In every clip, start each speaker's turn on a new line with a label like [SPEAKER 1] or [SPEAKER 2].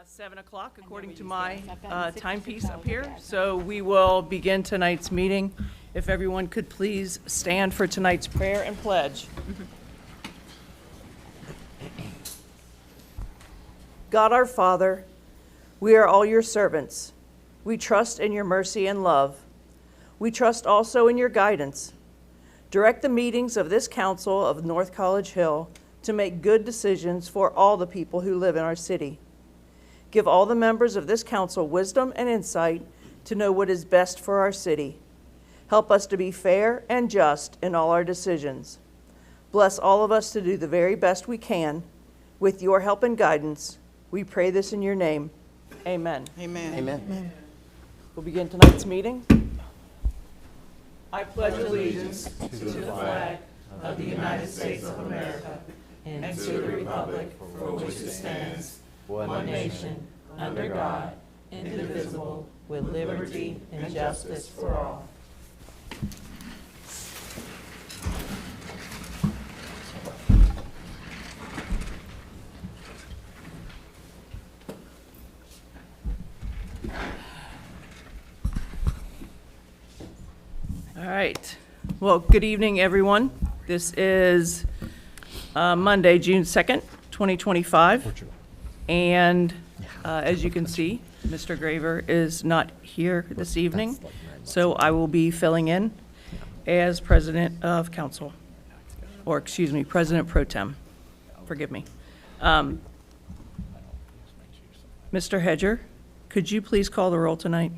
[SPEAKER 1] 7 o'clock according to my timepiece up here. So we will begin tonight's meeting. If everyone could please stand for tonight's prayer and pledge. God our Father, we are all your servants. We trust in your mercy and love. We trust also in your guidance. Direct the meetings of this council of North College Hill to make good decisions for all the people who live in our city. Give all the members of this council wisdom and insight to know what is best for our city. Help us to be fair and just in all our decisions. Bless all of us to do the very best we can. With your help and guidance, we pray this in your name. Amen.
[SPEAKER 2] Amen.
[SPEAKER 3] Amen.
[SPEAKER 1] We'll begin tonight's meeting. I pledge allegiance to the flag of the United States of America and to the republic for which it stands, one nation, under God, indivisible, with liberty and justice for all. All right. Well, good evening, everyone. This is Monday, June 2nd, 2025. And as you can see, Mr. Graver is not here this evening, so I will be filling in as president of council, or excuse me, president pro tem. Forgive me. Mr. Hedger, could you please call the roll tonight?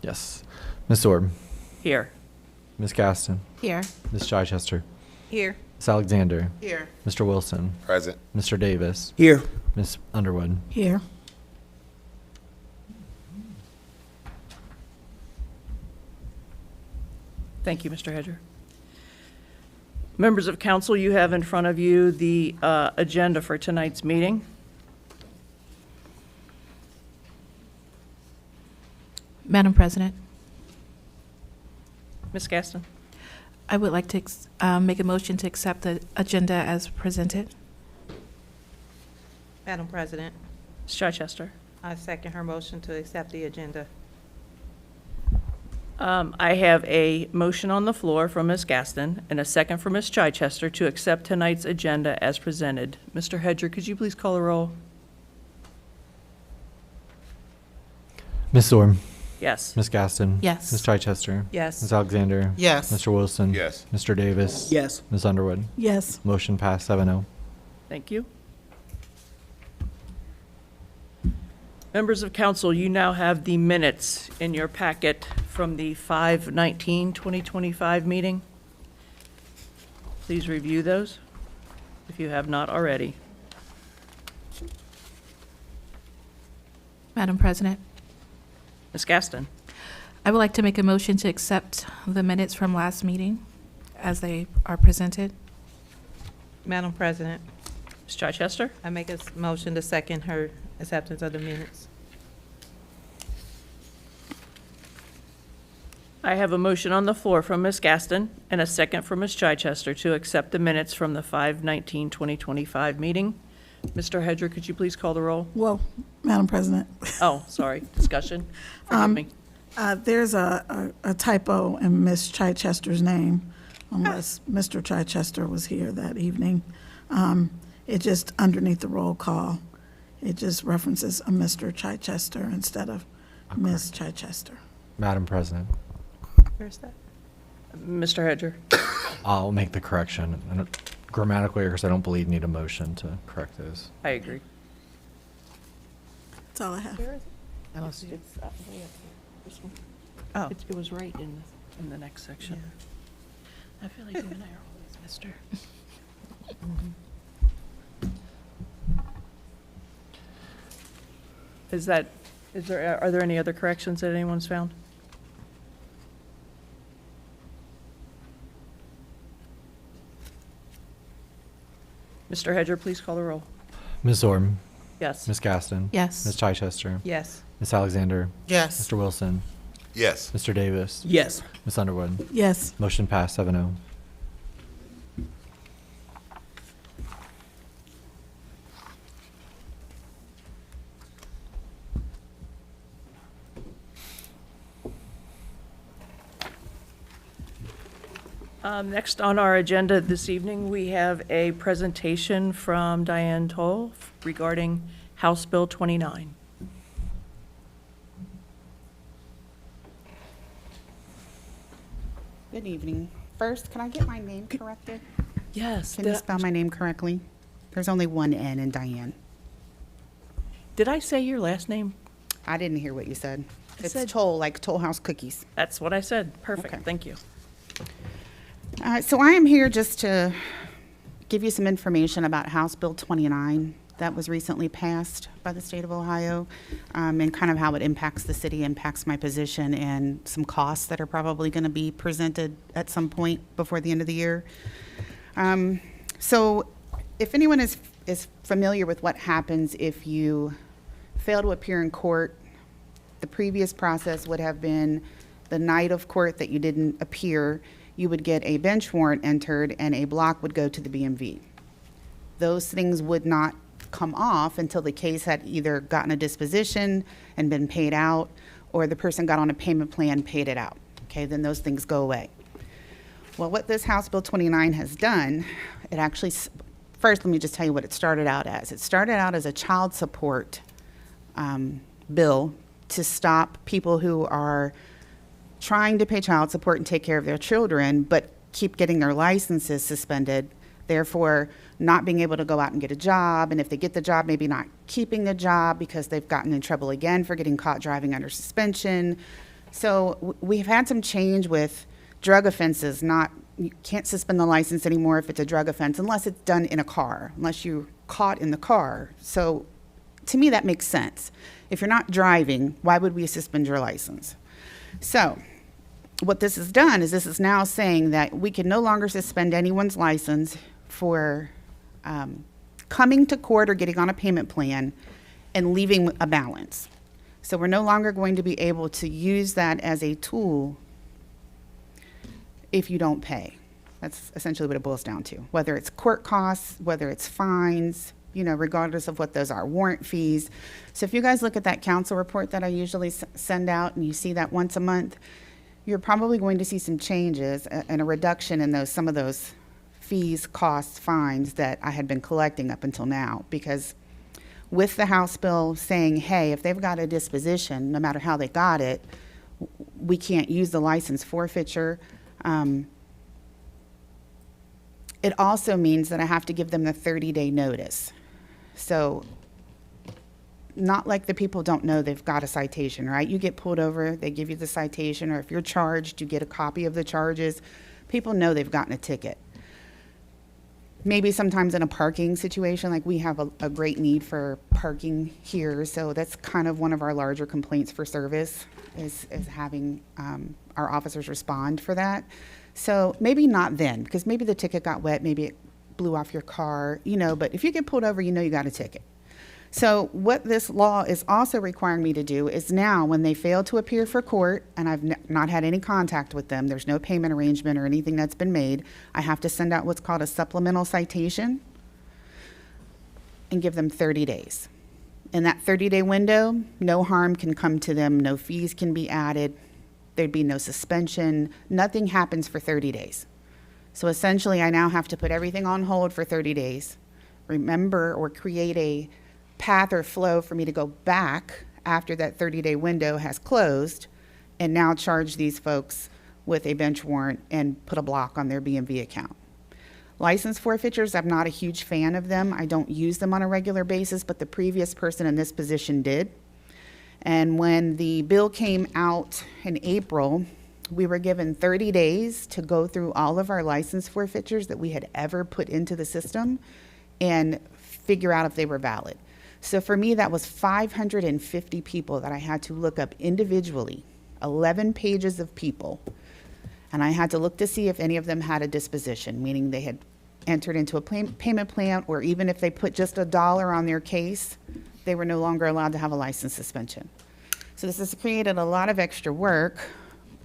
[SPEAKER 4] Yes. Ms. Orb.
[SPEAKER 1] Here.
[SPEAKER 4] Ms. Gaston.
[SPEAKER 2] Here.
[SPEAKER 4] Ms. Chichester.
[SPEAKER 2] Here.
[SPEAKER 4] Ms. Alexander.
[SPEAKER 2] Here.
[SPEAKER 4] Mr. Wilson.
[SPEAKER 3] Present.
[SPEAKER 4] Mr. Davis.
[SPEAKER 3] Here.
[SPEAKER 4] Ms. Underwood.
[SPEAKER 2] Here.
[SPEAKER 1] Thank you, Mr. Hedger. Members of council, you have in front of you the agenda for tonight's meeting.
[SPEAKER 5] Madam President,
[SPEAKER 1] Ms. Gaston.
[SPEAKER 5] I would like to make a motion to accept the agenda as presented.
[SPEAKER 6] Madam President,
[SPEAKER 1] Ms. Chichester.
[SPEAKER 6] I second her motion to accept the agenda.
[SPEAKER 1] I have a motion on the floor from Ms. Gaston and a second from Ms. Chichester to accept tonight's agenda as presented. Mr. Hedger, could you please call the roll?
[SPEAKER 4] Ms. Orb.
[SPEAKER 1] Yes.
[SPEAKER 4] Ms. Gaston.
[SPEAKER 5] Yes.
[SPEAKER 4] Ms. Chichester.
[SPEAKER 6] Yes.
[SPEAKER 4] Ms. Alexander.
[SPEAKER 2] Yes.
[SPEAKER 4] Mr. Wilson.
[SPEAKER 3] Yes.
[SPEAKER 4] Mr. Davis.
[SPEAKER 3] Yes.
[SPEAKER 4] Ms. Underwood.
[SPEAKER 2] Yes.
[SPEAKER 4] Motion passed 7-0.
[SPEAKER 1] Thank you. Members of council, you now have the minutes in your packet from the 5/19/2025 meeting. Please review those if you have not already.
[SPEAKER 5] Madam President,
[SPEAKER 1] Ms. Gaston.
[SPEAKER 5] I would like to make a motion to accept the minutes from last meeting as they are presented.
[SPEAKER 6] Madam President,
[SPEAKER 1] Ms. Chichester.
[SPEAKER 6] I make a motion to second her acceptance of the minutes.
[SPEAKER 1] I have a motion on the floor from Ms. Gaston and a second from Ms. Chichester to accept the minutes from the 5/19/2025 meeting. Mr. Hedger, could you please call the roll?
[SPEAKER 2] Well, Madam President,
[SPEAKER 1] Oh, sorry, discussion. Forgive me.
[SPEAKER 2] there's a typo in Ms. Chichester's name, unless Mr. Chichester was here that evening. It just, underneath the roll call, it just references a Mr. Chichester instead of Ms. Chichester.
[SPEAKER 4] Madam President,
[SPEAKER 6] Where's that?
[SPEAKER 1] Mr. Hedger.
[SPEAKER 4] I'll make the correction. And grammatical errors, I don't believe need a motion to correct those.
[SPEAKER 1] I agree.
[SPEAKER 2] That's all I have.
[SPEAKER 1] It's way up here. This one.
[SPEAKER 6] Oh.
[SPEAKER 1] It was right in the next section. I feel like you and I are always Mr. Are there any other corrections that anyone's found? Mr. Hedger, please call the roll.
[SPEAKER 4] Ms. Orb.
[SPEAKER 1] Yes.
[SPEAKER 4] Ms. Gaston.
[SPEAKER 5] Yes.
[SPEAKER 4] Ms. Chichester.
[SPEAKER 6] Yes.
[SPEAKER 4] Ms. Alexander.
[SPEAKER 2] Yes.
[SPEAKER 4] Mr. Wilson.
[SPEAKER 3] Yes.
[SPEAKER 4] Mr. Davis.
[SPEAKER 3] Yes.
[SPEAKER 4] Ms. Underwood.
[SPEAKER 2] Yes.
[SPEAKER 4] Motion passed 7-0.
[SPEAKER 1] Next on our agenda this evening, we have a presentation from Diane Toll regarding House Bill 29.
[SPEAKER 3] Good evening. First, can I get my name corrected?
[SPEAKER 1] Yes.
[SPEAKER 3] Can you spell my name correctly? There's only one N in Diane.
[SPEAKER 1] Did I say your last name?
[SPEAKER 3] I didn't hear what you said.
[SPEAKER 1] I
[SPEAKER 3] It's
[SPEAKER 1] said-
[SPEAKER 3] Toll, like Toll House cookies.
[SPEAKER 1] That's what I said. Perfect.
[SPEAKER 3] Okay.
[SPEAKER 1] Thank you.
[SPEAKER 3] So I am here just to give you some information about House Bill 29 that was recently passed by the state of Ohio, and kind of how it impacts the city, impacts my position, and some costs that are probably going to be presented at some point before the end of the year. So if anyone is familiar with what happens if you fail to appear in court, the previous process would have been the night of court that you didn't appear, you would get a bench warrant entered and a block would go to the BMV. Those things would not come off until the case had either gotten a disposition and been paid out, or the person got on a payment plan, paid it out. Okay, then those things go away. Well, what this House Bill 29 has done, it actually, first let me just tell you what it started out as. It started out as a child support bill to stop people who are trying to pay child support and take care of their children, but keep getting their licenses suspended, therefore not being able to go out and get a job, and if they get the job, maybe not keeping the job because they've gotten in trouble again for getting caught driving under suspension. So we've had some change with drug offenses. You can't suspend the license anymore if it's a drug offense unless it's done in a car, unless you're caught in the car. So to me, that makes sense. If you're not driving, why would we suspend your license? So what this has done is this is now saying that we can no longer suspend anyone's license for coming to court or getting on a payment plan and leaving a balance. So we're no longer going to be able to use that as a tool if you don't pay. That's essentially what it boils down to. Whether it's court costs, whether it's fines, regardless of what those are, warrant fees. So if you guys look at that council report that I usually send out and you see that once a month, you're probably going to see some changes and a reduction in some of those fees, costs, fines that I had been collecting up until now. Because with the House bill saying, hey, if they've got a disposition, no matter how they got it, we can't use the license forfeiture. It also means that I have to give them the 30-day notice. So not like the people don't know they've got a citation, right? You get pulled over, they give you the citation, or if you're charged, you get a copy of the charges. People know they've gotten a ticket. Maybe sometimes in a parking situation, like we have a great need for parking here, so that's kind of one of our larger complaints for service is having our officers respond for that. So maybe not then, because maybe the ticket got wet, maybe it blew off your car, but if you get pulled over, you got a ticket. So what this law is also requiring me to do is now when they fail to appear for court and I've not had any contact with them, there's no payment arrangement or anything that's been made, I have to send out what's called a supplemental citation and give them 30 days. In that 30-day window, no harm can come to them, no fees can be added, there'd be no suspension, nothing happens for 30 days. So essentially I now have to put everything on hold for 30 days, remember or create a path or flow for me to go back after that 30-day window has closed and now charge these folks with a bench warrant and put a block on their BMV account. License forfeitures, I'm not a huge fan of them. I don't use them on a regular basis, but the previous person in this position did. And when the bill came out in April, we were given 30 days to go through all of our license forfeitures that we had ever put into the system and figure out if they were valid. So for me, that was 550 people that I had to look up individually, 11 pages of people. And I had to look to see if any of them had a disposition, meaning they had entered into a payment plan, or even if they put just $1 on their case, they were no longer allowed to have a license suspension. So this has created a lot of extra work,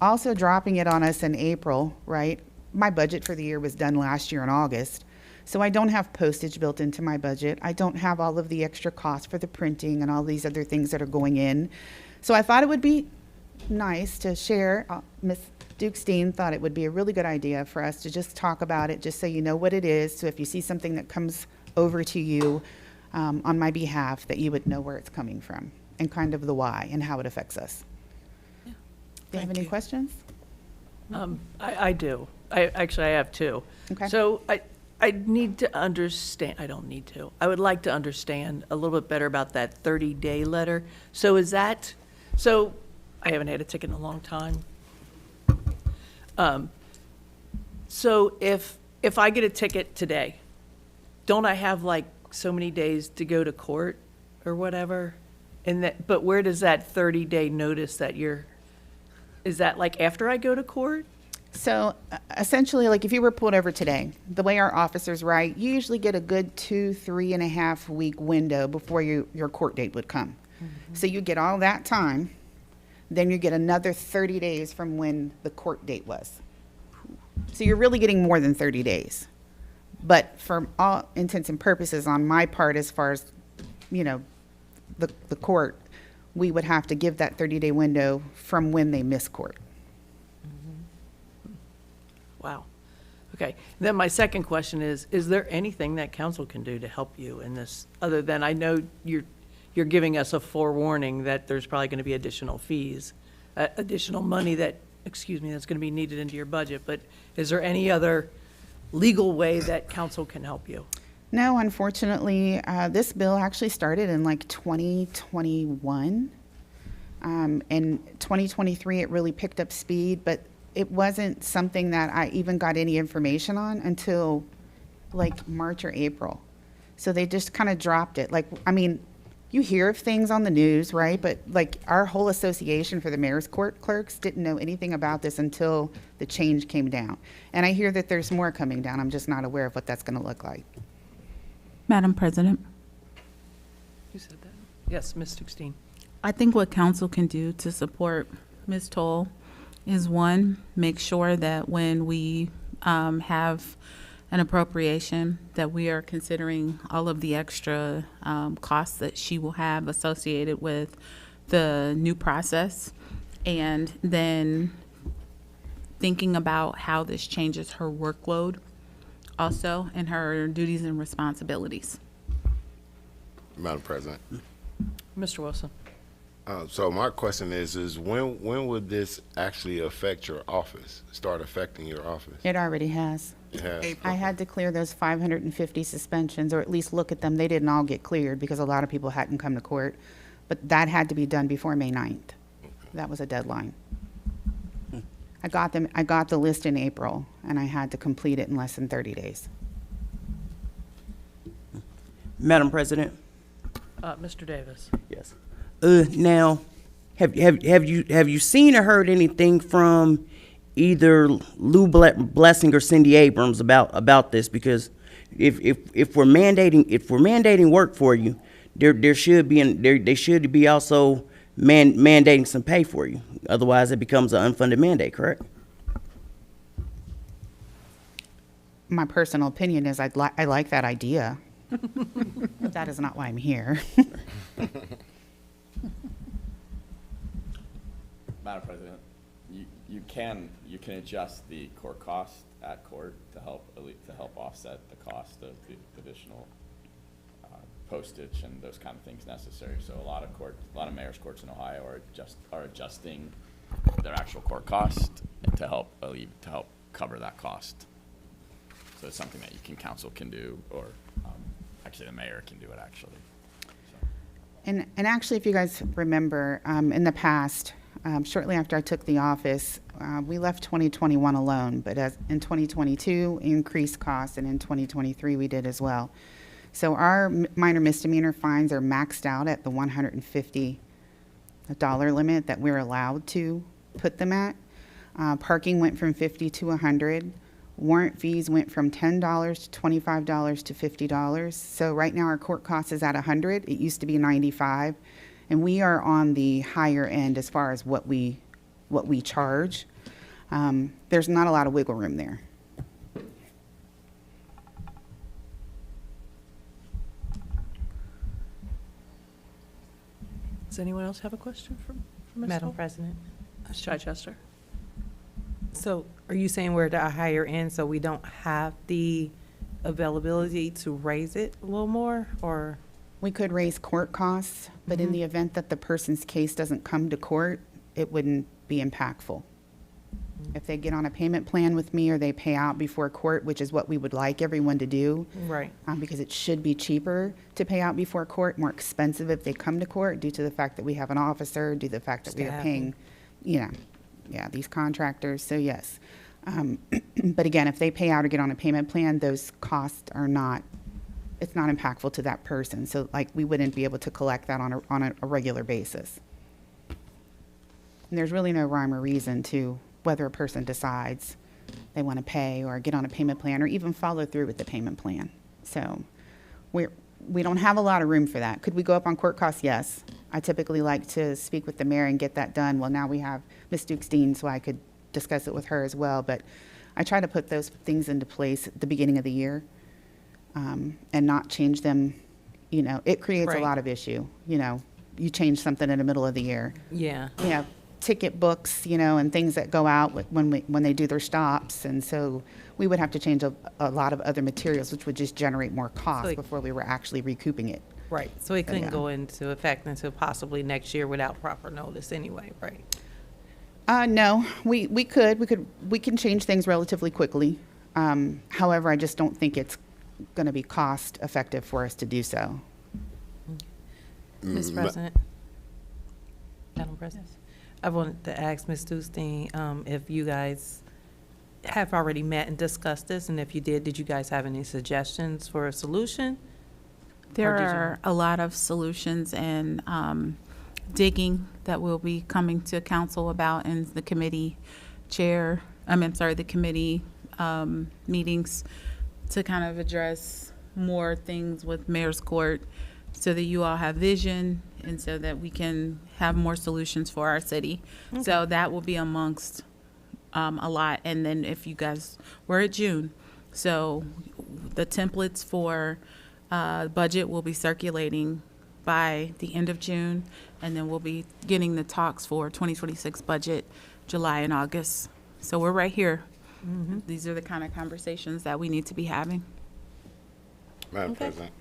[SPEAKER 3] also dropping it on us in April, right? My budget for the year was done last year in August. So I don't have postage built into my budget. I don't have all of the extra costs for the printing and all these other things that are going in. So I thought it would be nice to share, Miss Duke Steen thought it would be a really good idea for us to just talk about it, just so you know what it is. So if you see something that comes over to you on my behalf, that you would know where it's coming from and kind of the why and how it affects us. Do you have any questions?
[SPEAKER 1] I do. I have two.
[SPEAKER 3] Okay.
[SPEAKER 1] So I need to understand, I don't need to. I would like to understand a little bit better about that 30-day letter. So is that, so I haven't had a ticket in a long time. So if I get a ticket today, don't I have like so many days to go to court or whatever? And that, but where does that 30-day notice that is that like after I go to court?
[SPEAKER 3] So essentially, like if you were pulled over today, the way our officers write, you usually get a good 3.5 week window before your court date would come. So you get all that time, then you get another 30 days from when the court date was. So you're really getting more than 30 days. But for all intents and purposes on my part, as far as, you know, the court, we would have to give that 30-day window from when they miss court.
[SPEAKER 1] Wow. Okay. Then my second question is there anything that council can do to help you in this, other than I know you're giving us a forewarning that there's probably going to be additional fees, additional money that's going to be needed into your budget, but is there any other legal way that council can help you?
[SPEAKER 3] No, unfortunately, this bill actually started in like 2021. In 2023, it really picked up speed, but it wasn't something that I even got any information on until like March or April. So they just kind of dropped it. Like, I mean, you hear of things on the news, right? But like our whole association for the mayor's court clerks didn't know anything about this until the change came down. And I hear that there's more coming down. I'm just not aware of what that's going to look like.
[SPEAKER 7] Madam President,
[SPEAKER 1] Who said that? Yes, Ms. Steen.
[SPEAKER 7] I think what council can do to support Ms. Toll is, one, make sure that when we have an appropriation, that we are considering all of the extra costs that she will have associated with the new process, and then thinking about how this changes her workload also and her duties and responsibilities.
[SPEAKER 8] Madam President.
[SPEAKER 1] Mr. Wilson.
[SPEAKER 8] So my question is when would this actually affect your office, start affecting your office?
[SPEAKER 3] It already has.
[SPEAKER 8] It has.
[SPEAKER 3] I had to clear those 550 suspensions, or at least look at them. They didn't all get cleared because a lot of people hadn't come to court. But that had to be done before May 9th. That was a deadline. I got the list in April, and I had to complete it in less than 30 days.
[SPEAKER 9] Madam President?
[SPEAKER 1] Mr. Davis.
[SPEAKER 9] Yes. Now, have you seen or heard anything from either Lou Blessing or Cindy Abrams about this? Because if we're mandating work for you, they should be also mandating some pay for you. Otherwise, it becomes an unfunded mandate. Correct?
[SPEAKER 3] My personal opinion is I like that idea. But that is not why I'm here.
[SPEAKER 10] Madam President, you can adjust the court cost at court to help offset the cost of the additional postage and those kind of things necessary. So a lot of mayor's courts in Ohio are adjusting their actual court cost to help cover that cost. So it's something that council can do, or actually the mayor can do it actually. So.
[SPEAKER 3] And actually, if you guys remember, in the past, shortly after I took the office, we left 2021 alone, but in 2022, increased costs, and in 2023, we did as well. So our minor misdemeanor fines are maxed out at the $150 limit that we're allowed to put them at. Parking went from $50 to $100. Warrant fees went from $10 to $25 to $50. So right now our court cost is at $100. It used to be $95, and we are on the higher end as far as what we charge. There's not a lot of wiggle room there.
[SPEAKER 1] Does anyone else have a question for Ms.
[SPEAKER 6] Madam
[SPEAKER 1] Toll?
[SPEAKER 6] President,
[SPEAKER 1] Ms. Chichester?
[SPEAKER 6] So are you saying we're at a higher end, so we don't have the availability to raise it a little more, or?
[SPEAKER 3] We could raise court costs, but in the event that the person's case doesn't come to court, it wouldn't be impactful. If they get on a payment plan with me or they pay out before court, which is what we would like everyone to do,
[SPEAKER 6] Right.
[SPEAKER 3] because it should be cheaper to pay out before court, more expensive if they come to court due to the fact that we have an officer, due to the fact that we are
[SPEAKER 6] Staff.
[SPEAKER 3] paying, these contractors, so yes. But again, if they pay out or get on a payment plan, those costs are not, it's not impactful to that person. So like, we wouldn't be able to collect that on a regular basis. And there's really no rhyme or reason to whether a person decides they want to pay or get on a payment plan or even follow through with the payment plan. So we don't have a lot of room for that. Could we go up on court costs? Yes. I typically like to speak with the mayor and get that done. Well, now we have Ms. Dukes-Dean, so I could discuss it with her as well. But I try to put those things into place at the beginning of the year and not change them. It creates a
[SPEAKER 6] Right.
[SPEAKER 3] lot of issue. You change something in the middle of the year.
[SPEAKER 6] Yeah.
[SPEAKER 3] We have ticket books, and things that go out when they do their stops. And so we would have to change a lot of other materials, which would just generate more cost
[SPEAKER 6] So
[SPEAKER 3] before we were actually recouping it.
[SPEAKER 6] Right, so it couldn't
[SPEAKER 3] yeah.
[SPEAKER 6] go into effect until possibly next year without proper notice anyway, right?
[SPEAKER 3] No, we can change things relatively quickly. However, I just don't think it's going to be cost effective for us to do so.
[SPEAKER 6] Ms. President? Madam President? I wanted to ask Ms. Dukes-Dean if you guys have already met and discussed this, and if you did you guys have any suggestions for a solution?
[SPEAKER 7] There
[SPEAKER 6] Or did you-
[SPEAKER 7] are a lot of solutions and digging that will be coming to council about in the committee the committee meetings to kind of address more things with mayor's court so that you all have vision and so that we can have more solutions for our city. So that will be amongst a lot. And then if you guys, we're at June, so the templates for budget will be circulating by the end of June, and then we'll be getting the talks for 2026 budget July and August. So we're right here. These are the kind of conversations that we need to be having.
[SPEAKER 8] Madam
[SPEAKER 6] Okay.
[SPEAKER 8] President.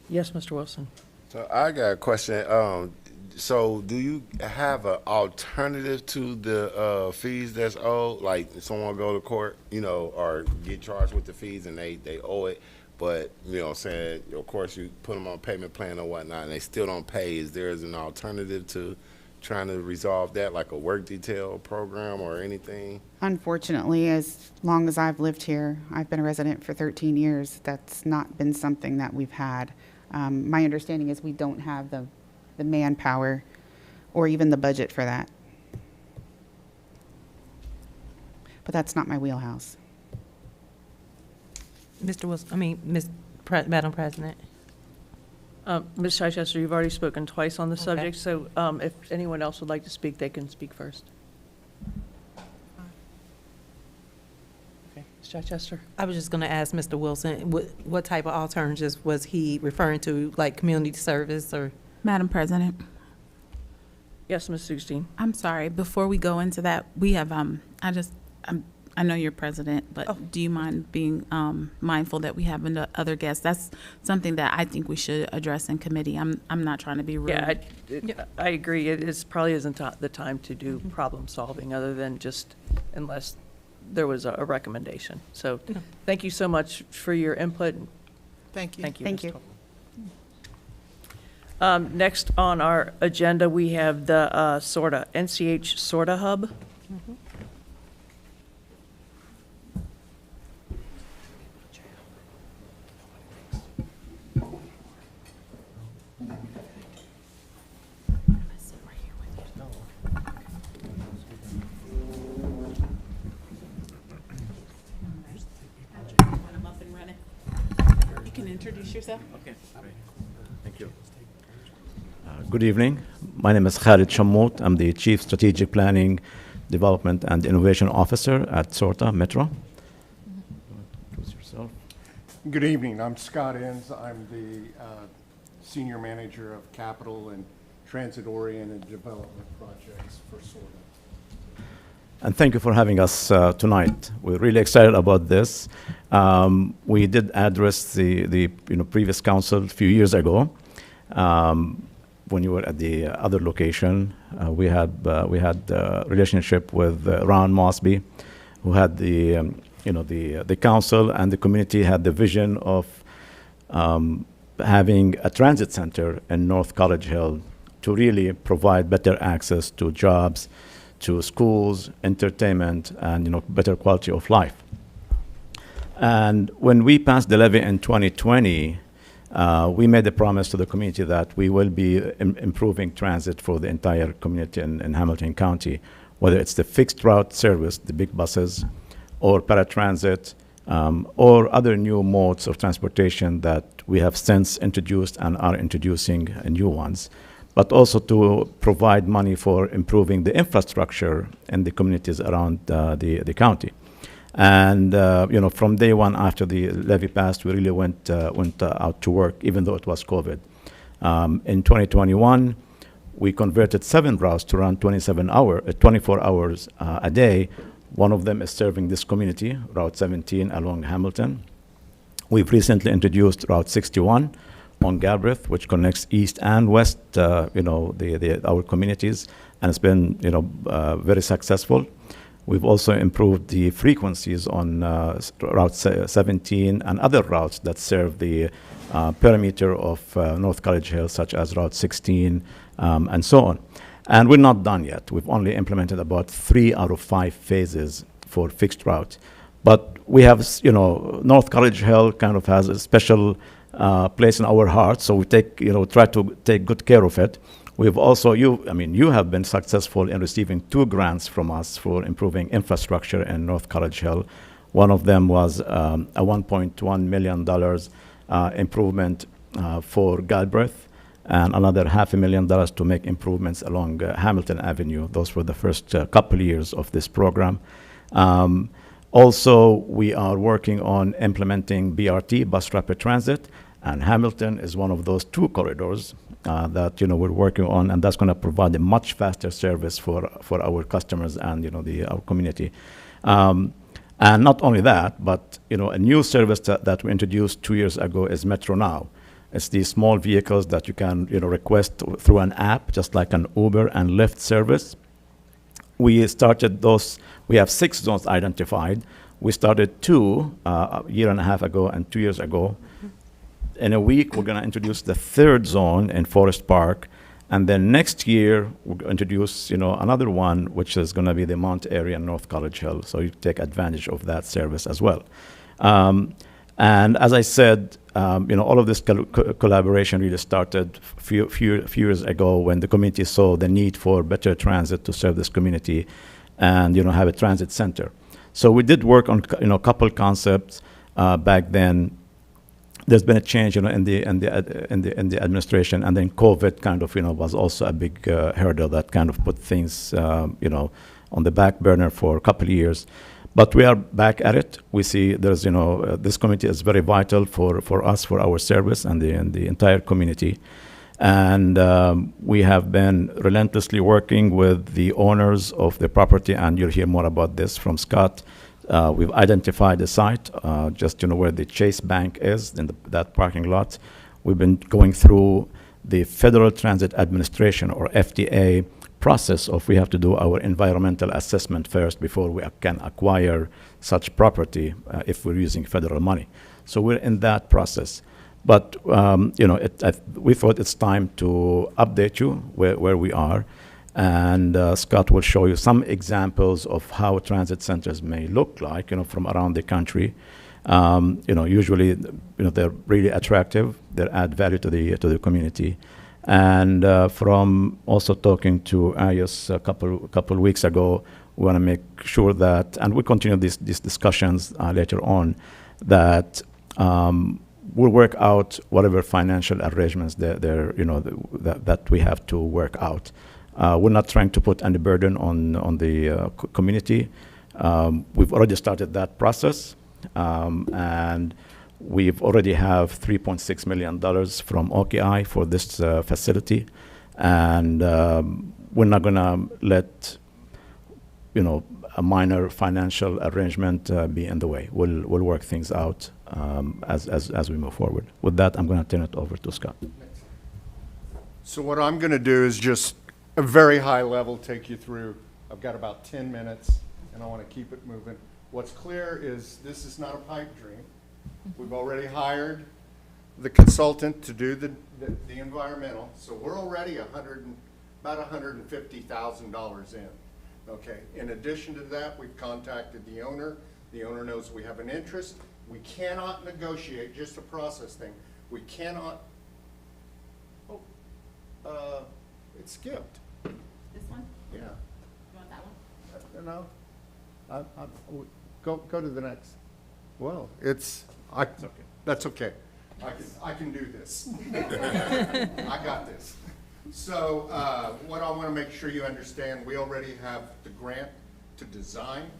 [SPEAKER 1] Yes, Mr. Wilson.
[SPEAKER 8] So I got a question. So do you have an alternative to the fees that's owed? Like someone go to court, or get charged with the fees and they owe it, but saying, of course you put them on a payment plan or whatnot, and they still don't pay. Is there an alternative to trying to resolve that, like a work detail program or anything?
[SPEAKER 3] Unfortunately, as long as I've lived here, I've been a resident for 13 years, that's not been something that we've had. My understanding is we don't have the manpower or even the budget for that. But that's not my wheelhouse.
[SPEAKER 6] Mr. Wilson, Madam President?
[SPEAKER 1] Ms. Chichester, you've already spoken twice on the
[SPEAKER 6] Okay.
[SPEAKER 1] subject, so if anyone else would like to speak, they can speak first. Okay, Ms. Chichester?
[SPEAKER 6] I was just going to ask Mr. Wilson, what type of alternatives was he referring to, like community service or?
[SPEAKER 7] Madam President,
[SPEAKER 1] Yes, Ms. Dukes-Dean.
[SPEAKER 7] I'm sorry, before we go into that, we have, I know you're president, but do you mind being mindful that we have other guests? That's something that I think we should address in committee. I'm not trying to be rude.
[SPEAKER 1] Yeah, I agree. Probably isn't the time to do problem solving other than just unless there was a recommendation. So thank you so much for your input.
[SPEAKER 2] Thank you.
[SPEAKER 1] Thank you.
[SPEAKER 3] Thank
[SPEAKER 1] Ms.
[SPEAKER 3] you.
[SPEAKER 1] Toll. Next on our agenda, we have the NCH Sorta Hub.
[SPEAKER 7] You can introduce yourself.
[SPEAKER 11] Thank you. Good evening. My name is Khalid Shammout. I'm the Chief Strategic Planning, Development and Innovation Officer at SORTA Metro. Introduce yourself.
[SPEAKER 12] Good evening. I'm Scott Enns. I'm the Senior Manager of Capital and Transit-Oriented Development Projects for SORTA.
[SPEAKER 11] And thank you for having us tonight. We're really excited about this. We did address the previous council a few years ago. When you were at the other location, we had a relationship with Ron Mosby, who had the council and the community had the vision of having a transit center in North College Hill to really provide better access to jobs, to schools, entertainment, and better quality of life. And when we passed the levy in 2020, we made a promise to the community that we will be improving transit for the entire community in Hamilton County, whether it's the fixed route service, the big buses, or paratransit, or other new modes of transportation that we have since introduced and are introducing new ones, but also to provide money for improving the infrastructure in the communities around the county. And from day one after the levy passed, we really went out to work, even though it was COVID. In 2021, we converted 7 routes to run 24 hours a day. One of them is serving this community, Route 17 along Hamilton. We've recently introduced Route 61 on Galbraith, which connects east and west, our communities, and it's been, very successful. We've also improved the frequencies on Route 17 and other routes that serve the perimeter of North College Hill, such as Route 16 and so on. And we're not done yet. We've only implemented about 3 out of 5 phases for fixed route. But we have, North College Hill kind of has a special place in our hearts, so we try to take good care of it. We've also, you have been successful in receiving 2 grants from us for improving infrastructure in North College Hill. One of them was a $1.1 million improvement for Galbraith, and another $500,000 to make improvements along Hamilton Avenue. Those were the first couple years of this program. Also, we are working on implementing BRT, bus rapid transit, and Hamilton is one of those 2 corridors that we're working on, and that's going to provide a much faster service for our customers and our community. And not only that, but a new service that we introduced 2 years ago is Metro Now. It's these small vehicles that you can request through an app, just like an Uber and Lyft service. We started those. We have 6 zones identified. We started 2 a year and a half ago and 2 years ago. In a week, we're going to introduce the 3rd zone in Forest Park. And then next year, we'll introduce, another one, which is going to be the Mount Airy and North College Hill. So you take advantage of that service as well. And as I said, all of this collaboration really started a few years ago when the community saw the need for better transit to serve this community and, have a transit center. So we did work on, a couple concepts back then. There's been a change, in the administration, and then COVID kind of, was also a big hurdle that kind of put things, on the back burner for a couple of years. But we are back at it. We see there's, this community is very vital for us, for our service, and the entire community. And we have been relentlessly working with the owners of the property, and you'll hear more about this from Scott. We've identified the site, just where the Chase Bank is in that parking lot. We've been going through the Federal Transit Administration, or FDA, process of we have to do our environmental assessment first before we can acquire such property if we're using federal money. So we're in that process. But we thought it's time to update you where we are. And Scott will show you some examples of how transit centers may look like, from around the country. Usually, they're really attractive. They add value to the community. And from also talking to Ayos a couple weeks ago, we want to make sure that, and we'll continue these discussions later on, that we'll work out whatever financial arrangements that we have to work out. We're not trying to put any burden on the community. We've already started that process, and we've already have $3.6 million from OKI for this facility, and we're not going to let a minor financial arrangement be in the way. We'll work things out as we move forward. With that, I'm going to turn it over to Scott.
[SPEAKER 12] So what I'm going to do is just a very high level take you through. I've got about 10 minutes, and I want to keep it moving. What's clear is this is not a pipe dream. We've already hired the consultant to do the environmental, so we're already about $150,000 in. Okay. In addition to that, we've contacted the owner. The owner knows we have an interest. We cannot negotiate, just a process thing. We cannot. Oh, it skipped.
[SPEAKER 7] This one?
[SPEAKER 12] Yeah.
[SPEAKER 7] You want that one?
[SPEAKER 12] No. Go to the next. Well, it's okay. That's okay. I can do this. I got this. So what I want to make sure you understand, we already have the grant to design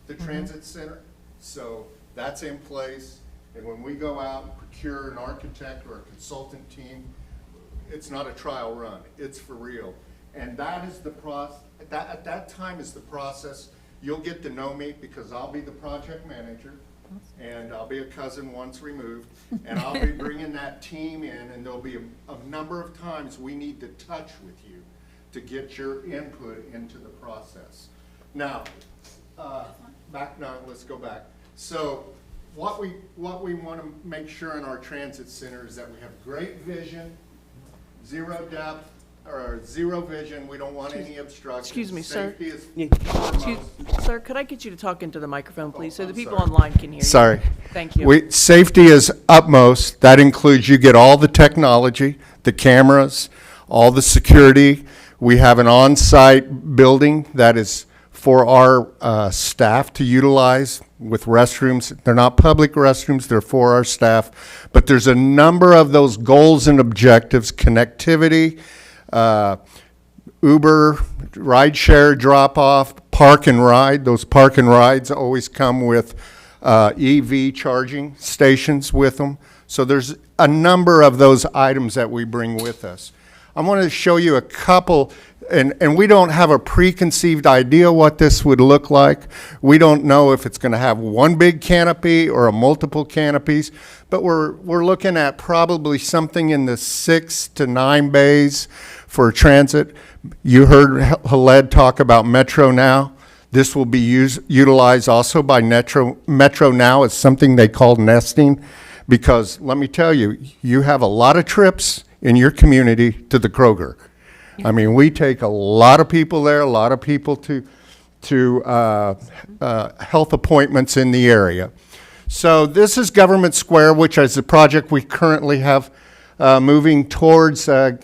[SPEAKER 12] the transit center. So that's in place. And when we go out and procure an architect or a consultant team, it's not a trial run. It's for real. And that is the process. At that time is the process. You'll get to know me because I'll be the project manager. And I'll be a cousin once removed, and I'll be bringing that team in, and there'll be a number of times we need to touch with you to get your input into the process. Now, let's go back. So what we want to make sure in our transit center is that we have great vision, zero depth, or zero vision. We don't want any obstruction.
[SPEAKER 1] Excuse me, sir.
[SPEAKER 12] Safety is
[SPEAKER 1] Sir, could I get you to talk into the microphone, please, so the
[SPEAKER 12] I'm
[SPEAKER 1] people
[SPEAKER 12] sorry.
[SPEAKER 1] online can hear you?
[SPEAKER 12] Sorry.
[SPEAKER 1] Thank you.
[SPEAKER 12] Safety is utmost. That includes you get all the technology, the cameras, all the security. We have an on-site building that is for our staff to utilize with restrooms. They're not public restrooms, they're for our staff. But there's a number of those goals and objectives, connectivity, Uber, rideshare drop-off, park and ride. Those park and rides always come with EV charging stations with them. So there's a number of those items that we bring with us. I want to show you a couple, and we don't have a preconceived idea what this would look like. We don't know if it's going to have one big canopy or a multiple canopies, but we're looking at probably something in the 6 to 9 bays for transit. You heard Khaled talk about Metro Now. This will be utilized also by Metro Now as something they call nesting, because let me tell you, you have a lot of trips in your community to the Kroger. I mean, we take a lot of people there, a lot of people to health appointments in the area. So this is Government Square, which is a project we currently have moving towards the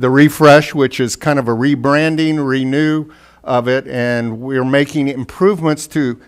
[SPEAKER 12] refresh, which is kind of a rebranding, renew of it, and we're making improvements to,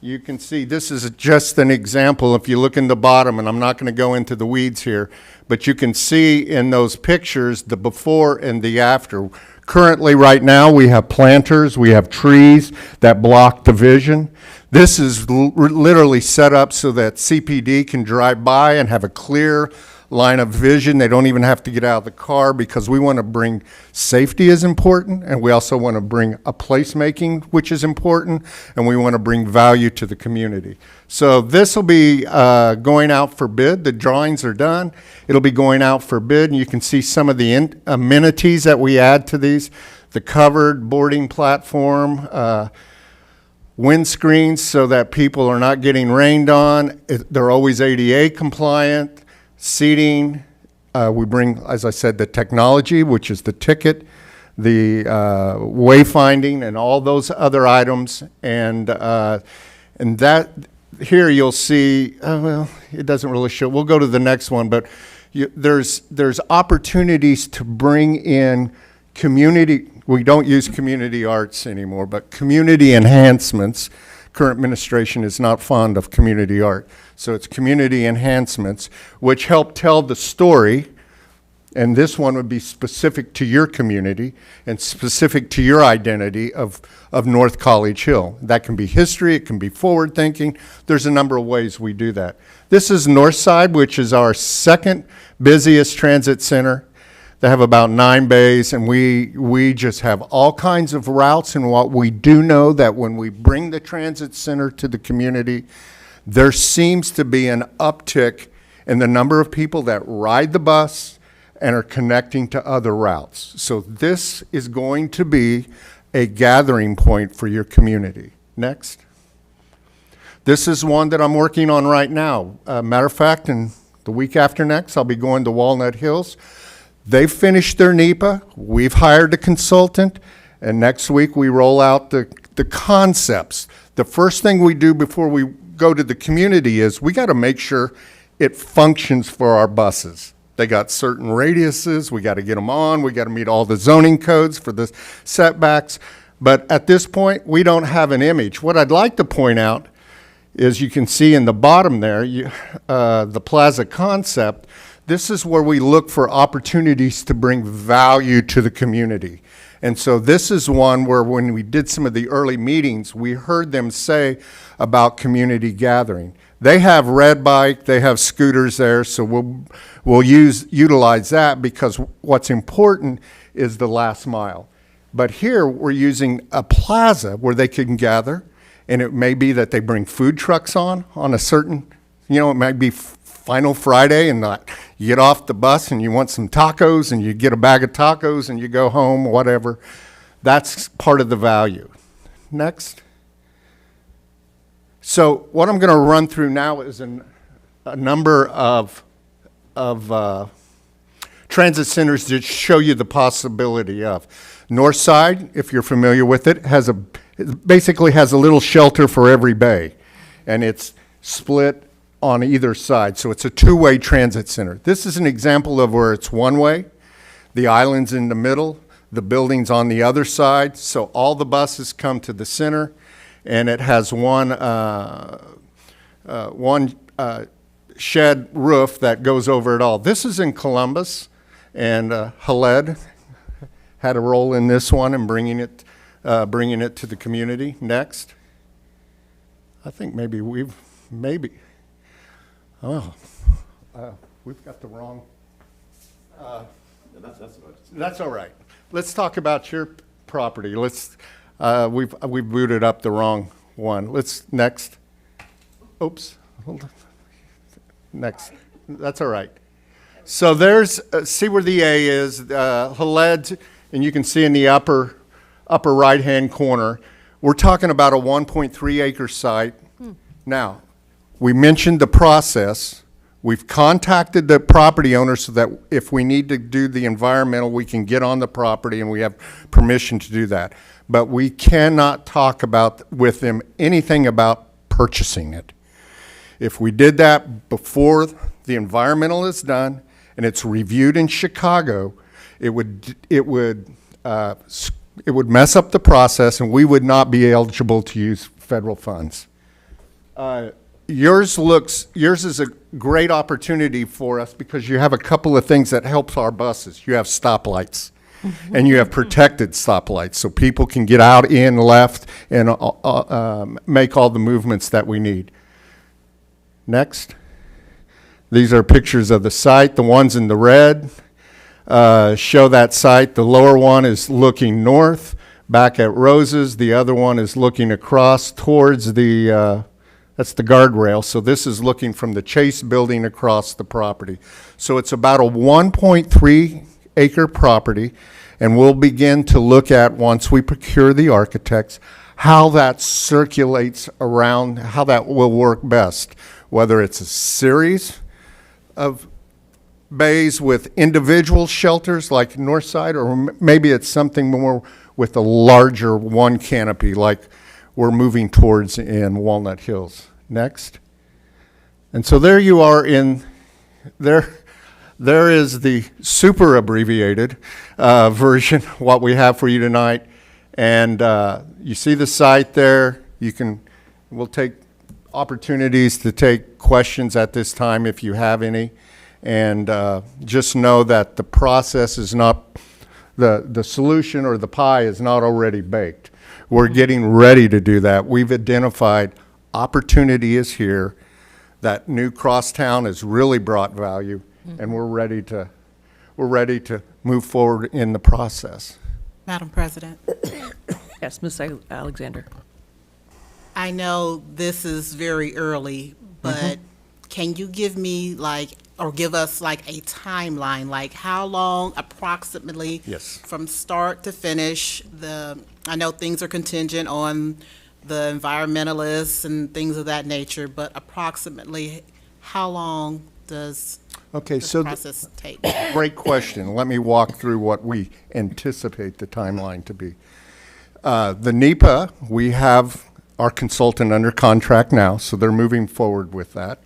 [SPEAKER 12] you can see, this is just an example. If you look in the bottom, and I'm not going to go into the weeds here, but you can see in those pictures the before and the after. Currently, right now, we have planters, we have trees that block the vision. This is literally set up so that CPD can drive by and have a clear line of vision. They don't even have to get out of the car, because we want to bring safety is important, and we also want to bring a placemaking, which is important, and we want to bring value to the community. So this will be going out for bid. The drawings are done. It'll be going out for bid, and you can see some of the amenities that we add to these. The covered boarding platform, windscreens so that people are not getting rained on. They're always ADA compliant. Seating, we bring, as I said, the technology, which is the ticket, the wayfinding, and all those other items. And that here you'll see. Well, it doesn't really show. We'll go to the next one, but there's opportunities to bring in community. We don't use community arts anymore, but community enhancements. Current administration is not fond of community art. So it's community enhancements, which help tell the story, and this one would be specific to your community and specific to your identity of North College Hill. That can be history, it can be forward thinking. There's a number of ways we do that. This is North Side, which is our second busiest transit center. They have about 9 bays, and we just have all kinds of routes. And what we do know that when we bring the transit center to the community, there seems to be an uptick in the number of people that ride the bus and are connecting to other routes. So this is going to be a gathering point for your community. Next. This is one that I'm working on right now. Matter of fact, in the week after next, I'll be going to Walnut Hills. They've finished their NEPA. We've hired a consultant. And next week, we roll out the concepts. The first thing we do before we go to the community is we got to make sure it functions for our buses. They got certain radiuses. We got to get them on. We got to meet all the zoning codes for the setbacks. But at this point, we don't have an image. What I'd like to point out is you can see in the bottom there, the plaza concept. This is where we look for opportunities to bring value to the community. And so this is one where when we did some of the early meetings, we heard them say about community gathering. They have red bike, they have scooters there, so we'll utilize that because what's important is the last mile. But here we're using a plaza where they can gather, and it may be that they bring food trucks on a certain, it might be Final Friday, and you get off the bus and you want some tacos, and you get a bag of tacos and you go home, whatever. That's part of the value. Next. So what I'm going to run through now is a number of transit centers to show you the possibility of. North Side, if you're familiar with it, it basically has a little shelter for every bay, and it's split on either side. So it's a two-way transit center. This is an example of where it's one-way. The island's in the middle, the building's on the other side, so all the buses come to the center, and it has one shed roof that goes over it all. This is in Columbus, and Haled had a role in this one and bringing it to the community. Next. I think we've got the wrong. That's all right. Let's talk about your property. We've booted up the wrong one. Next. Oops. Hold on. Next. That's all right. So there's, see where the A is, Haled, and you can see in the upper right-hand corner, we're talking about a 1.3 acre site. Now, we mentioned the process. We've contacted the property owner so that if we need to do the environmental, we can get on the property and we have permission to do that. But we cannot talk with them anything about purchasing it. If we did that before the environmental is done and it's reviewed in Chicago, it would mess up the process and we would not be eligible to use federal funds. Yours is a great opportunity for us because you have a couple of things that helps our buses. You have stoplights and you have protected stoplights so people can get out, in, left, and make all the movements that we need. Next. These are pictures of the site. The ones in the red show that site. The lower one is looking north, back at Roses. The other one is looking across towards that's the guardrail. So this is looking from the Chase building across the property. So it's about a 1.3 acre property, and we'll begin to look at, once we procure the architects, how that circulates around, how that will work best, whether it's a series of bays with individual shelters like Northside, or maybe it's something more with a larger one canopy like we're moving towards in Walnut Hills. Next. And so there you are there is the super abbreviated version, what we have for you tonight. And you see the site there. We'll take opportunities to take questions at this time if you have any. And just know that the process is not, the solution or the pie is not already baked. We're getting ready to do that. We've identified opportunity is here. That new crosstown has really brought value, and we're ready to move forward in the process.
[SPEAKER 13] Madam President,
[SPEAKER 1] Yes, Ms. Alexander.
[SPEAKER 13] I know this is very early, but can you give me or give us a timeline, how long approximately?
[SPEAKER 12] Yes.
[SPEAKER 13] From start to finish, I know things are contingent on the environmentalists and things of that nature, but approximately how long does
[SPEAKER 12] Okay,
[SPEAKER 13] this
[SPEAKER 12] so
[SPEAKER 13] process take?
[SPEAKER 12] great question. Let me walk through what we anticipate the timeline to be. The NEPA, we have our consultant under contract now, so they're moving forward with that.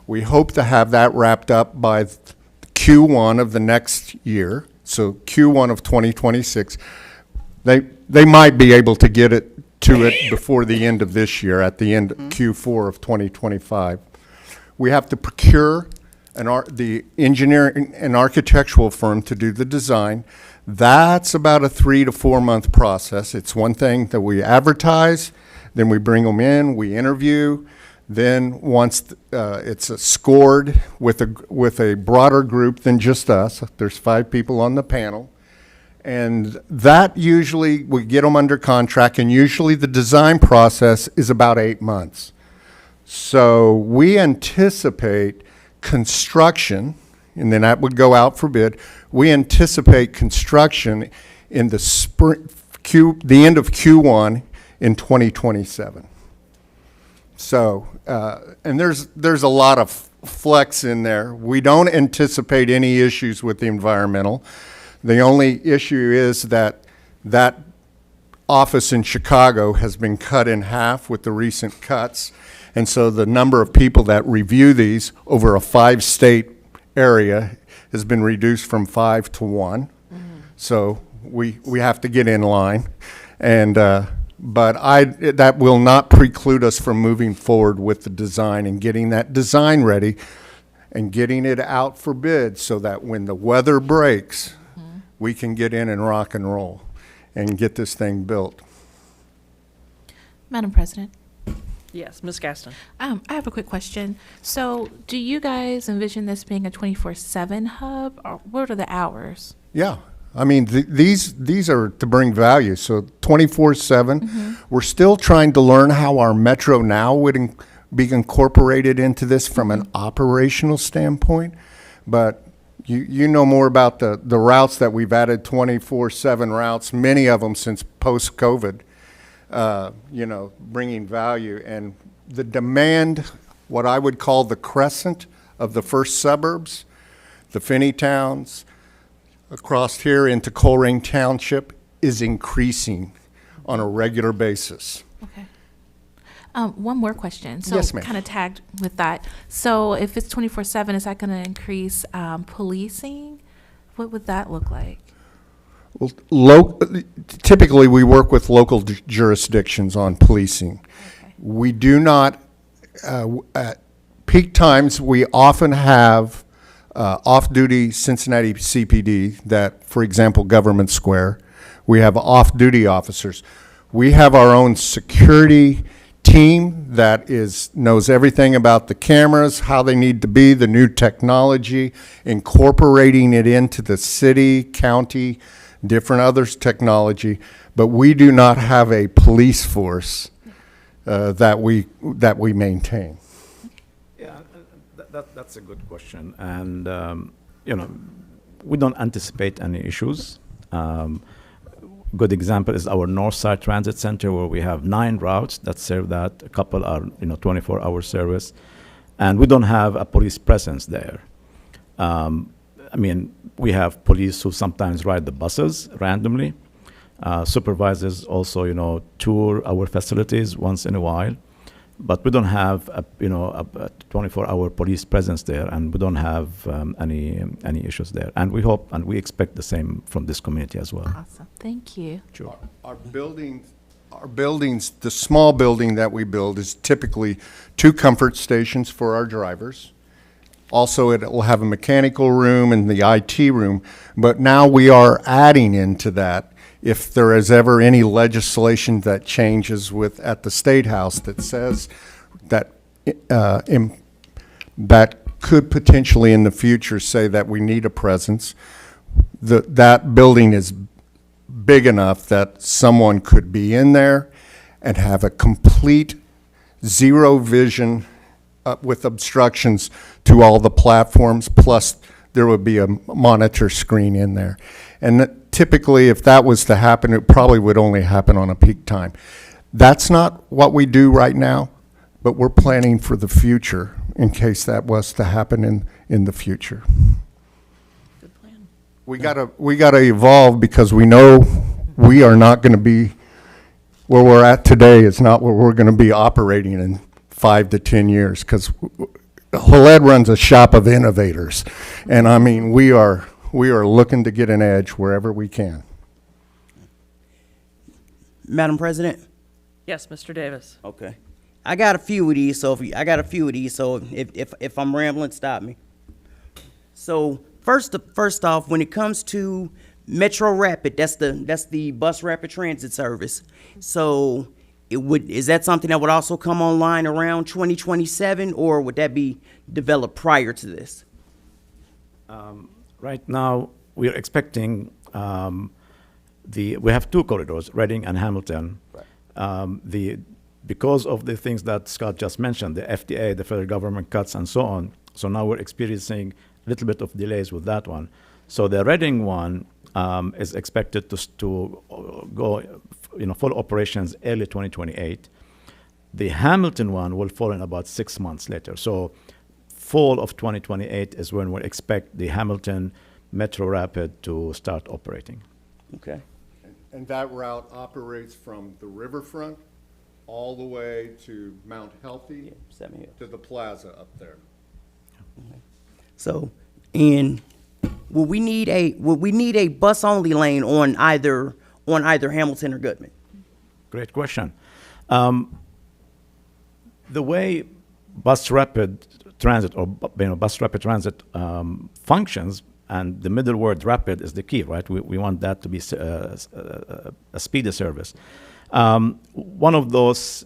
[SPEAKER 12] We hope to have that wrapped up by Q1 of the next year, so Q1 of 2026. They might be able to get it to it before the end of this year, at the end of Q4 of 2025. We have to procure the engineering and architectural firm to do the design. That's about a 3 to 4 month process. It's one thing that we advertise, then we bring them in, we interview. Then once it's scored with a broader group than just us, there's 5 people on the panel, and that usually we get them under contract, and usually the design process is about 8 months. So we anticipate construction, and then that would go out for bid. We anticipate construction in the spring, the end of Q1 in 2027. So, and there's a lot of flex in there. We don't anticipate any issues with the environmental. The only issue is that office in Chicago has been cut in half with the recent cuts. And so the number of people that review these over a 5-state area has been reduced from 5 to 1. So we have to get in line. And, but that will not preclude us from moving forward with the design and getting that design ready and getting it out for bid so that when the weather breaks, we can get in and rock and roll and get this thing built.
[SPEAKER 5] Madam President,
[SPEAKER 1] Yes, Ms. Gaston.
[SPEAKER 5] I have a quick question. So do you guys envision this being a 24/7 hub, or what are the hours?
[SPEAKER 12] Yeah. I mean, these are to bring value. So 24/7. We're still trying to learn how our Metro Now would be incorporated into this from an operational standpoint. But you know more about the routes that we've added, 24/7 routes, many of them since post-COVID, bringing value. And the demand, what I would call the crescent of the first suburbs, the Finney towns, across here into Colerain Township, is increasing on a regular basis.
[SPEAKER 5] Okay. One more question. So
[SPEAKER 12] Yes, ma'am.
[SPEAKER 5] kind of tagged with that. So if it's 24/7, is that going to increase policing? What would that look like?
[SPEAKER 12] Well, typically we work with local jurisdictions on policing.
[SPEAKER 5] Okay.
[SPEAKER 12] We do not, at peak times, we often have off-duty Cincinnati CPD that, for example, Government Square, we have off-duty officers. We have our own security team that knows everything about the cameras, how they need to be, the new technology, incorporating it into the city, county, different others technology, but we do not have a police force that we maintain.
[SPEAKER 11] Yeah, that's a good question. And, we don't anticipate any issues. Good example is our North Side Transit Center, where we have 9 routes that serve that. A couple are, 24-hour service. And we don't have a police presence there. We have police who sometimes ride the buses randomly. Supervisors also, tour our facilities once in a while. But we don't have a 24-hour police presence there, and we don't have any issues there. And we hope and we expect the same from this community as well.
[SPEAKER 5] Awesome. Thank you.
[SPEAKER 11] Sure.
[SPEAKER 12] Our buildings, the small building that we build is typically 2 comfort stations for our drivers. Also, it will have a mechanical room and the IT room, but now we are adding into that if there is ever any legislation that changes at the State House that says that that could potentially in the future say that we need a presence. that building is big enough that someone could be in there and have a complete zero vision with obstructions to all the platforms, plus there would be a monitor screen in there. And typically, if that was to happen, it probably would only happen on a peak time. That's not what we do right now, but we're planning for the future in case that was to happen in the future.
[SPEAKER 1] Good plan.
[SPEAKER 12] We gotta evolve because we know we are not gonna be, where we're at today is not where we're gonna be operating in 5 to 10 years, because HLED runs a shop of innovators. And I mean, we are looking to get an edge wherever we can.
[SPEAKER 9] Madam President?
[SPEAKER 1] Yes, Mr. Davis.
[SPEAKER 9] Okay. I got a few of these, so if I'm rambling, stop me. So first off, when it comes to Metro Rapid, that's the bus rapid transit service. So is that something that would also come online around 2027, or would that be developed prior to this?
[SPEAKER 11] Right now, we're expecting we have two corridors, Reading and Hamilton. Right. Because of the things that Scott just mentioned, the FDA, the federal government cuts, and so on. So now we're experiencing a little bit of delays with that one. So the Reading one is expected to go, full operations early 2028. The Hamilton one will fall in about 6 months later. So fall of 2028 is when we expect the Hamilton Metro Rapid to start operating.
[SPEAKER 9] Okay.
[SPEAKER 12] And that route operates from the riverfront all the way to Mount Healthy, to the plaza up there.
[SPEAKER 9] So, and will we need a bus only lane on either Hamilton or Goodman?
[SPEAKER 11] Great question. The way bus rapid transit bus rapid transit functions, and the middle word rapid is the key, right? We want that to be a speedy service. One of those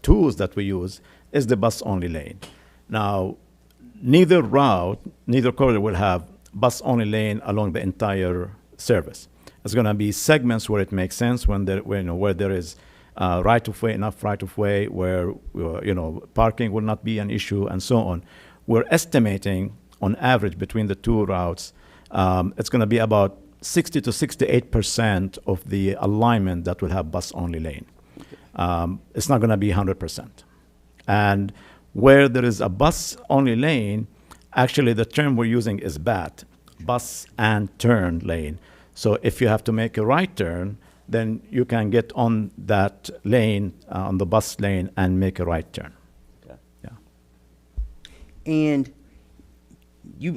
[SPEAKER 11] tools that we use is the bus only lane. Now, neither corridor will have bus only lane along the entire service. It's going to be segments where it makes sense, where there is enough right of way, where parking will not be an issue, and so on. We're estimating, on average, between the two routes, it's going to be about 60 to 68% of the alignment that will have bus only lane. It's not going to be 100%. And where there is a bus only lane, actually the term we're using is BAT, bus and turn lane. So if you have to make a right turn, then you can get on that lane, on the bus lane, and make a right turn.
[SPEAKER 9] Okay.
[SPEAKER 11] Yeah.
[SPEAKER 9] And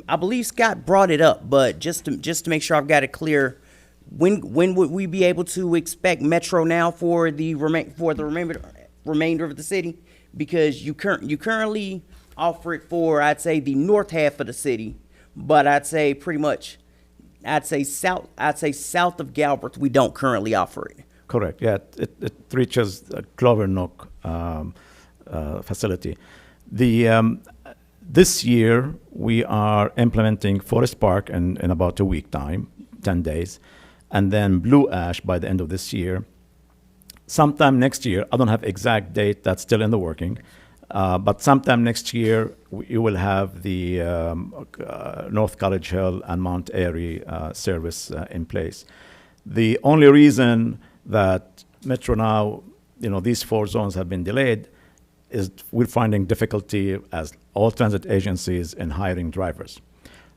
[SPEAKER 9] I believe Scott brought it up, but just to make sure I've got it clear, when would we be able to expect Metro Now for the remainder of the city? Because you currently offer it for, I'd say, the north half of the city, but I'd say south of Galbraith we don't currently offer it.
[SPEAKER 11] Correct. Yeah, it reaches Clover Nook facility. This year, we are implementing Forest Park in about a week time, 10 days, and then Blue Ash by the end of this year. Sometime next year, I don't have exact date, that's still in the working, but sometime next year, you will have the North College Hill and Mount Airy service in place. The only reason that Metro Now, these 4 zones have been delayed is we're finding difficulty as all transit agencies in hiring drivers.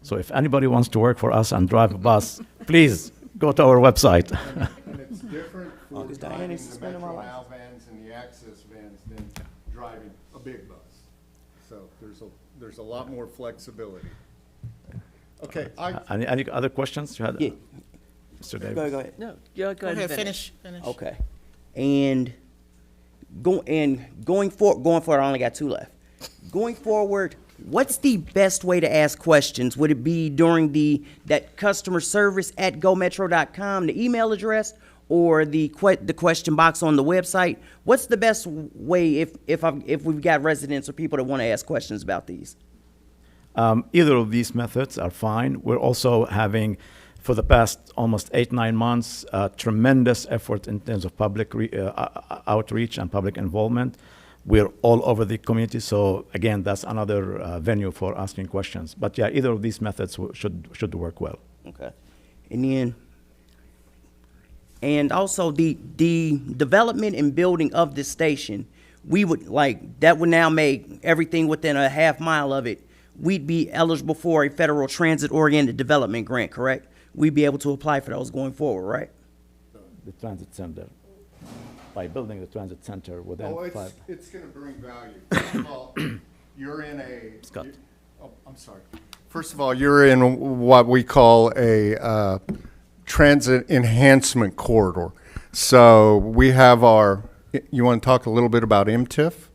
[SPEAKER 11] So if anybody wants to work for us and drive a bus, please go to our website.
[SPEAKER 12] And it's different for driving the Metro Now vans and the Access vans than driving a big bus. So there's a lot more flexibility. Okay.
[SPEAKER 11] Any other questions you had?
[SPEAKER 9] Yeah.
[SPEAKER 11] Mr. Davis?
[SPEAKER 9] Go ahead.
[SPEAKER 1] No, go ahead. Finish.
[SPEAKER 9] Okay. And going forward, I only got 2 left. Going forward, what's the best way to ask questions? Would it be during that customer service at gometro.com, the email address, or the question box on the website? What's the best way if we've got residents or people that want to ask questions about these?
[SPEAKER 11] Either of these methods are fine. We're also having, for the past almost 8-9 months, tremendous effort in terms of public outreach and public involvement. We're all over the community, so again, that's another venue for asking questions. But yeah, either of these methods should work well.
[SPEAKER 9] Okay. And also the development and building of this station, we would that would now make everything within a half mile of it, we'd be eligible for a federal transit-oriented development grant, correct? We'd be able to apply for those going forward, right?
[SPEAKER 11] The transit center. By building the transit center within
[SPEAKER 12] it's going to bring value. First of all, you're in
[SPEAKER 11] Scott.
[SPEAKER 12] I'm sorry. First of all, you're in what we call a transit enhancement corridor. So we have you want to talk a little bit about MTIF?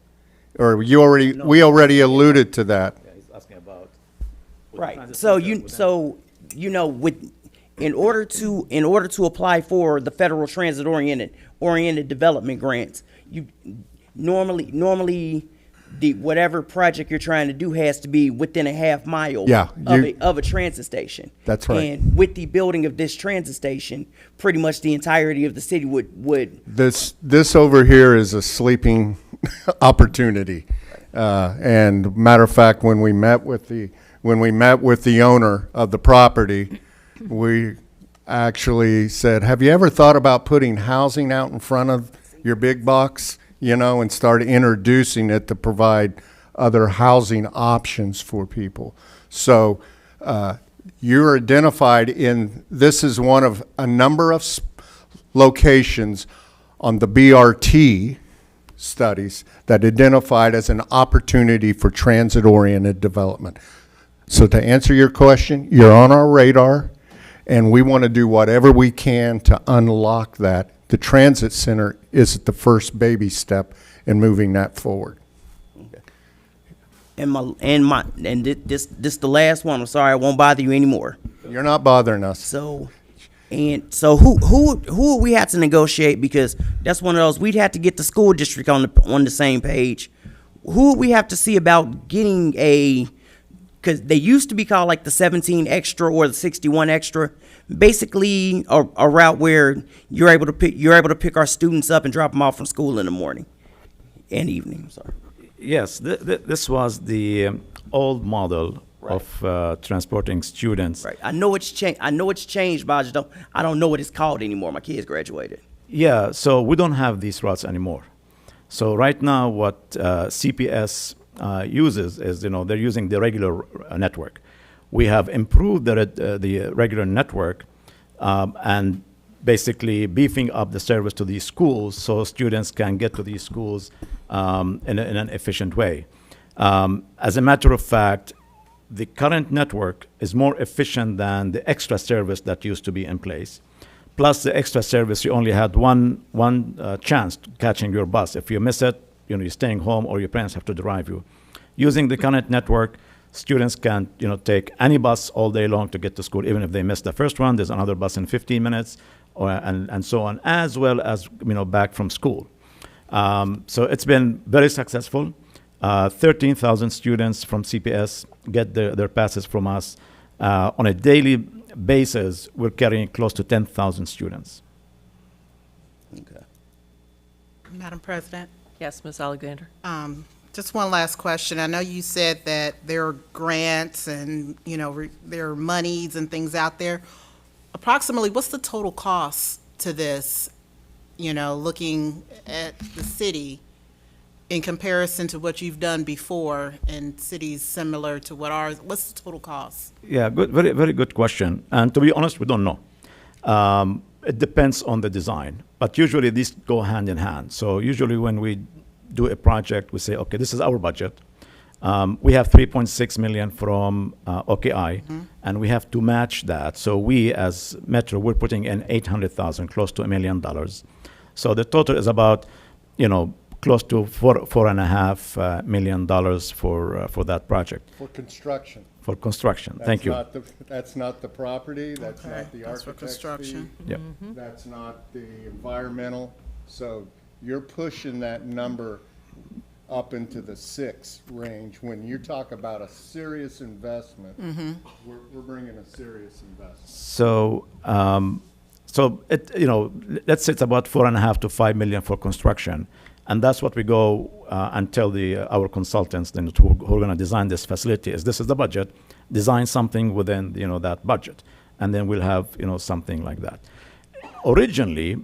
[SPEAKER 12] Or we already alluded to that.
[SPEAKER 11] Yeah, he's asking about.
[SPEAKER 9] Right. So in order to apply for the federal transit-oriented development grants, you normally the whatever project you're trying to do has to be within a half mile of a transit station.
[SPEAKER 12] That's right.
[SPEAKER 9] And with the building of this transit station, pretty much the entirety of the city would.
[SPEAKER 12] This over here is a sleeping opportunity. And matter of fact, when we met with the owner of the property, we actually said, have you ever thought about putting housing out in front of your big box, and start introducing it to provide other housing options for people? So you're identified this is one of a number of locations on the BRT studies that identified as an opportunity for transit-oriented development. So to answer your question, you're on our radar, and we want to do whatever we can to unlock that. The transit center is the first baby step in moving that forward.
[SPEAKER 9] And this the last one. I'm sorry, I won't bother you anymore.
[SPEAKER 12] You're not bothering us.
[SPEAKER 9] So who would we have to negotiate? Because that's one of those, we'd have to get the school district on the same page. Who would we have to see about getting because they used to be called like the 17 extra or the 61 extra, basically a route where you're able to pick our students up and drop them off from school in the morning and evening. I'm sorry.
[SPEAKER 11] Yes, this was the old model of transporting students.
[SPEAKER 9] Right. I know it's changed, but I don't know what it's called anymore. My kids graduated.
[SPEAKER 11] Yeah, so we don't have these routes anymore. So right now, what CPS uses is, they're using the regular network. We have improved the regular network and basically beefing up the service to these schools so students can get to these schools in an efficient way. As a matter of fact, the current network is more efficient than the extra service that used to be in place. Plus the extra service, you only had one chance to catching your bus. If you miss it, you're staying home or your parents have to drive you. Using the current network, students can take any bus all day long to get to school. Even if they miss the first one, there's another bus in 15 minutes and so on, as well as back from school. So it's been very successful. 13,000 students from CPS get their passes from us. On a daily basis, we're carrying close to 10,000 students.
[SPEAKER 9] Okay.
[SPEAKER 13] Madam President,
[SPEAKER 1] Yes, Ms. Alexander.
[SPEAKER 13] just one last question. I know you said that there are grants and, there are monies and things out there. Approximately, what's the total cost to this, looking at the city in comparison to what you've done before in cities similar to what ours? What's the total cost?
[SPEAKER 11] Yeah, good, very, very good question. And to be honest, we don't know. It depends on the design, but usually these go hand in hand. So usually when we do a project, we say, okay, this is our budget. We have 3.6 million from OKI, and we have to match that. So we, as Metro, we're putting in 800,000, close to $1 million. So the total is about, close to $4.5 million for that project.
[SPEAKER 12] For construction.
[SPEAKER 11] For construction. Thank you.
[SPEAKER 12] That's not the property, that's
[SPEAKER 13] Okay,
[SPEAKER 12] not the
[SPEAKER 13] that's for
[SPEAKER 12] architect's
[SPEAKER 13] construction.
[SPEAKER 12] fee,
[SPEAKER 11] Yep.
[SPEAKER 12] that's not the environmental. So you're pushing that number up into the 6 range. When you talk about a serious investment, we're bringing a serious investment.
[SPEAKER 11] So, let's say it's about 4.5 to 5 million for construction, and that's what we go and tell our consultants then who are going to design this facility is this is the budget. Design something within that budget, and then we'll have something like that. Originally,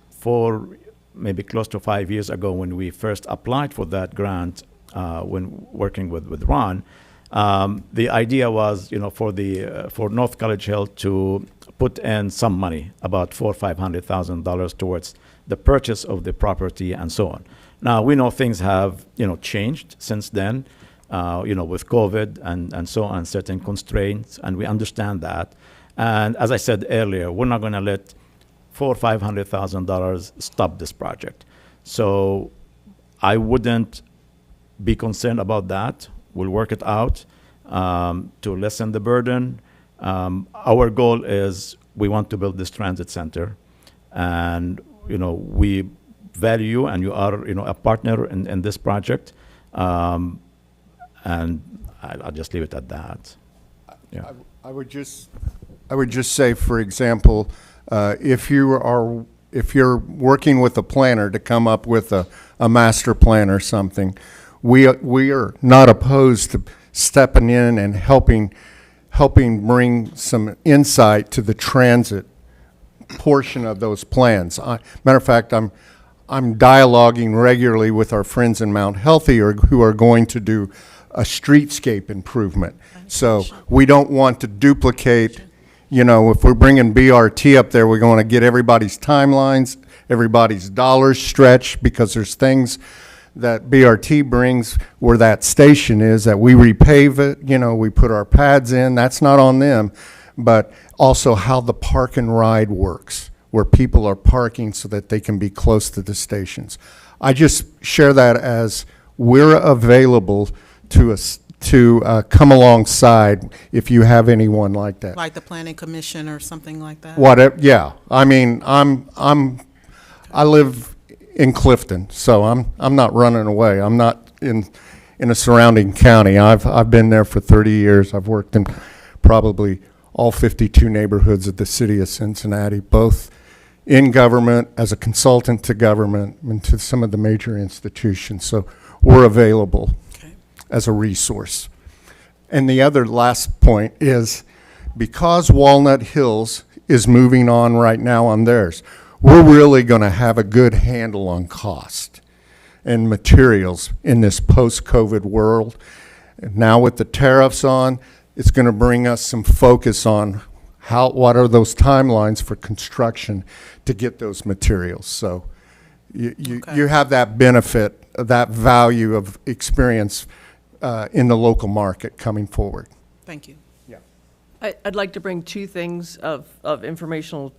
[SPEAKER 11] for maybe close to 5 years ago, when we first applied for that grant, when working with Ron, the idea was, for North College Hill to put in some money, about $400,000 or $500,000 towards the purchase of the property and so on. Now we know things have, changed since then, with COVID and so on, certain constraints, and we understand that. And as I said earlier, we're not going to let $400,000 or $500,000 stop this project. So I wouldn't be concerned about that. We'll work it out to lessen the burden. Our goal is we want to build this transit center, and we value you, and you are a partner in this project. And I'll just leave it at that. Yeah.
[SPEAKER 12] I would just say, for example, if you're working with a planner to come up with a master plan or something, we are not opposed to stepping in and helping bring some insight to the transit portion of those plans. Matter of fact, I'm dialoguing regularly with our friends in Mount Healthy who are going to do a streetscape improvement. So we don't want to duplicate, if we're bringing BRT up there, we're going to get everybody's timelines, everybody's dollars stretched, because there's things that BRT brings where that station is that we repave it, we put our pads in, that's not on them, but also how the park and ride works, where people are parking so that they can be close to the stations. I just share that as we're available to come alongside if you have anyone like that.
[SPEAKER 13] Like the planning commission or something like that?
[SPEAKER 12] Whatever, yeah. I mean, I live in Clifton, so I'm not running away. I'm not in a surrounding county. I've been there for 30 years. I've worked in probably all 52 neighborhoods of the city of Cincinnati, both in government, as a consultant to government, and to some of the major institutions. So we're available as a resource. And the other last point is, because Walnut Hills is moving on right now on theirs, we're really going to have a good handle on cost and materials in this post-COVID world. And now with the tariffs on, it's going to bring us some focus on what are those timelines for construction to get those materials. So you have that benefit, that value of experience in the local market coming forward.
[SPEAKER 13] Thank you.
[SPEAKER 12] Yeah.
[SPEAKER 1] I'd like to bring two things of informational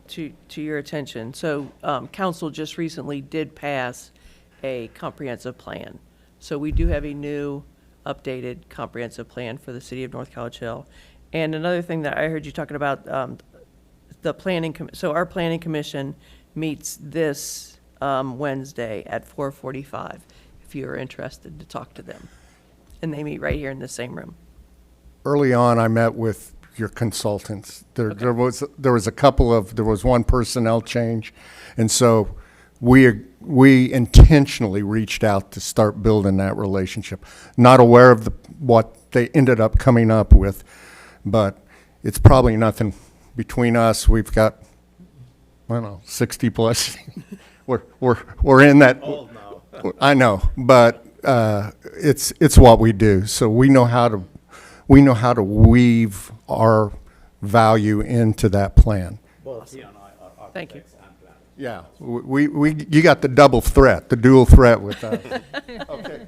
[SPEAKER 1] to your attention. So council just recently did pass a comprehensive plan. So we do have a new updated comprehensive plan for the city of North College Hill. And another thing that I heard you talking about, the planning, so our planning commission meets this Wednesday at 4:45, if you are interested to talk to them. And they meet right here in the same room.
[SPEAKER 12] Early on, I met with your consultants. There was one personnel change, and so we intentionally reached out to start building that relationship. Not aware of what they ended up coming up with, but it's probably nothing between us. We've got, I don't know, 60 plus. we're in that. Old now. I know, but it's what we do. So we know how to weave our value into that plan.
[SPEAKER 11] Both he and I are
[SPEAKER 1] Thank you.
[SPEAKER 11] architects and planners.
[SPEAKER 12] Yeah, you got the double threat, the dual threat with us. Okay,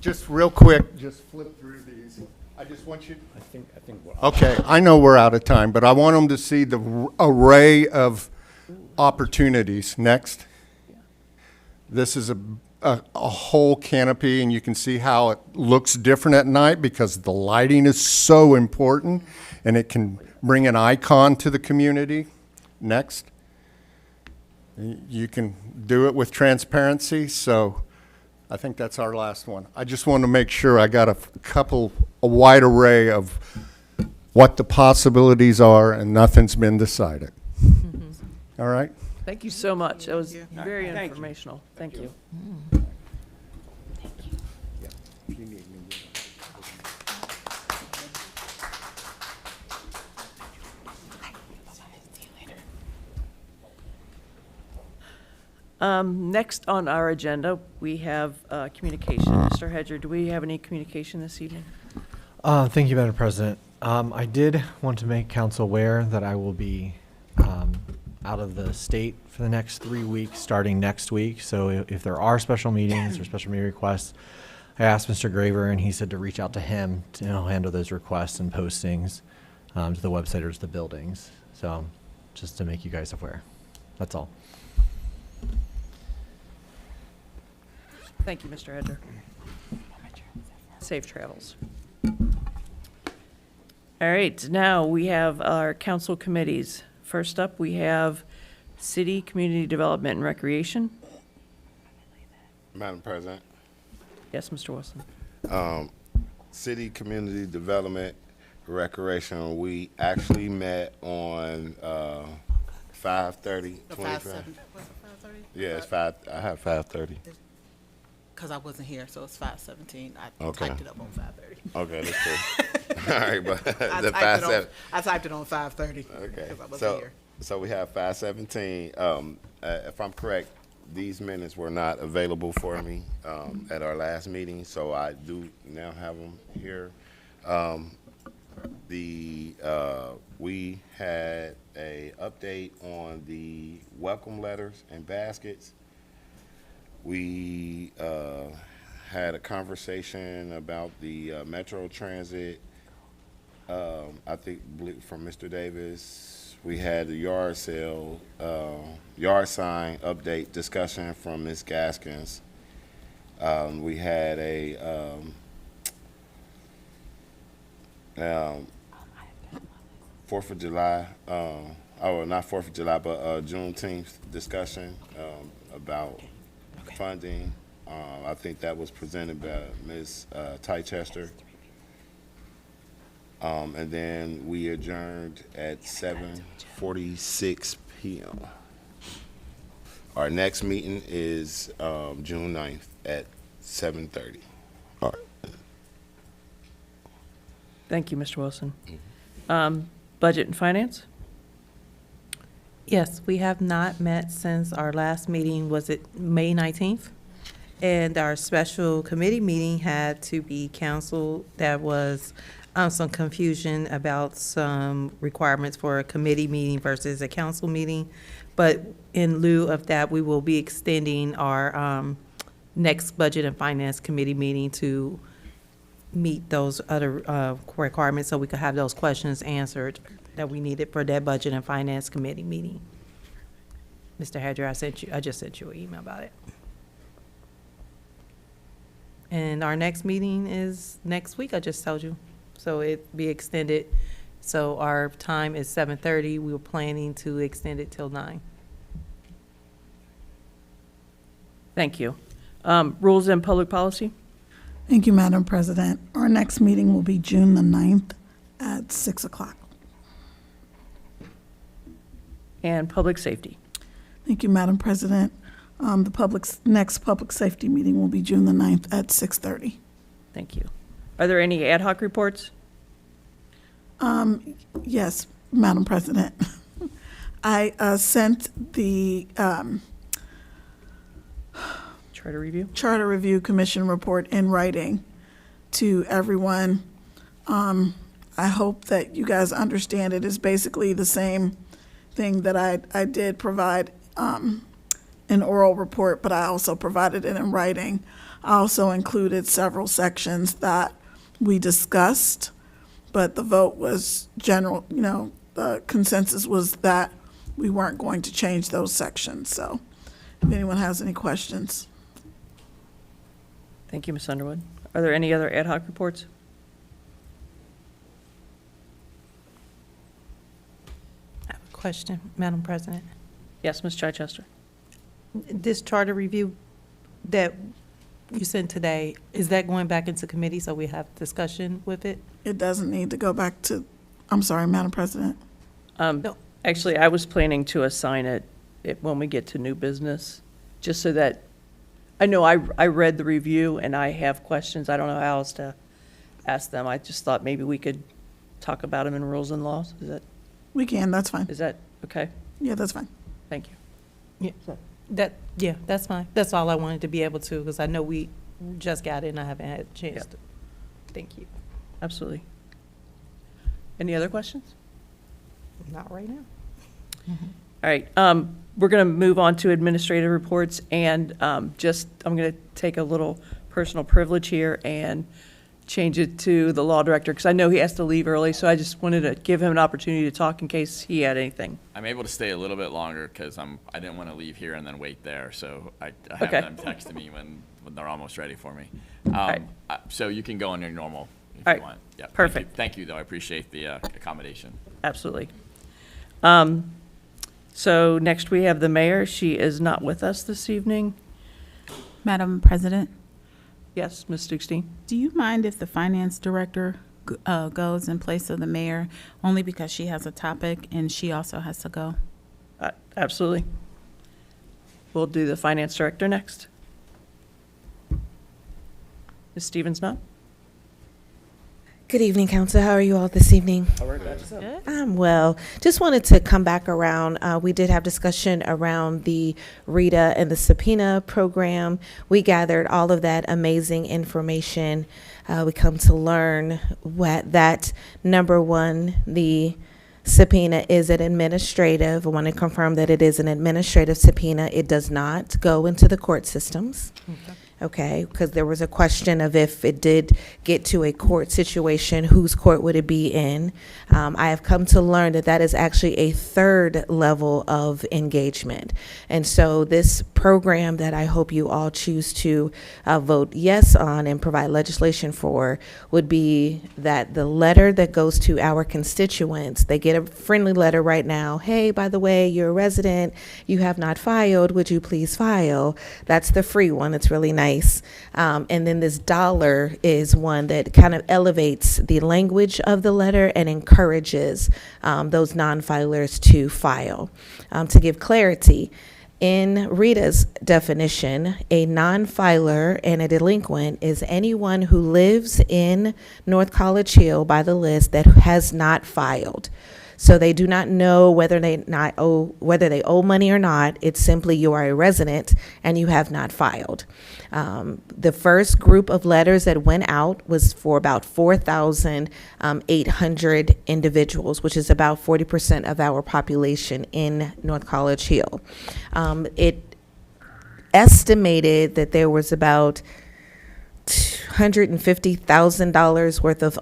[SPEAKER 12] just real quick, just flip through these. I just want you.
[SPEAKER 11] I think we're
[SPEAKER 12] Okay, I know we're out of time, but I want them to see the array of opportunities. Next. This is a whole canopy, and you can see how it looks different at night because the lighting is so important, and it can bring an icon to the community. Next. You can do it with transparency, so I think that's our last one. I just want to make sure I got a wide array of what the possibilities are, and nothing's been decided. All right?
[SPEAKER 1] Thank you so much. That was
[SPEAKER 13] Thank you.
[SPEAKER 1] very
[SPEAKER 9] Thank you.
[SPEAKER 1] informational. Thank you. Next on our agenda, we have communication. Mr. Hedger, do we have any communication this evening?
[SPEAKER 4] Thank you, Madam President. I did want to make council aware that I will be out of the state for the next 3 weeks, starting next week. So if there are special meetings or special meeting requests, I asked Mr. Graver, and he said to reach out to him to handle those requests and postings to the website or to the buildings. So just to make you guys aware. That's all.
[SPEAKER 1] Thank you, Mr. Hedger. Safe travels. All right, now we have our council committees. First up, we have City, Community Development, and Recreation.
[SPEAKER 8] Madam President,
[SPEAKER 1] Yes, Mr. Wilson.
[SPEAKER 8] City Community Development Recreation, we actually met on 5:30.
[SPEAKER 13] The 5:07, was it 5:30?
[SPEAKER 8] Yeah, it's 5, I have 5:30.
[SPEAKER 13] Because I wasn't here, so it's 5:17. I
[SPEAKER 8] Okay.
[SPEAKER 13] typed it up on 5:30.
[SPEAKER 8] Okay, that's cool. All right, but the
[SPEAKER 13] I typed it on 5:30.
[SPEAKER 8] Okay,
[SPEAKER 13] Because I wasn't
[SPEAKER 8] so,
[SPEAKER 13] here.
[SPEAKER 8] so we have 5:17. If I'm correct, these minutes were not available for me at our last meeting, so I do now have them here. We had a update on the welcome letters and baskets. We had a conversation about the Metro Transit. I think from Mr. Davis. We had the yard sale, yard sign update discussion from Ms. Gaskins. We had a Fourth of July, not 4th of July, but Juneteenth discussion about funding. I think that was presented by Ms. Tychester. And then we adjourned at 7:46 p.m. Our next meeting is June 9th at 7:30. All right.
[SPEAKER 1] Thank you, Mr. Wilson. Budget and Finance?
[SPEAKER 6] Yes, we have not met since our last meeting, was it May 19th? And our special committee meeting had to be canceled. There was some confusion about some requirements for a committee meeting versus a council meeting. But in lieu of that, we will be extending our next Budget and Finance Committee meeting to meet those other requirements so we could have those questions answered that we needed for that Budget and Finance Committee meeting. Mr. Hedger, I just sent you an email about it. And our next meeting is next week, I just told you. So it be extended. So our time is 7:30. We were planning to extend it till 9.
[SPEAKER 1] Thank you. Rules and Public Policy?
[SPEAKER 2] Thank you, Madam President. Our next meeting will be June the 9th at 6 o'clock.
[SPEAKER 1] And Public Safety?
[SPEAKER 2] Thank you, Madam President. The next public safety meeting will be June the 9th at 6:30.
[SPEAKER 1] Thank you. Are there any ad hoc reports?
[SPEAKER 2] Yes, Madam President. I sent the
[SPEAKER 1] Charter Review?
[SPEAKER 2] Charter Review Commission report in writing to everyone. I hope that you guys understand it is basically the same thing that I did provide an oral report, but I also provided it in writing. I also included several sections that we discussed, but the vote was general, the consensus was that we weren't going to change those sections. So if anyone has any questions.
[SPEAKER 1] Thank you, Ms. Underwood. Are there any other ad hoc reports?
[SPEAKER 6] I have a question, Madam President.
[SPEAKER 1] Yes, Ms. Chichester.
[SPEAKER 6] This charter review that you sent today, is that going back into committee so we have discussion with it?
[SPEAKER 2] It doesn't need to go back to, I'm sorry, Madam President.
[SPEAKER 6] No.
[SPEAKER 1] Actually, I was planning to assign it when we get to new business, just so that, I know I read the review and I have questions. I don't know how else to ask them. I just thought maybe we could talk about them in rules and laws.
[SPEAKER 2] We can, that's fine.
[SPEAKER 1] Is that okay?
[SPEAKER 2] Yeah, that's fine.
[SPEAKER 1] Thank you.
[SPEAKER 6] Yeah, that's fine. That's all I wanted to be able to, because I know we just got it and I haven't had a chance
[SPEAKER 1] Yep.
[SPEAKER 6] to. Thank you.
[SPEAKER 1] Absolutely. Any other questions?
[SPEAKER 6] Not right now.
[SPEAKER 1] All right, we're going to move on to administrative reports, and I'm going to take a little personal privilege here and change it to the law director, because I know he has to leave early, so I just wanted to give him an opportunity to talk in case he had anything.
[SPEAKER 10] I'm able to stay a little bit longer because I didn't want to leave here and then wait there. So I have
[SPEAKER 1] Okay.
[SPEAKER 10] them texting me when they're almost ready for me.
[SPEAKER 1] right.
[SPEAKER 10] So you can go on your normal if
[SPEAKER 1] All
[SPEAKER 10] you
[SPEAKER 1] right.
[SPEAKER 10] want. Yeah.
[SPEAKER 1] Perfect.
[SPEAKER 10] Thank you, though. I appreciate the accommodation.
[SPEAKER 1] Absolutely. So next we have the mayor. She is not with us this evening.
[SPEAKER 7] Madam President,
[SPEAKER 1] Yes, Ms. Stugstein?
[SPEAKER 7] do you mind if the finance director goes in place of the mayor, only because she has a topic and she also has to go?
[SPEAKER 1] Absolutely. We'll do the finance director next. Ms. Stevens, not?
[SPEAKER 14] Good evening, Council. How are you all this evening? I'm well. Just wanted to come back around. We did have discussion around the RETA and the subpoena program. We gathered all of that amazing information. We come to learn that, number one, the subpoena is an administrative. I want to confirm that it is an administrative subpoena. It does not go into the court systems. Okay, because there was a question of if it did get to a court situation, whose court would it be in? I have come to learn that that is actually a third level of engagement. And so this program that I hope you all choose to vote yes on and provide legislation for would be that the letter that goes to our constituents, they get a friendly letter right now. Hey, by the way, you're a resident, you have not filed, would you please file? That's the free one. It's really nice. And then this dollar is one that kind of elevates the language of the letter and encourages those non-filers to file. To give clarity, in Rita's definition, a non-filer and a delinquent is anyone who lives in North College Hill by the list that has not filed. So they do not know whether they owe money or not. It's simply you are a resident and you have not filed. The first group of letters that went out was for about 4,800 individuals, which is about 40% of our population in North College Hill. It estimated that there was about $250,000 worth of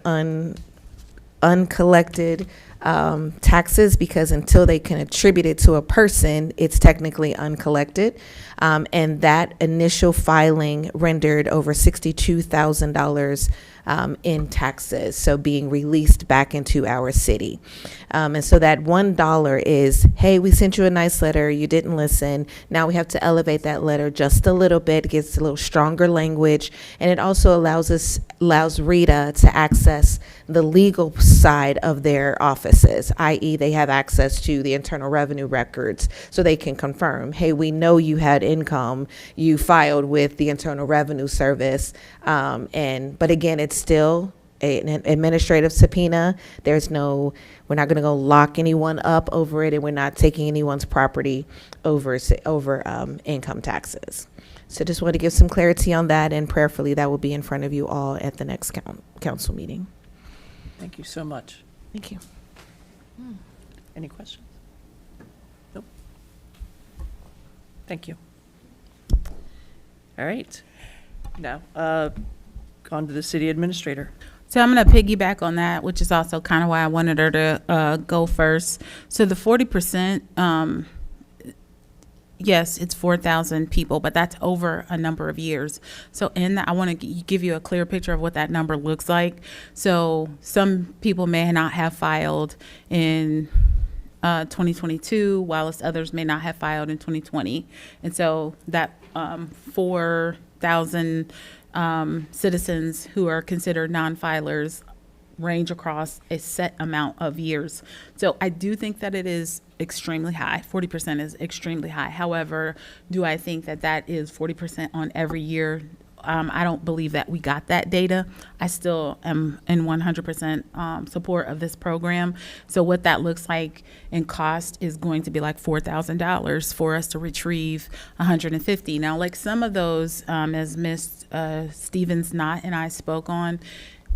[SPEAKER 14] uncollected taxes, because until they can attribute it to a person, it's technically uncollected. And that initial filing rendered over $62,000 in taxes, so being released back into our city. And so that $1 is, hey, we sent you a nice letter, you didn't listen. Now we have to elevate that letter just a little bit. It gets a little stronger language, and it also allows RETA to access the legal side of their offices, i.e. they have access to the Internal Revenue records, so they can confirm, hey, we know you had income, you filed with the Internal Revenue Service, but again, it's still an administrative subpoena. We're not going to go lock anyone up over it, and we're not taking anyone's property over income taxes. So just want to give some clarity on that, and prayerfully that will be in front of you all at the next council meeting.
[SPEAKER 1] Thank you so much.
[SPEAKER 14] Thank you.
[SPEAKER 1] Any questions? Nope. Thank you. All right. Now, on to the city administrator.
[SPEAKER 7] So I'm going to piggyback on that, which is also kind of why I wanted her to go first. So the 40%, yes, it's 4,000 people, but that's over a number of years. So I want to give you a clear picture of what that number looks like. So some people may not have filed in 2022, whilst others may not have filed in 2020. And so that for 100,000 citizens who are considered non-filers range across a set amount of years. So I do think that it is extremely high. 40% is extremely high. However, do I think that that is 40% on every year? I don't believe that we got that data. I still am in 100% support of this program. So what that looks like in cost is going to be like $4,000 for us to retrieve 150. Now, like some of those, as Ms. Stevens-Knott and I spoke on,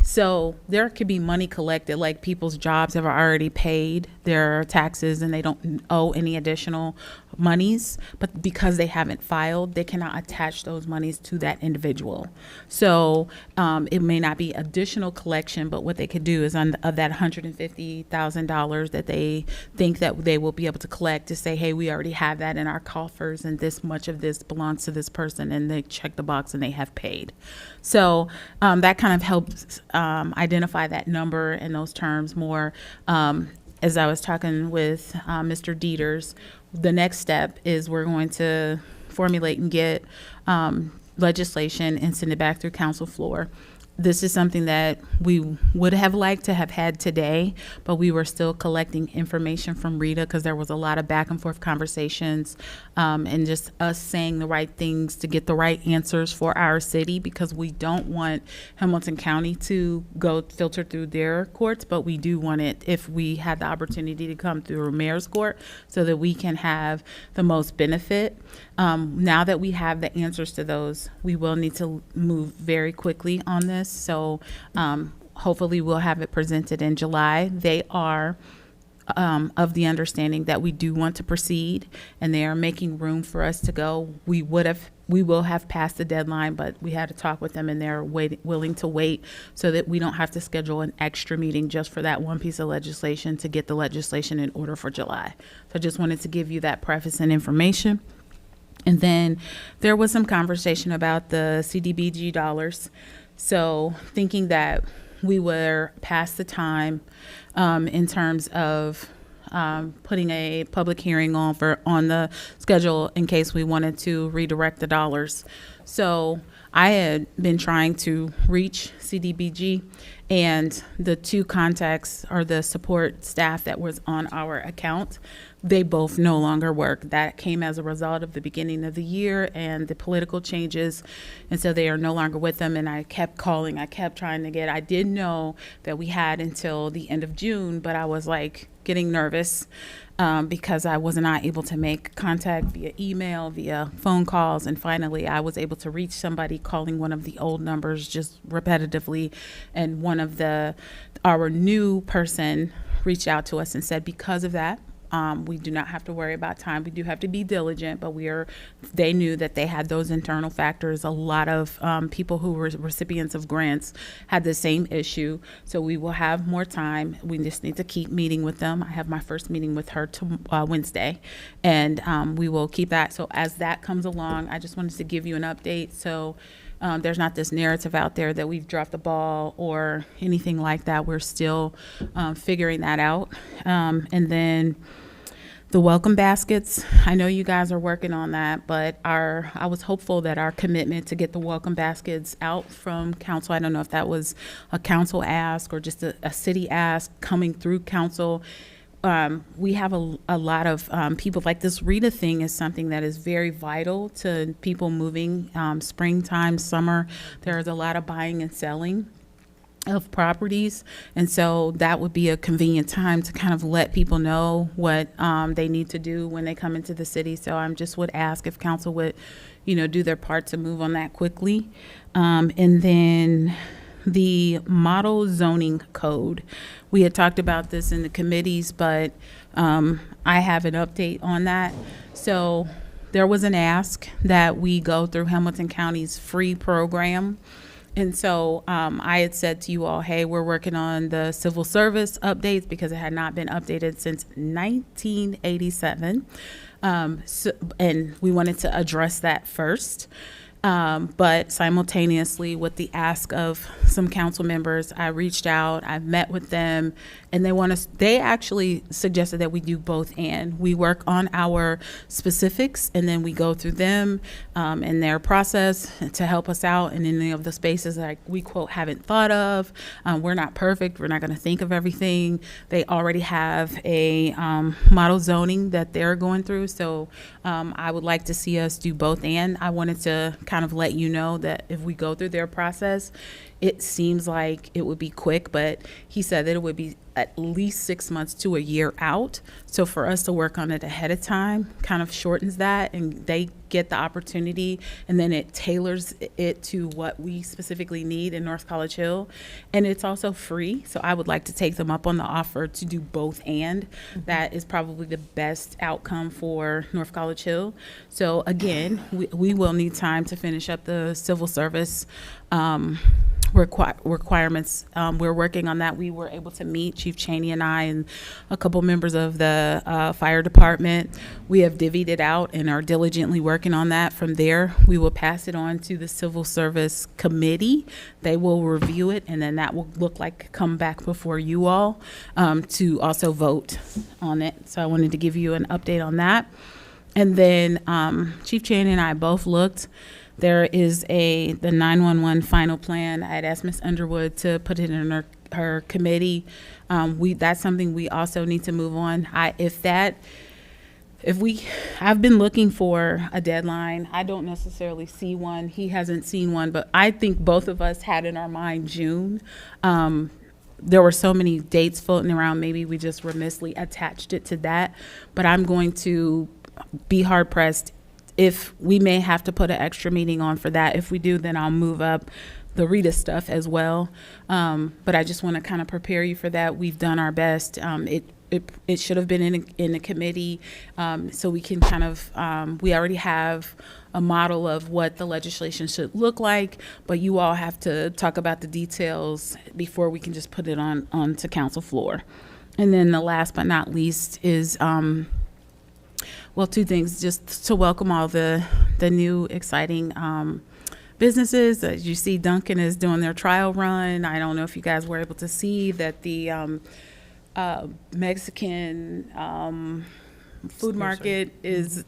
[SPEAKER 7] so there could be money collected, like people's jobs have already paid their taxes and they don't owe any additional monies, but because they haven't filed, they cannot attach those monies to that individual. So it may not be additional collection, but what they could do is of that $150,000 that they think that they will be able to collect, to say, hey, we already have that in our coffers and this much of this belongs to this person, and they check the box and they have paid. So that kind of helps identify that number in those terms more. As I was talking with Mr. Dieters, the next step is we're going to formulate and get legislation and send it back through council floor. This is something that we would have liked to have had today, but we were still collecting information from Rita because there was a lot of back and forth conversations and just us saying the right things to get the right answers for our city, because we don't want Hamilton County to go filter through their courts, but we do want it, if we had the opportunity, to come through mayor's court so that we can have the most benefit. Now that we have the answers to those, we will need to move very quickly on this. So hopefully we'll have it presented in July. They are of the understanding that we do want to proceed, and they are making room for us to go. We will have passed the deadline, but we had to talk with them, and they're willing to wait so that we don't have to schedule an extra meeting just for that one piece of legislation to get the legislation in order for July. So I just wanted to give you that preface and information. And then there was some conversation about the CDBG dollars. So thinking that we were past the time in terms of putting a public hearing on the schedule in case we wanted to redirect the dollars. So I had been trying to reach CDBG, and the two contacts or the support staff that was on our account, they both no longer work. That came as a result of the beginning of the year and the political changes, and so they are no longer with them. And I kept calling, I kept trying to get, I did know that we had until the end of June, but I was like getting nervous because I was not able to make contact via email, via phone calls, and finally I was able to reach somebody calling one of the old numbers just repetitively, and one of our new person reached out to us and said, because of that, we do not have to worry about time. We do have to be diligent, but they knew that they had those internal factors. A lot of people who were recipients of grants had the same issue. So we will have more time. We just need to keep meeting with them. I have my first meeting with her Wednesday, and we will keep that. So as that comes along, I just wanted to give you an update. So there's not this narrative out there that we've dropped the ball or anything like that. We're still figuring that out. And then the welcome baskets, I know you guys are working on that, but I was hopeful that our commitment to get the welcome baskets out from council, I don't know if that was a council ask or just a city ask coming through council. We have a lot of people, like this Rita thing is something that is very vital to people moving springtime, summer. There is a lot of buying and selling of properties, and so that would be a convenient time to kind of let people know what they need to do when they come into the city. So I just would ask if council would, do their part to move on that quickly. And then the model zoning code. We had talked about this in the committees, but I have an update on that. So there was an ask that we go through Hamilton County's free program. And so I had said to you all, hey, we're working on the civil service updates because it had not been updated since 1987. And we wanted to address that first. But simultaneously, with the ask of some council members, I reached out, I met with them, and they actually suggested that we do both and. We work on our specifics, and then we go through them and their process to help us out in any of the spaces that we, quote, haven't thought of. We're not perfect. We're not going to think of everything. They already have a model zoning that they're going through, so I would like to see us do both and. I wanted to kind of let you know that if we go through their process, it seems like it would be quick, but he said that it would be at least 6 months to a year out. So for us to work on it ahead of time kind of shortens that, and they get the opportunity, and then it tailors it to what we specifically need in North College Hill. And it's also free, so I would like to take them up on the offer to do both and. That is probably the best outcome for North College Hill. So again, we will need time to finish up the civil service requirements. We're working on that. We were able to meet Chief Cheney and I and a couple members of the fire department. We have divvied it out and are diligently working on that. From there, we will pass it on to the Civil Service Committee. They will review it, and then that will look like come back before you all to also vote on it. So I wanted to give you an update on that. And then Chief Cheney and I both looked. There is the 911 final plan. I had asked Ms. Underwood to put it in her committee. That's something we also need to move on. I've been looking for a deadline. I don't necessarily see one. He hasn't seen one, but I think both of us had in our mind June. There were so many dates floating around. Maybe we just remissly attached it to that, but I'm going to be hard pressed if we may have to put an extra meeting on for that. If we do, then I'll move up the Rita stuff as well. But I just want to kind of prepare you for that. We've done our best. It should have been in the committee, so we can kind of, we already have a model of what the legislation should look like, but you all have to talk about the details before we can just put it onto council floor. And then the last but not least is, well, two things, just to welcome all the new exciting businesses. As you see, Dunkin' is doing their trial run. I don't know if you guys were able to see that the Mexican food market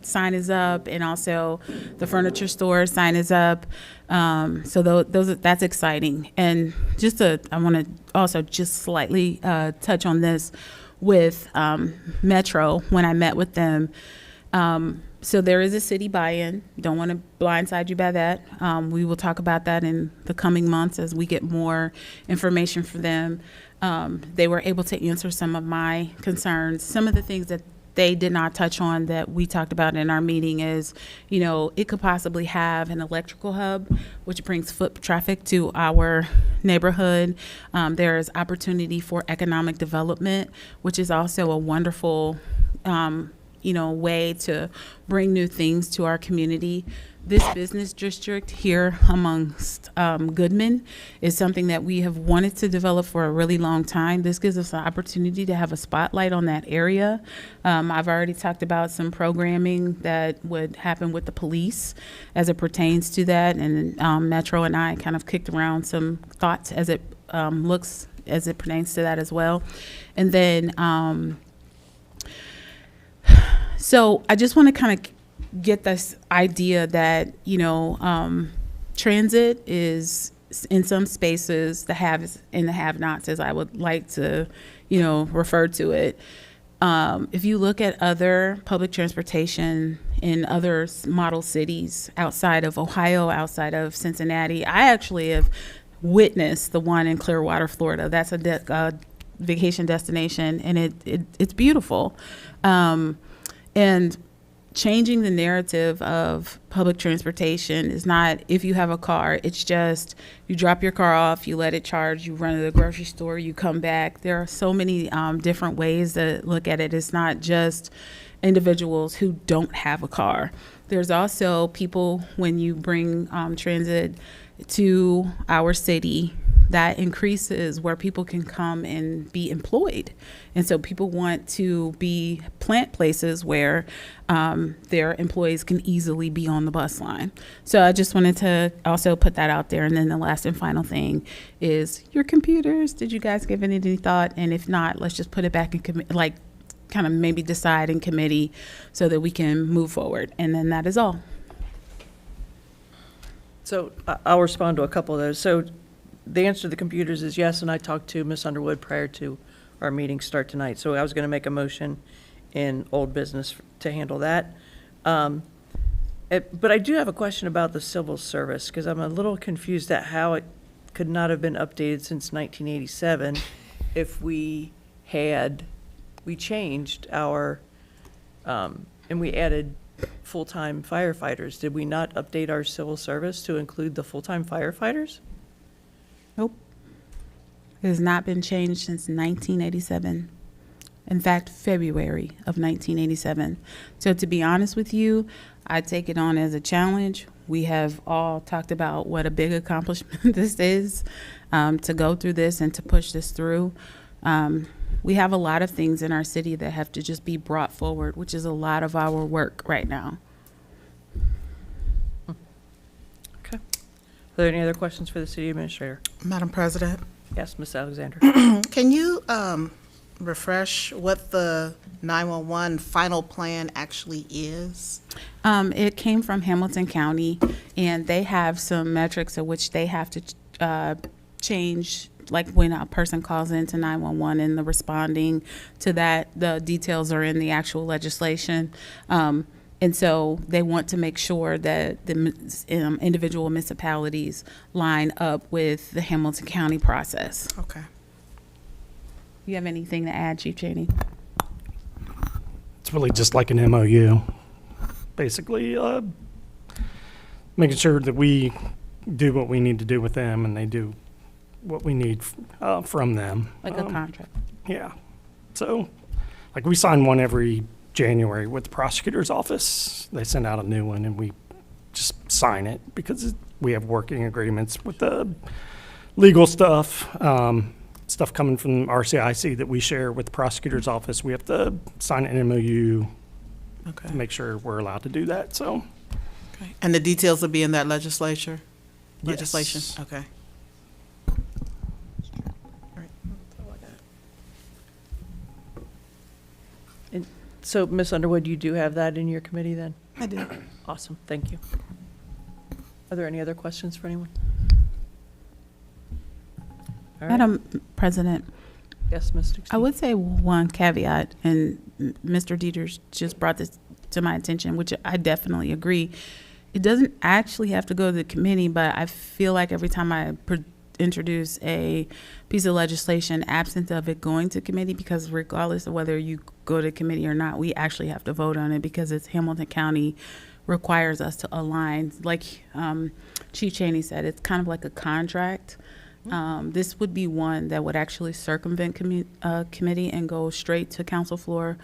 [SPEAKER 7] sign is up, and also the furniture store sign is up. So that's exciting. And I want to also just slightly touch on this with Metro when I met with them. So there is a city buy-in. Don't want to blindside you by that. We will talk about that in the coming months as we get more information from them. They were able to answer some of my concerns. Some of the things that they did not touch on that we talked about in our meeting is, it could possibly have an electrical hub, which brings foot traffic to our neighborhood. There is opportunity for economic development, which is also a wonderful way to bring new things to our community. This business district here amongst Goodman is something that we have wanted to develop for a really long time. This gives us an opportunity to have a spotlight on that area. I've already talked about some programming that would happen with the police as it pertains to that, and Metro and I kind of kicked around some thoughts as it pertains to that as well. And then so I just want to kind of get this idea that, transit is in some spaces the haves and the have-nots, as I would like to, refer to it. If you look at other public transportation in other model cities outside of Ohio, outside of Cincinnati, I actually have witnessed the one in Clearwater, Florida. That's a vacation destination, and it's beautiful. And changing the narrative of public transportation is not if you have a car, it's just you drop your car off, you let it charge, you run to the grocery store, you come back. There are so many different ways to look at it. It's not just individuals who don't have a car. There's also people, when you bring transit to our city, that increases where people can come and be employed. And so people want to be plant places where their employees can easily be on the bus line. So I just wanted to also put that out there. And then the last and final thing is your computers. Did you guys give it any thought? And if not, let's just put it back in kind of maybe decide in committee so that we can move forward. And then that is all.
[SPEAKER 1] So I'll respond to a couple of those. So the answer to the computers is yes, and I talked to Ms. Underwood prior to our meeting start tonight. So I was going to make a motion in old business to handle that. But I do have a question about the civil service, because I'm a little confused at how it could not have been updated since 1987 if we changed our, and we added full-time firefighters. Did we not update our civil service to include the full-time firefighters?
[SPEAKER 7] Nope. It has not been changed since 1987. In fact, February of 1987. So to be honest with you, I take it on as a challenge. We have all talked about what a big accomplishment this is, to go through this and to push this through. We have a lot of things in our city that have to just be brought forward, which is a lot of our work right now.
[SPEAKER 1] Okay. Are there any other questions for the city administrator?
[SPEAKER 13] Madam President,
[SPEAKER 1] Yes, Ms. Alexander.
[SPEAKER 13] can you refresh what the 911 final plan actually is?
[SPEAKER 7] It came from Hamilton County, and they have some metrics at which they have to change, like when a person calls into 911 and the responding to that, the details are in the actual legislation. And so they want to make sure that the individual municipalities line up with the Hamilton County process.
[SPEAKER 13] Okay.
[SPEAKER 7] You have anything to add, Chief Cheney?
[SPEAKER 15] It's really just like an MOU. Basically, making sure that we do what we need to do with them and they do what we need from them.
[SPEAKER 7] Like a contract?
[SPEAKER 15] Yeah. So, like, we sign one every January with the prosecutor's office. They send out a new one and we just sign it because we have working agreements with the legal stuff. Stuff coming from RCIC that we share with the prosecutor's office. We have to sign an MOU
[SPEAKER 13] Okay.
[SPEAKER 15] to make sure we're allowed to do that. So,
[SPEAKER 13] Okay. And the details will be in that legislation?
[SPEAKER 15] Yes.
[SPEAKER 13] Okay. All right. That's all I got.
[SPEAKER 1] And so, Ms. Underwood, you do have that in your committee then?
[SPEAKER 2] I do.
[SPEAKER 1] Awesome, thank you. Are there any other questions for anyone? All right.
[SPEAKER 7] Madam President,
[SPEAKER 1] Yes, Ms. Dixon.
[SPEAKER 7] I would say one caveat, and Mr. Dieters just brought this to my attention, which I definitely agree. It doesn't actually have to go to the committee, but I feel like every time I introduce a piece of legislation, absent of it going to committee, because regardless of whether you go to committee or not, we actually have to vote on it because it's Hamilton County requires us to align. Like Chief Cheney said, it's kind of like a contract. This would be one that would actually circumvent committee and go straight to council floor.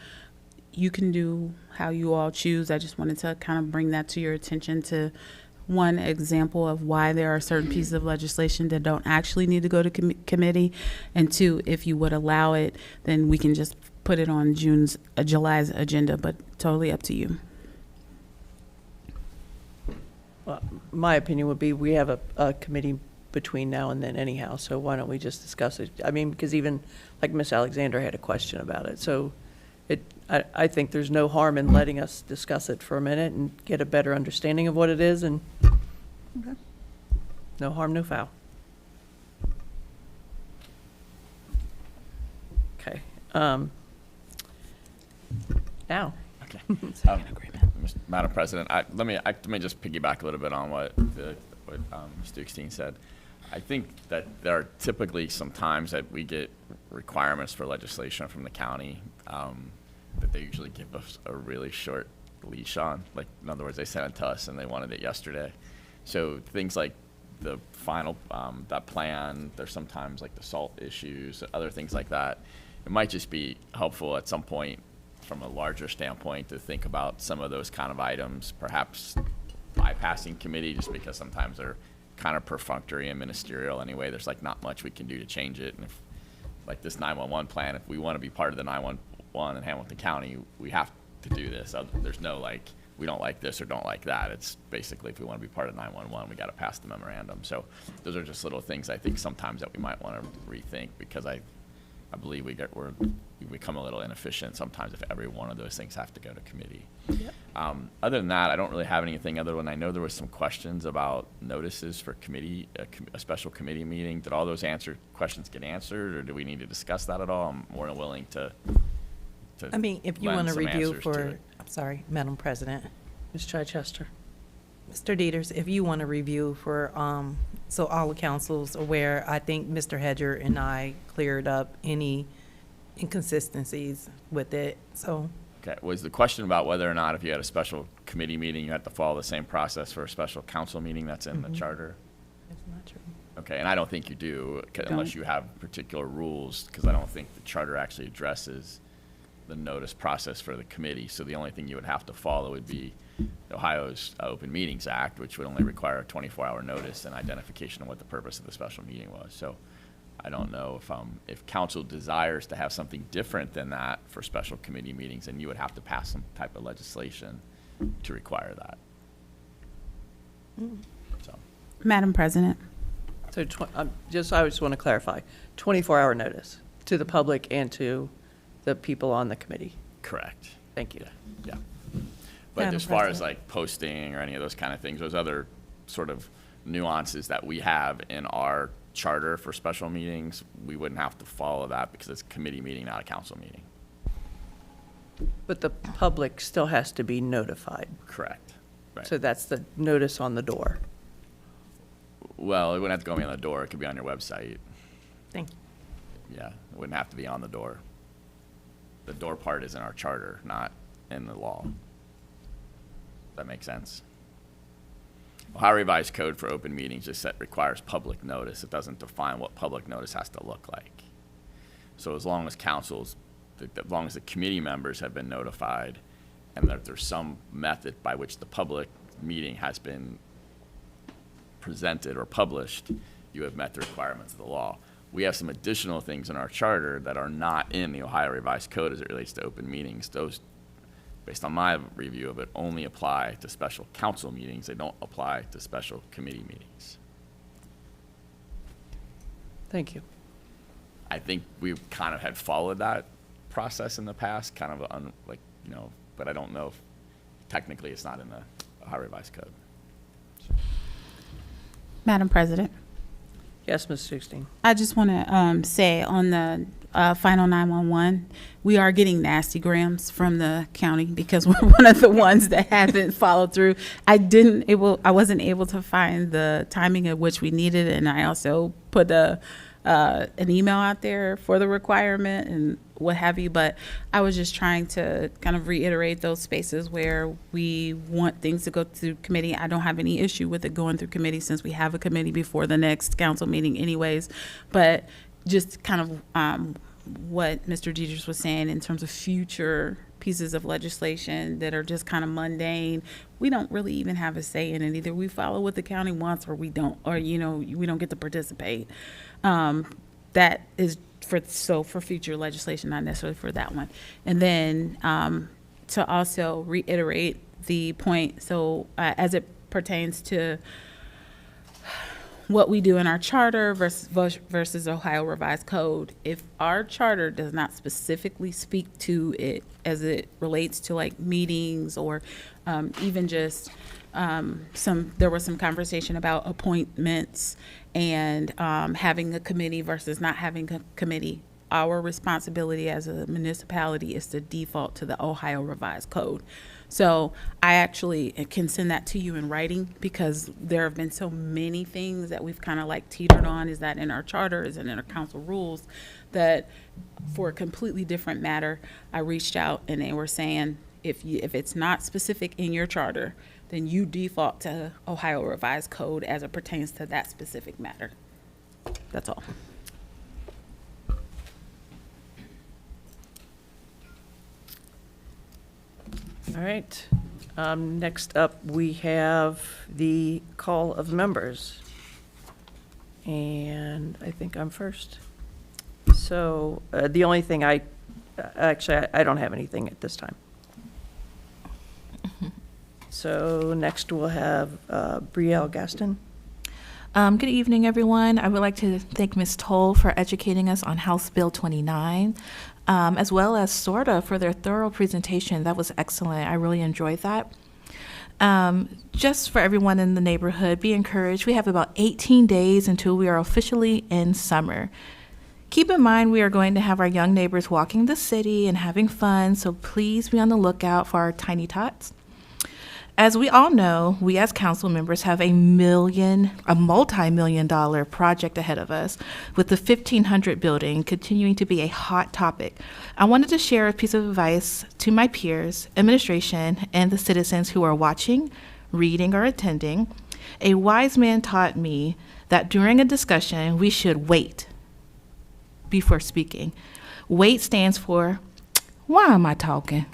[SPEAKER 7] You can do how you all choose. I just wanted to kind of bring that to your attention, to one example of why there are certain pieces of legislation that don't actually need to go to committee, and two, if you would allow it, then we can just put it on July's agenda, but totally up to you.
[SPEAKER 1] Well, my opinion would be we have a committee between now and then anyhow, so why don't we just discuss it? I mean, because even like Ms. Alexander had a question about it, so I think there's no harm in letting us discuss it for a minute and get a better understanding of what it is, and
[SPEAKER 2] Okay.
[SPEAKER 1] no harm, no foul. Okay. Now.
[SPEAKER 10] Okay. Madam President, let me just piggyback a little bit on what Mr. Steen said. I think that there are typically some times that we get requirements for legislation from the county that they usually give us a really short leash on. Like, in other words, they sent it to us and they wanted it yesterday. So things like the final, that plan, there's sometimes like the SALT issues, other things like that. It might just be helpful at some point from a larger standpoint to think about some of those kind of items, perhaps bypassing committee, just because sometimes they're kind of perfunctory and ministerial anyway. There's like not much we can do to change it. And if, like this 911 plan, if we want to be part of the 911 in Hamilton County, we have to do this. There's no like, we don't like this or don't like that. It's basically if we want to be part of 911, we got to pass the memorandum. So those are just little things I think sometimes that we might want to rethink, because I believe we become a little inefficient sometimes if every one of those things have to go to committee.
[SPEAKER 1] Yep.
[SPEAKER 10] Other than that, I don't really have anything other than I know there was some questions about notices for committee, a special committee meeting. Did all those questions get answered, or do we need to discuss that at all? I'm more than willing to
[SPEAKER 6] I mean, if you
[SPEAKER 10] lend
[SPEAKER 6] want to
[SPEAKER 10] some
[SPEAKER 6] review
[SPEAKER 10] answers to
[SPEAKER 6] for,
[SPEAKER 10] it.
[SPEAKER 6] I'm sorry, Madam President.
[SPEAKER 1] Ms. Chichester?
[SPEAKER 6] Mr. Dieters, if you want to review for, so all the council's aware, I think Mr. Hedger and I cleared up any inconsistencies with it, so.
[SPEAKER 10] Okay, was the question about whether or not if you had a special committee meeting, you had to follow the same process for a special council meeting that's in the charter?
[SPEAKER 6] That's not true.
[SPEAKER 10] Okay, and I don't think you do, unless you have particular rules, because I don't think the charter actually addresses the notice process for the committee. So the only thing you would have to follow would be Ohio's Open Meetings Act, which would only require a 24-hour notice and identification of what the purpose of the special meeting was. So I don't know if council desires to have something different than that for special committee meetings, and you would have to pass some type of legislation to require that. So.
[SPEAKER 7] Madam President.
[SPEAKER 1] So I just want to clarify, 24-hour notice to the public and to the people on the committee.
[SPEAKER 10] Correct.
[SPEAKER 1] Thank you.
[SPEAKER 10] Yeah. But
[SPEAKER 6] Madam
[SPEAKER 10] as far as
[SPEAKER 6] President.
[SPEAKER 10] like posting or any of those kind of things, those other sort of nuances that we have in our charter for special meetings, we wouldn't have to follow that because it's a committee meeting, not a council meeting.
[SPEAKER 1] But the public still has to be notified.
[SPEAKER 10] Correct. Right.
[SPEAKER 1] So that's the notice on the door.
[SPEAKER 10] Well, it wouldn't have to go on the door. It could be on your website.
[SPEAKER 6] Thank you.
[SPEAKER 10] Yeah, it wouldn't have to be on the door. The door part is in our charter, not in the law. That makes sense. Ohio Revised Code for open meetings just requires public notice. It doesn't define what public notice has to look like. So as long as as long as the committee members have been notified, and that there's some method by which the public meeting has been presented or published, you have met the requirements of the law. We have some additional things in our charter that are not in the Ohio Revised Code as it relates to open meetings. Those, based on my review of it, only apply to special council meetings. They don't apply to special committee meetings.
[SPEAKER 1] Thank you.
[SPEAKER 10] I think we kind of had followed that process in the past, kind of but I don't know if technically it's not in the Ohio Revised Code. So.
[SPEAKER 7] Madam President.
[SPEAKER 1] Yes, Ms. 16.
[SPEAKER 7] I just want to say on the final 911, we are getting nasty grams from the county because we're one of the ones that haven't followed through. I wasn't able to find the timing at which we needed it, and I also put an email out there for the requirement and what have you, but I was just trying to kind of reiterate those spaces where we want things to go through committee. I don't have any issue with it going through committee since we have a committee before the next council meeting anyways, but just kind of what Mr. Dieters was saying in terms of future pieces of legislation that are just kind of mundane. We don't really even have a say in it. Either we follow what the county wants or we don't, or, we don't get to participate. That is for future legislation, not necessarily for that one. And then to also reiterate the point, so as it pertains to what we do in our charter versus Ohio Revised Code, if our charter does not specifically speak to it as it relates to like meetings or even just there was some conversation about appointments and having a committee versus not having a committee. Our responsibility as a municipality is to default to the Ohio Revised Code. So I actually can send that to you in writing because there have been so many things that we've kind of like teetered on. Is that in our charter? Is it in our council rules? That for a completely different matter, I reached out and they were saying if it's not specific in your charter, then you default to Ohio Revised Code as it pertains to that specific matter. That's all.
[SPEAKER 1] All right. Next up, we have the call of members. And I think I'm first. So the only thing I don't have anything at this time. So next we'll have Brielle Gaston.
[SPEAKER 5] Good evening, everyone. I would like to thank Ms. Toll for educating us on House Bill 29, as well as SORTA for their thorough presentation. That was excellent. I really enjoyed that. Just for everyone in the neighborhood, be encouraged. We have about 18 days until we are officially in summer. Keep in mind we are going to have our young neighbors walking the city and having fun, so please be on the lookout for our tiny tots. As we all know, we as council members have a multi-million-dollar project ahead of us, with the 1500 building continuing to be a hot topic. I wanted to share a piece of advice to my peers, administration, and the citizens who are watching, reading, or attending. A wise man taught me that during a discussion, we should wait before speaking. WAIT stands for, why am I talking?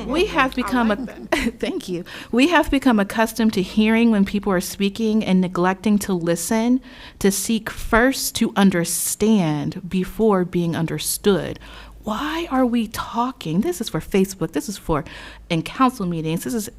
[SPEAKER 5] We have become thank you. We have become accustomed to hearing when people are speaking and neglecting to listen, to seek first to understand before being understood. Why are we talking? This is for Facebook. This is for in council meetings. This is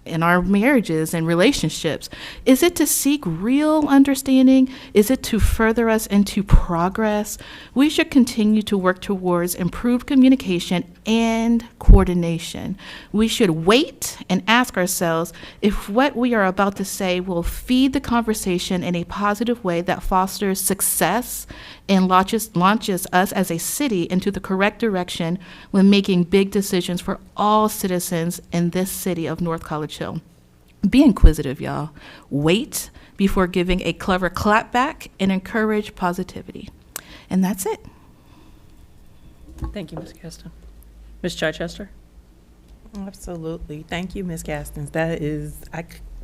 [SPEAKER 5] in our marriages and relationships. Is it to seek real understanding? Is it to further us into progress? We should continue to work towards improved communication and coordination. We should wait and ask ourselves if what we are about to say will feed the conversation in a positive way that fosters success and launches us as a city into the correct direction when making big decisions for all citizens in this city of North College Hill. Be inquisitive, y'all. Wait before giving a clever clap back and encourage positivity. And that's it.
[SPEAKER 1] Thank you, Ms. Gaston. Ms. Chichester?
[SPEAKER 6] Absolutely. Thank you, Ms. Gaston. That is,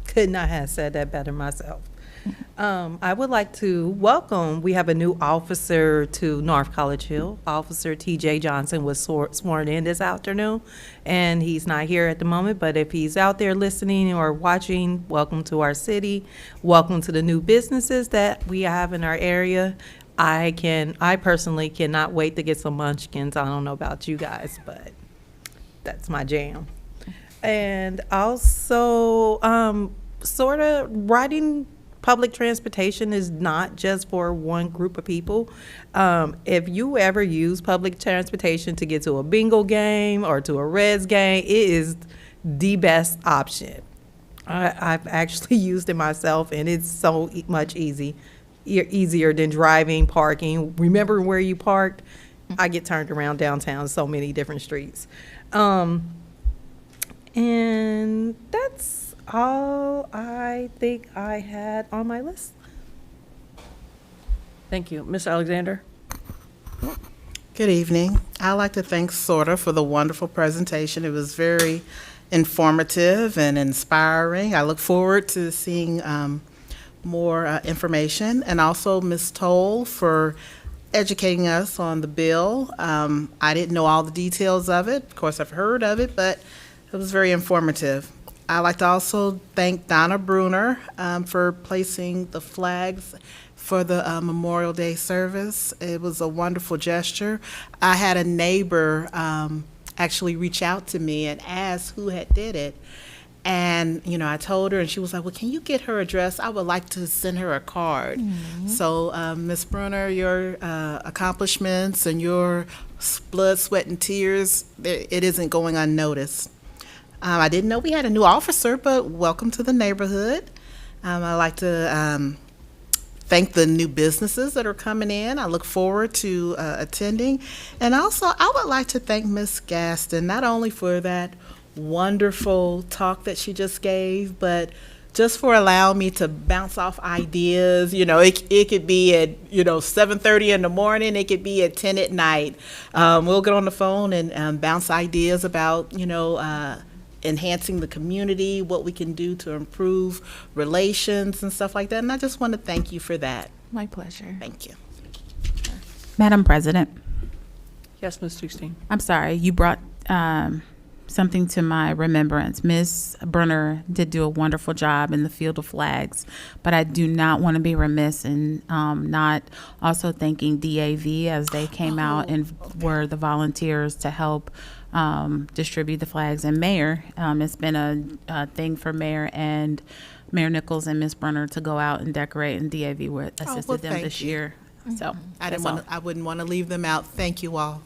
[SPEAKER 6] could not have said that better myself. I would like to welcome, we have a new officer to North College Hill. Officer T.J. Johnson was sworn in this afternoon, and he's not here at the moment, but if he's out there listening or watching, welcome to our city. Welcome to the new businesses that we have in our area. I personally cannot wait to get some munchkins. I don't know about you guys, but that's my jam. And also, sort of riding public transportation is not just for one group of people. If you ever use public transportation to get to a bingo game or to a Reds game, it is the best option. I've actually used it myself, and it's so much easier than driving, parking. Remember where you parked? I get turned around downtown so many different streets. And that's all I think I had on my list.
[SPEAKER 1] Thank you. Ms. Alexander?
[SPEAKER 13] Good evening. I'd like to thank SORTA for the wonderful presentation. It was very informative and inspiring. I look forward to seeing more information. And also Ms. Toll for educating us on the bill. I didn't know all the details of it. Of course, I've heard of it, but it was very informative. I'd like to also thank Donna Bruner for placing the flags for the Memorial Day service. It was a wonderful gesture. I had a neighbor actually reach out to me and ask who had did it. And, you know, I told her, and she was like, well, can you get her address? I would like to send her a card. Mm-hmm. So, Ms. Bruner, your accomplishments and your blood, sweat, and tears, it isn't going unnoticed. I didn't know we had a new officer, but welcome to the neighborhood. I'd like to thank the new businesses that are coming in. I look forward to attending. And also, I would like to thank Ms. Gaston, not only for that wonderful talk that she just gave, but just for allowing me to bounce off ideas. You know, it could be at, 7:30 in the morning. It could be at 10 at night. We'll get on the phone and bounce ideas about, enhancing the community, what we can do to improve relations and stuff like that. And I just want to thank you for that.
[SPEAKER 5] My pleasure.
[SPEAKER 13] Thank you.
[SPEAKER 7] Madam President.
[SPEAKER 1] Yes, Ms. Dukestein.
[SPEAKER 7] I'm sorry, you brought something to my remembrance. Ms. Brunner did do a wonderful job in the field of flags, but I do not want to be remiss in not also thanking DAV as they came out and were the volunteers to help distribute the flags. And Mayor, it's been a thing for Mayor Nichols and Ms. Brunner to go out and decorate, and DAV assisted them
[SPEAKER 13] thank
[SPEAKER 7] this
[SPEAKER 13] you.
[SPEAKER 7] year. So that's all.
[SPEAKER 13] I wouldn't want to leave them out. Thank you all.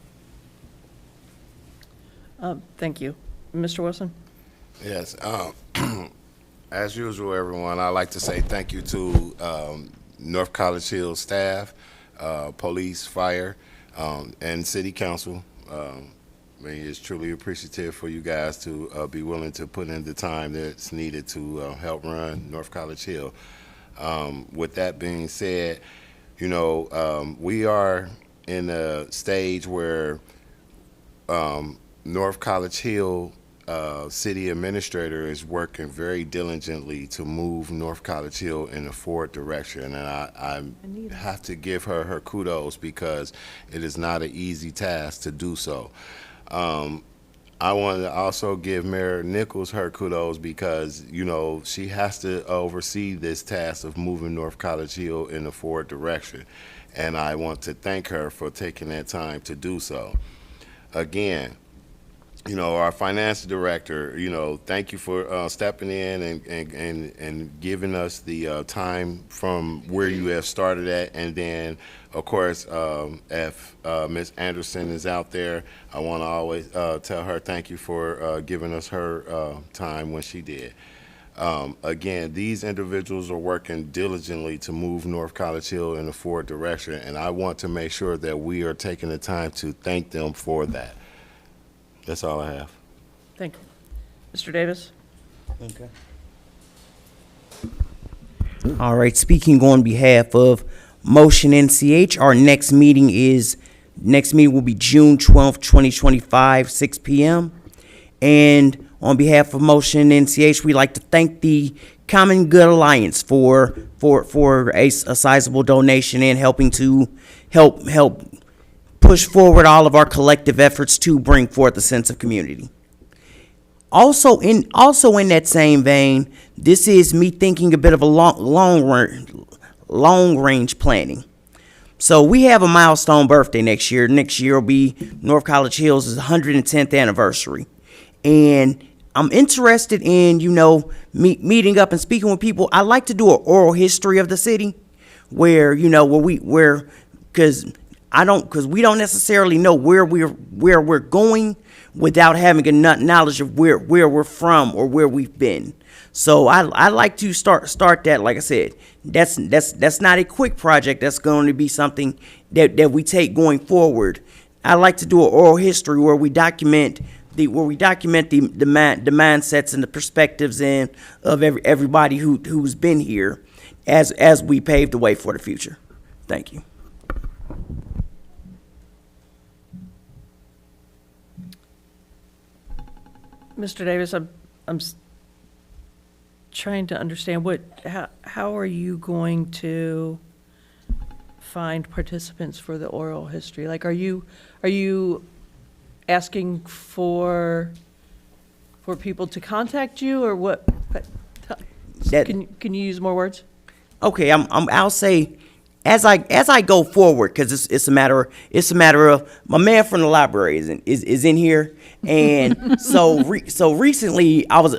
[SPEAKER 1] Thank you. Mr. Wilson?
[SPEAKER 8] Yes. As usual, everyone, I'd like to say thank you to North College Hill staff, police, fire, and city council. I mean, it's truly appreciative for you guys to be willing to put in the time that's needed to help run North College Hill. With that being said, you know, we are in a stage where North College Hill city administrator is working very diligently to move North College Hill in a forward direction, and I have to give her kudos because it is not an easy task to do so. I want to also give Mayor Nichols her kudos because, you know, she has to oversee this task of moving North College Hill in a forward direction, and I want to thank her for taking that time to do so. Again, you know, our finance director, you know, thank you for stepping in and giving us the time from where you have started at. And then, of course, if Ms. Anderson is out there, I want to always tell her thank you for giving us her time when she did. Again, these individuals are working diligently to move North College Hill in a forward direction, and I want to make sure that we are taking the time to thank them for that. That's all I have.
[SPEAKER 1] Thank you. Mr. Davis?
[SPEAKER 9] Okay. All right, speaking on behalf of Motion NCH, our next meeting will be June 12th, 2025, 6 p.m. And on behalf of Motion NCH, we'd like to thank the Common Good Alliance for a sizable donation and helping to help push forward all of our collective efforts to bring forth a sense of community. Also in that same vein, this is me thinking a bit of a long range planning. So we have a milestone birthday next year. Next year will be North College Hill's 110th anniversary. And I'm interested in, you know, meeting up and speaking with people. I like to do an oral history of the city because we don't necessarily know where we're going without having enough knowledge of where we're from or where we've been. So I like to start that. Like I said, that's not a quick project. That's going to be something that we take going forward. I like to do an oral history where we document the mindsets and the perspectives of everybody who's been here as we pave the way for the future. Thank you.
[SPEAKER 1] Mr. Davis, I'm trying to understand how are you going to find participants for the oral history? Like, are you asking for people to contact you, or what? Can you use more words?
[SPEAKER 9] Okay, I'll say as I go forward, because it's a matter of my man from the library is in here, and so recently I was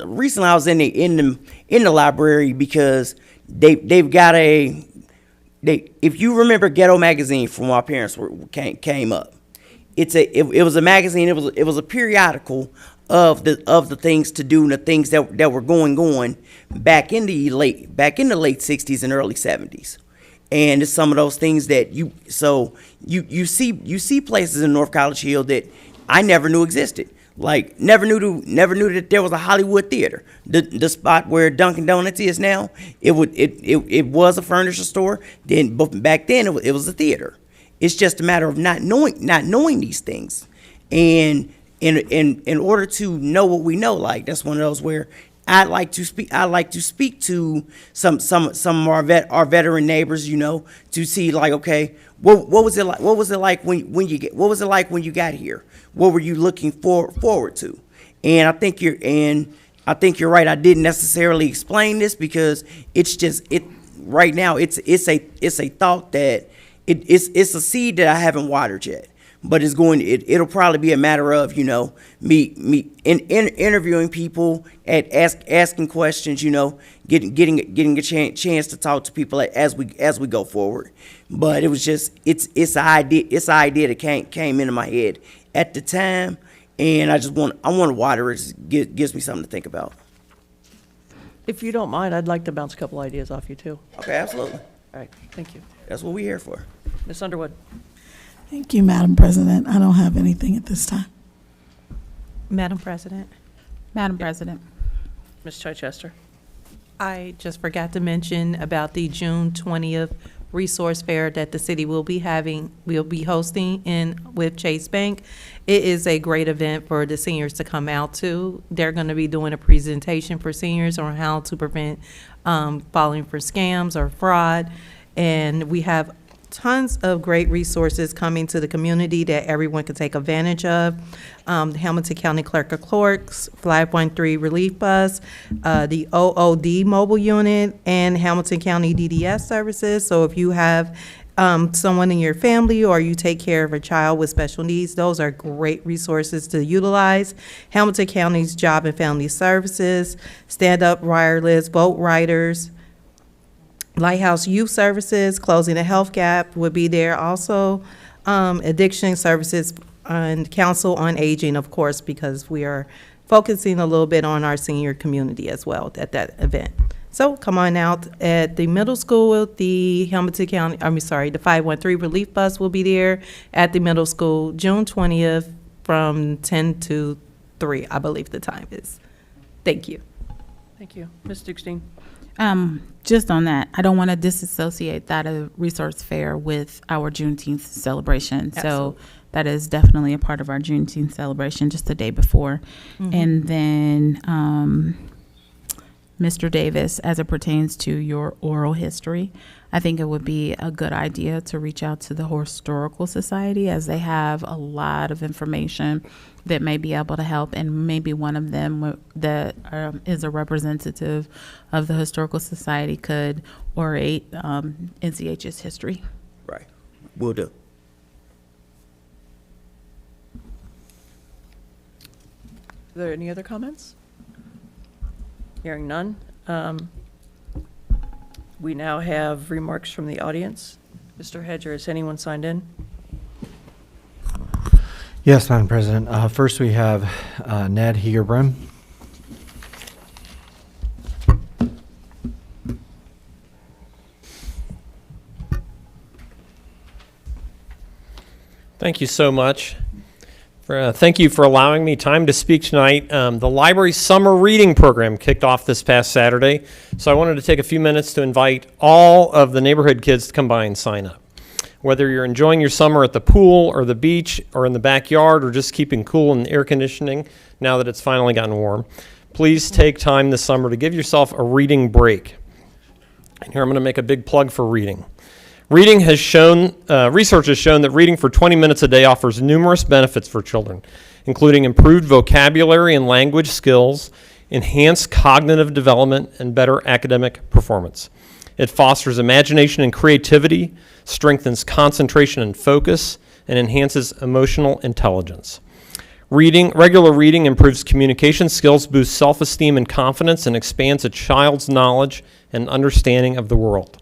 [SPEAKER 9] in the library because they've got if you remember Ghetto Magazine from when our parents came up, it was a magazine. It was a periodical of the things to do and the things that were going on back in the late 60s and early 70s. And it's some of those things that you see places in North College Hill that I never knew existed. Like never knew that there was a Hollywood theater. The spot where Dunkin' Donuts is now, it was a furniture store. But back then it was a theater. It's just a matter of not knowing these things. And in order to know what we know, like that's one of those where I like to speak to some of our veteran neighbors, you know, to see like, okay, what was it like when you got here? What were you looking forward to? And I think you're right. I didn't necessarily explain this because it's just right now. It's a thought that it's a seed that I haven't watered yet. But it'll probably be a matter of, me interviewing people, asking questions, getting a chance to talk to people as we go forward. But it was just, it's an idea that came into my head at the time, and I want to water it. It gives me something to think about.
[SPEAKER 1] If you don't mind, I'd like to bounce a couple ideas off you too.
[SPEAKER 9] Okay, absolutely.
[SPEAKER 1] All right, thank you.
[SPEAKER 9] That's what we're here for.
[SPEAKER 1] Ms. Underwood.
[SPEAKER 2] Thank you, Madam President. I don't have anything at this time.
[SPEAKER 6] Madam President,
[SPEAKER 7] Madam President.
[SPEAKER 1] Ms. Chichester.
[SPEAKER 6] I just forgot to mention about the June 20th resource fair that the city will be hosting with Chase Bank. It is a great event for the seniors to come out to. They're going to be doing a presentation for seniors on how to prevent falling for scams or fraud. And we have tons of great resources coming to the community that everyone can take advantage of. The Hamilton County Clerk of Clerks, 513 Relief Bus, the OOD mobile unit, and Hamilton County DDS services. So if you have someone in your family or you take care of a child with special needs, those are great resources to utilize. Hamilton County's Job and Family Services, Stand Up Wireless, Boat Riders, Lighthouse Youth Services, Closing the Health Gap would be there also. Addiction Services and Council on Aging, of course, because we are focusing a little bit on our senior community as well at that event. So come on out at the middle school. The Hamilton County, the 513 Relief Bus will be there at the middle school June 20th from 10 to 3, I believe the time is. Thank you.
[SPEAKER 1] Thank you. Ms. Dukestein.
[SPEAKER 7] Just on that, I don't want to disassociate that resource fair with our Juneteenth celebration.
[SPEAKER 1] Absolutely.
[SPEAKER 7] So that is definitely a part of our Juneteenth celebration, just the day before.
[SPEAKER 1] Mm-hmm.
[SPEAKER 7] And then, Mr. Davis, as it pertains to your oral history, I think it would be a good idea to reach out to the Historical Society, as they have a lot of information that may be able to help, and maybe one of them that is a representative of the Historical Society could orate NCH's history.
[SPEAKER 9] Right. Will do.
[SPEAKER 1] Are there any other comments? Hearing none. We now have remarks from the audience. Mr. Hedger, has anyone signed in?
[SPEAKER 4] Yes, Madam President. First, we have Ned Hegerbrim.
[SPEAKER 16] Thank you so much. Thank you for allowing me time to speak tonight. The library's summer reading program kicked off this past Saturday, so I wanted to take a few minutes to invite all of the neighborhood kids to come by and sign up. Whether you're enjoying your summer at the pool or the beach or in the backyard or just keeping cool in the air conditioning now that it's finally gotten warm, please take time this summer to give yourself a reading break. And here I'm going to make a big plug for reading. Reading has shown, research has shown that reading for 20 minutes a day offers numerous benefits for children, including improved vocabulary and language skills, enhanced cognitive development, and better academic performance. It fosters imagination and creativity, strengthens concentration and focus, and enhances emotional intelligence. Regular reading improves communication skills, boosts self-esteem and confidence, and expands a child's knowledge and understanding of the world.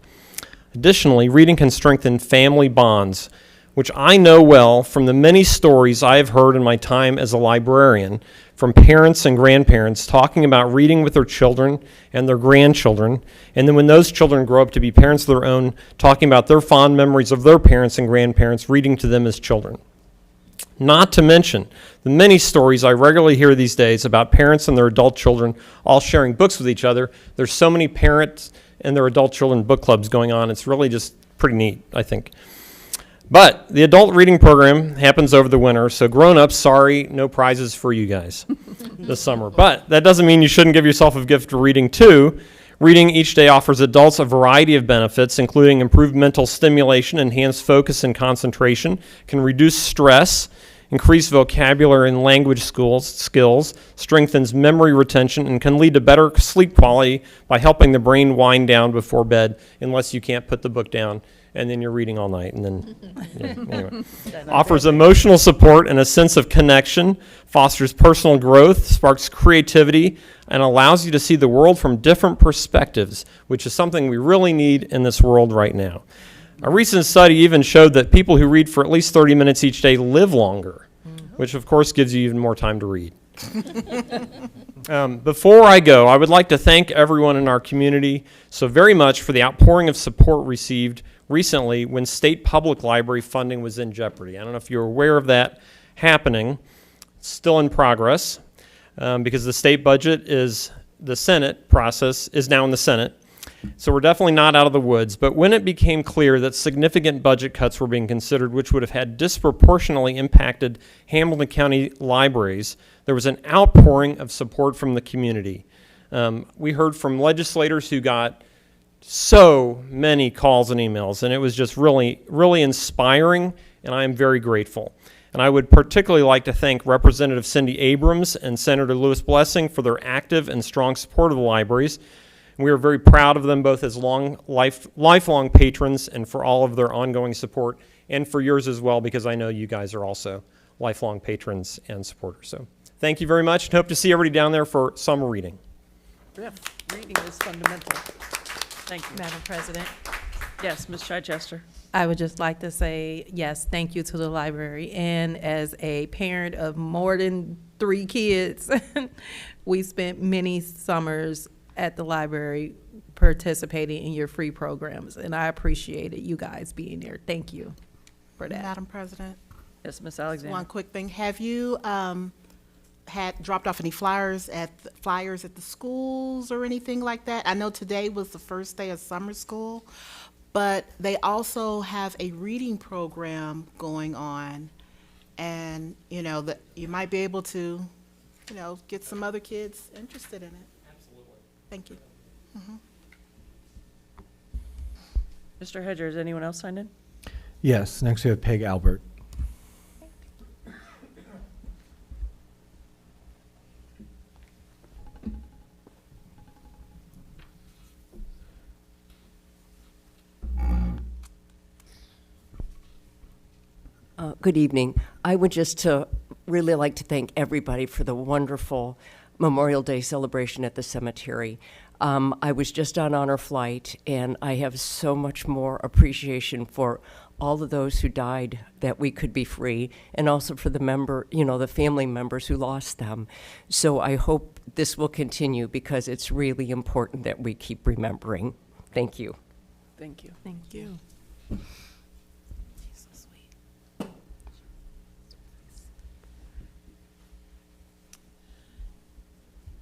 [SPEAKER 16] Additionally, reading can strengthen family bonds, which I know well from the many stories I have heard in my time as a librarian from parents and grandparents talking about reading with their children and their grandchildren, and then when those children grow up to be parents of their own, talking about their fond memories of their parents and grandparents reading to them as children. Not to mention the many stories I regularly hear these days about parents and their adult children all sharing books with each other. There's so many parents and their adult children book clubs going on. It's really just pretty neat, I think. But the adult reading program happens over the winter, so grown-ups, sorry, no prizes for you guys this summer. But that doesn't mean you shouldn't give yourself a gift of reading too. Reading each day offers adults a variety of benefits, including improved mental stimulation, enhanced focus and concentration, can reduce stress, increase vocabulary and language skills, strengthens memory retention, and can lead to better sleep quality by helping the brain wind down before bed, unless you can't put the book down and then you're reading all night, and then, anyway. Offers emotional support and a sense of connection, fosters personal growth, sparks creativity, and allows you to see the world from different perspectives, which is something we really need in this world right now. A recent study even showed that people who read for at least 30 minutes each day live longer, which of course gives you even more time to read. Before I go, I would like to thank everyone in our community so very much for the outpouring of support received recently when state public library funding was in jeopardy. I don't know if you're aware of that happening. It's still in progress because the state budget the Senate process is now in the Senate. So we're definitely not out of the woods. But when it became clear that significant budget cuts were being considered, which would have had disproportionately impacted Hamilton County libraries, there was an outpouring of support from the community. We heard from legislators who got so many calls and emails, and it was just really, really inspiring, and I am very grateful. And I would particularly like to thank Representative Cindy Abrams and Senator Lewis Blessing for their active and strong support of the libraries. We are very proud of them both as lifelong patrons and for all of their ongoing support, and for yours as well, because I know you guys are also lifelong patrons and supporters. So thank you very much, and hope to see everybody down there for summer reading.
[SPEAKER 1] Yeah, reading is fundamental. Thank you.
[SPEAKER 6] Madam President,
[SPEAKER 1] Yes, Ms. Chichester.
[SPEAKER 6] I would just like to say, yes, thank you to the library. And as a parent of more than 3 kids, we spent many summers at the library participating in your free programs, and I appreciated you guys being there. Thank you for that.
[SPEAKER 13] Madam President,
[SPEAKER 1] Yes, Ms. Alexander.
[SPEAKER 13] one quick thing. Have you had dropped off any flyers at the schools or anything like that? I know today was the first day of summer school, but they also have a reading program going on, and that you might be able to, get some other kids interested in it.
[SPEAKER 1] Absolutely.
[SPEAKER 13] Thank you.
[SPEAKER 1] Mr. Hedger, has anyone else signed in?
[SPEAKER 4] Yes, next we have Peg Albert.
[SPEAKER 17] Good evening. I would just really like to thank everybody for the wonderful Memorial Day celebration at the cemetery. I was just on honor flight, and I have so much more appreciation for all of those who died that we could be free, and also for the family members who lost them. So I hope this will continue, because it's really important that we keep remembering. Thank you.
[SPEAKER 1] Thank you.
[SPEAKER 6] Thank you.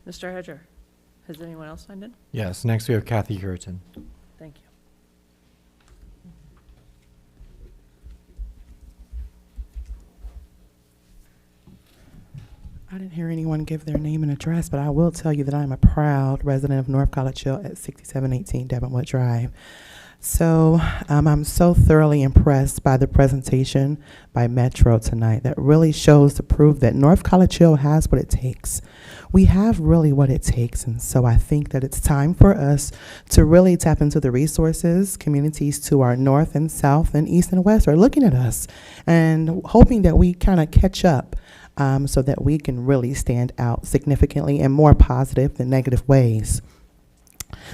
[SPEAKER 1] Mr. Hedger, has anyone else signed in?
[SPEAKER 4] Yes, next we have Kathy Huriton.
[SPEAKER 1] Thank you.
[SPEAKER 18] I didn't hear anyone give their name and address, but I will tell you that I'm a proud resident of North College Hill at 6718 Devonwood Drive. So I'm so thoroughly impressed by the presentation by Metro tonight. That really shows the proof that North College Hill has what it takes. We have really what it takes, and so I think that it's time for us to really tap into the resources. Communities to our north and south and east and west are looking at us and hoping that we kind of catch up, so that we can really stand out significantly in more positive than negative ways.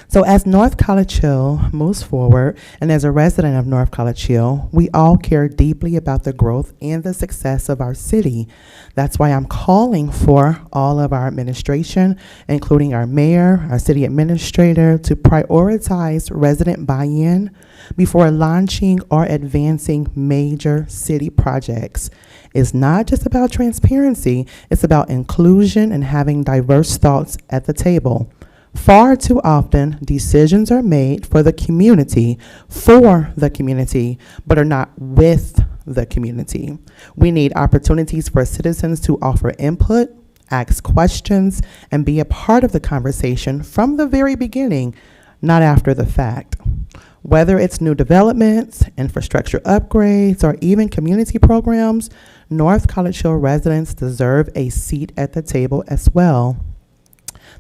[SPEAKER 18] So as North College Hill moves forward, and as a resident of North College Hill, we all care deeply about the growth and the success of our city. That's why I'm calling for all of our administration, including our mayor, our city administrator, to prioritize resident buy-in before launching or advancing major city projects. It's not just about transparency, it's about inclusion and having diverse thoughts at the table. Far too often, decisions are made for the community, but are not with the community. We need opportunities for citizens to offer input, ask questions, and be a part of the conversation from the very beginning, not after the fact. Whether it's new developments, infrastructure upgrades, or even community programs, North College Hill residents deserve a seat at the table as well.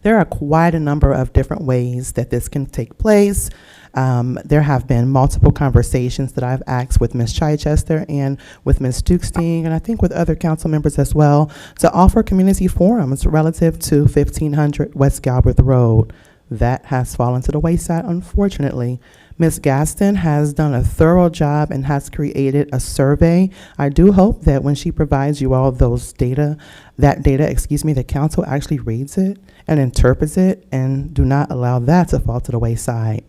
[SPEAKER 18] There are quite a number of different ways that this can take place. There have been multiple conversations that I've asked with Ms. Chichester and with Ms. Dukestein, and I think with other council members as well, to offer community forums relative to 1500 West Galbraith Road. That has fallen to the wayside, unfortunately. Ms. Gaston has done a thorough job and has created a survey. I do hope that when she provides you all those data, the council actually reads it and interprets it and do not allow that to fall to the wayside.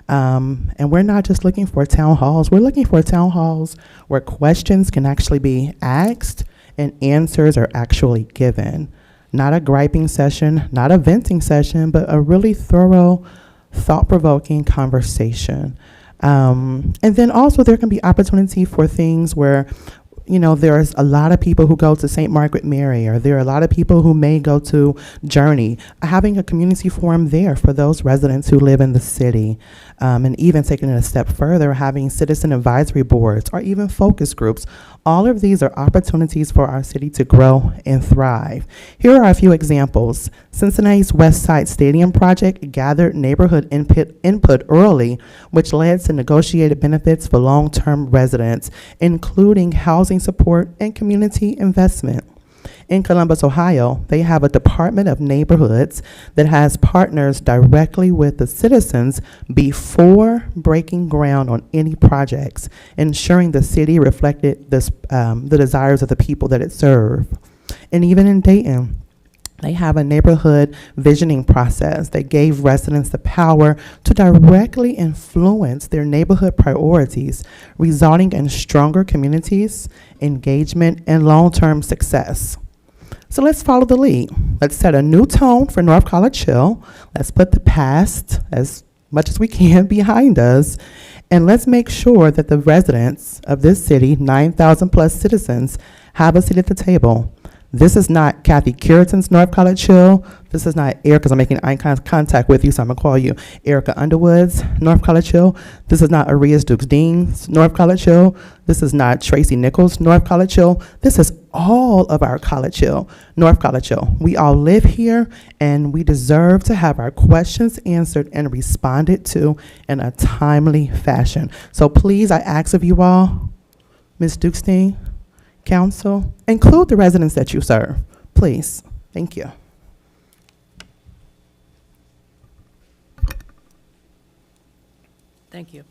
[SPEAKER 18] And we're not just looking for town halls. We're looking for town halls where questions can actually be asked and answers are actually given. Not a griping session, not a venting session, but a really thorough, thought-provoking conversation. And then also there can be opportunity for things where, you know, there's a lot of people who go to St. Margaret Mary, or there are a lot of people who may go to Journey. Having a community forum there for those residents who live in the city, and even taking it a step further, having citizen advisory boards or even focus groups. All of these are opportunities for our city to grow and thrive. Here are a few examples. Cincinnati's West Side Stadium project gathered neighborhood input early, which led to negotiated benefits for long-term residents, including housing support and community investment. In Columbus, Ohio, they have a Department of Neighborhoods that has partners directly with the citizens before breaking ground on any projects, ensuring the city reflected the desires of the people that it served. And even in Dayton, they have a neighborhood visioning process that gave residents the power to directly influence their neighborhood priorities, resulting in stronger communities, engagement, and long-term success. So let's follow the lead. Let's set a new tone for North College Hill. Let's put the past, as much as we can, behind us. And let's make sure that the residents of this city, 9,000 plus citizens, have a seat at the table. This is not Kathy Curitan's North College Hill. This is not Erica's. I'm making eye contact with you, so I'm gonna call you Erica Underwood's North College Hill. This is not Arias Dukes Dean's North College Hill. This is not Tracy Nichols' North College Hill. This is all of our College Hill, North College Hill. We all live here, and we deserve to have our questions answered and responded to in a timely fashion. So please, I ask of you all, Ms. Dukestein, Council, include the residents that you serve, please. Thank you.
[SPEAKER 1] Thank you.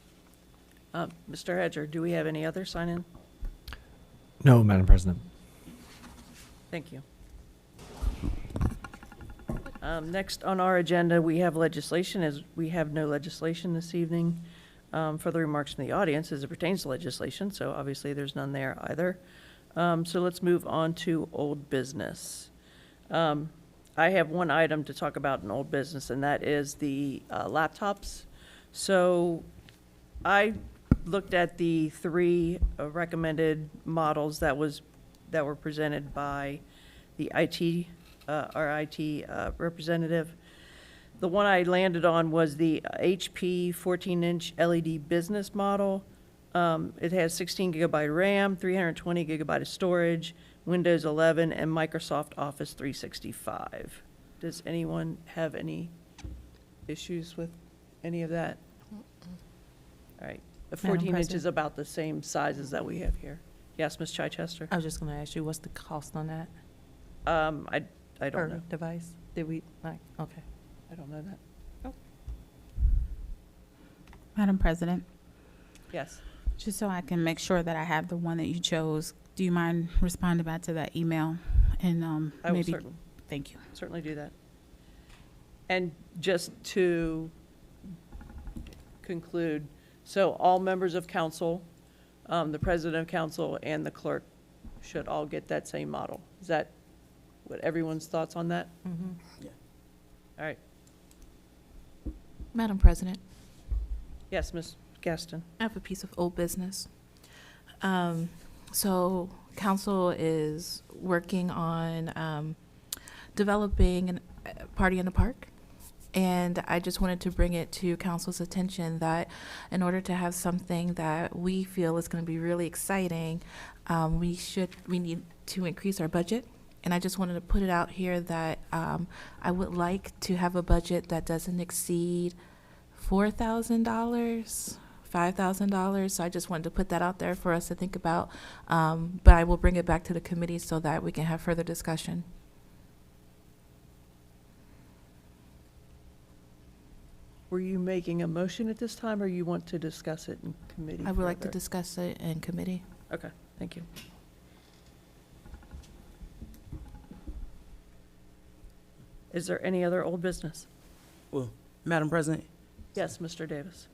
[SPEAKER 1] Mr. Hedger, do we have any other sign-in?
[SPEAKER 4] No, Madam President.
[SPEAKER 1] Thank you. Next on our agenda, we have legislation, as we have no legislation this evening. For the remarks from the audience as it pertains to legislation, so obviously there's none there either. So let's move on to old business. I have one item to talk about in old business, and that is the laptops. So I looked at the three recommended models that were presented by the our IT representative. The one I landed on was the HP 14-inch LED business model. It has 16 gigabyte RAM, 320 gigabyte of storage, Windows 11, and Microsoft Office 365. Does anyone have any issues with any of that? All right. The 14 inch is about the same size as that we have here. Yes, Ms. Chichester?
[SPEAKER 6] I was just going to ask you, what's the cost on that?
[SPEAKER 1] I don't
[SPEAKER 6] Per
[SPEAKER 1] know.
[SPEAKER 6] device? Did we, like, okay.
[SPEAKER 1] I don't know that. Oh.
[SPEAKER 7] Madam President,
[SPEAKER 1] Yes.
[SPEAKER 7] just so I can make sure that I have the one that you chose, do you mind responding back to that email? And
[SPEAKER 1] I will
[SPEAKER 7] maybe,
[SPEAKER 1] thank you. Certainly do that. And just to conclude, so all members of council, the president of council, and the clerk should all get that same model. Is that what everyone's thoughts on that?
[SPEAKER 6] Mm-hmm.
[SPEAKER 1] Yeah. All right.
[SPEAKER 5] Madam President,
[SPEAKER 1] Yes, Ms. Gaston.
[SPEAKER 5] I have a piece of old business. So council is working on developing a party in the park. And I just wanted to bring it to council's attention that in order to have something that we feel is going to be really exciting, we need to increase our budget. And I just wanted to put it out here that I would like to have a budget that doesn't exceed $4,000, $5,000. So I just wanted to put that out there for us to think about. But I will bring it back to the committee so that we can have further discussion.
[SPEAKER 1] Were you making a motion at this time, or you want to discuss it in committee?
[SPEAKER 5] I would like to
[SPEAKER 1] further?
[SPEAKER 5] discuss it in committee.
[SPEAKER 1] Okay, thank you. Is there any other old business?
[SPEAKER 9] Well, Madam President,
[SPEAKER 1] Yes, Mr. Davis.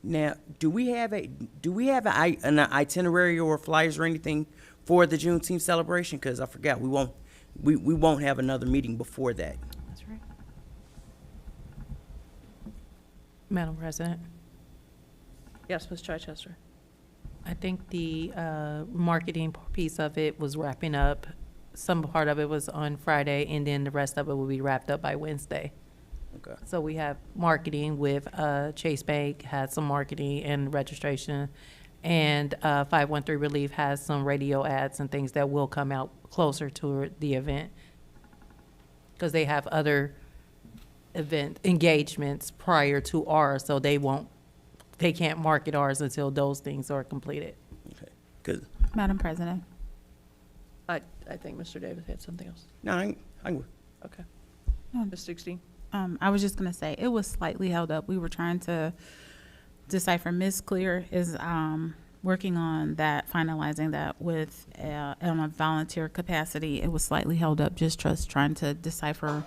[SPEAKER 9] now, do we have an itinerary or flyers or anything for the Juneteenth celebration? Because I forgot, we won't have another meeting before that.
[SPEAKER 5] That's right.
[SPEAKER 6] Madam President,
[SPEAKER 1] Yes, Ms. Chichester.
[SPEAKER 6] I think the marketing piece of it was wrapping up. Some part of it was on Friday, and then the rest of it will be wrapped up by Wednesday.
[SPEAKER 9] Okay.
[SPEAKER 6] So we have marketing with Chase Bank had some marketing and registration, and 513 Relief has some radio ads and things that will come out closer to the event, because they have other event engagements prior to ours, so they can't market ours until those things are completed.
[SPEAKER 9] Okay. 'Cause
[SPEAKER 7] Madam President.
[SPEAKER 1] I think Mr. Davis had something else.
[SPEAKER 9] no, I ain't.
[SPEAKER 1] Okay.
[SPEAKER 7] No.
[SPEAKER 1] Ms. 16?
[SPEAKER 7] I was just gonna say, it was slightly held up. We were trying to decipher. Ms. Clear is working on that, finalizing that with on a volunteer capacity. It was slightly held up, just trying to decipher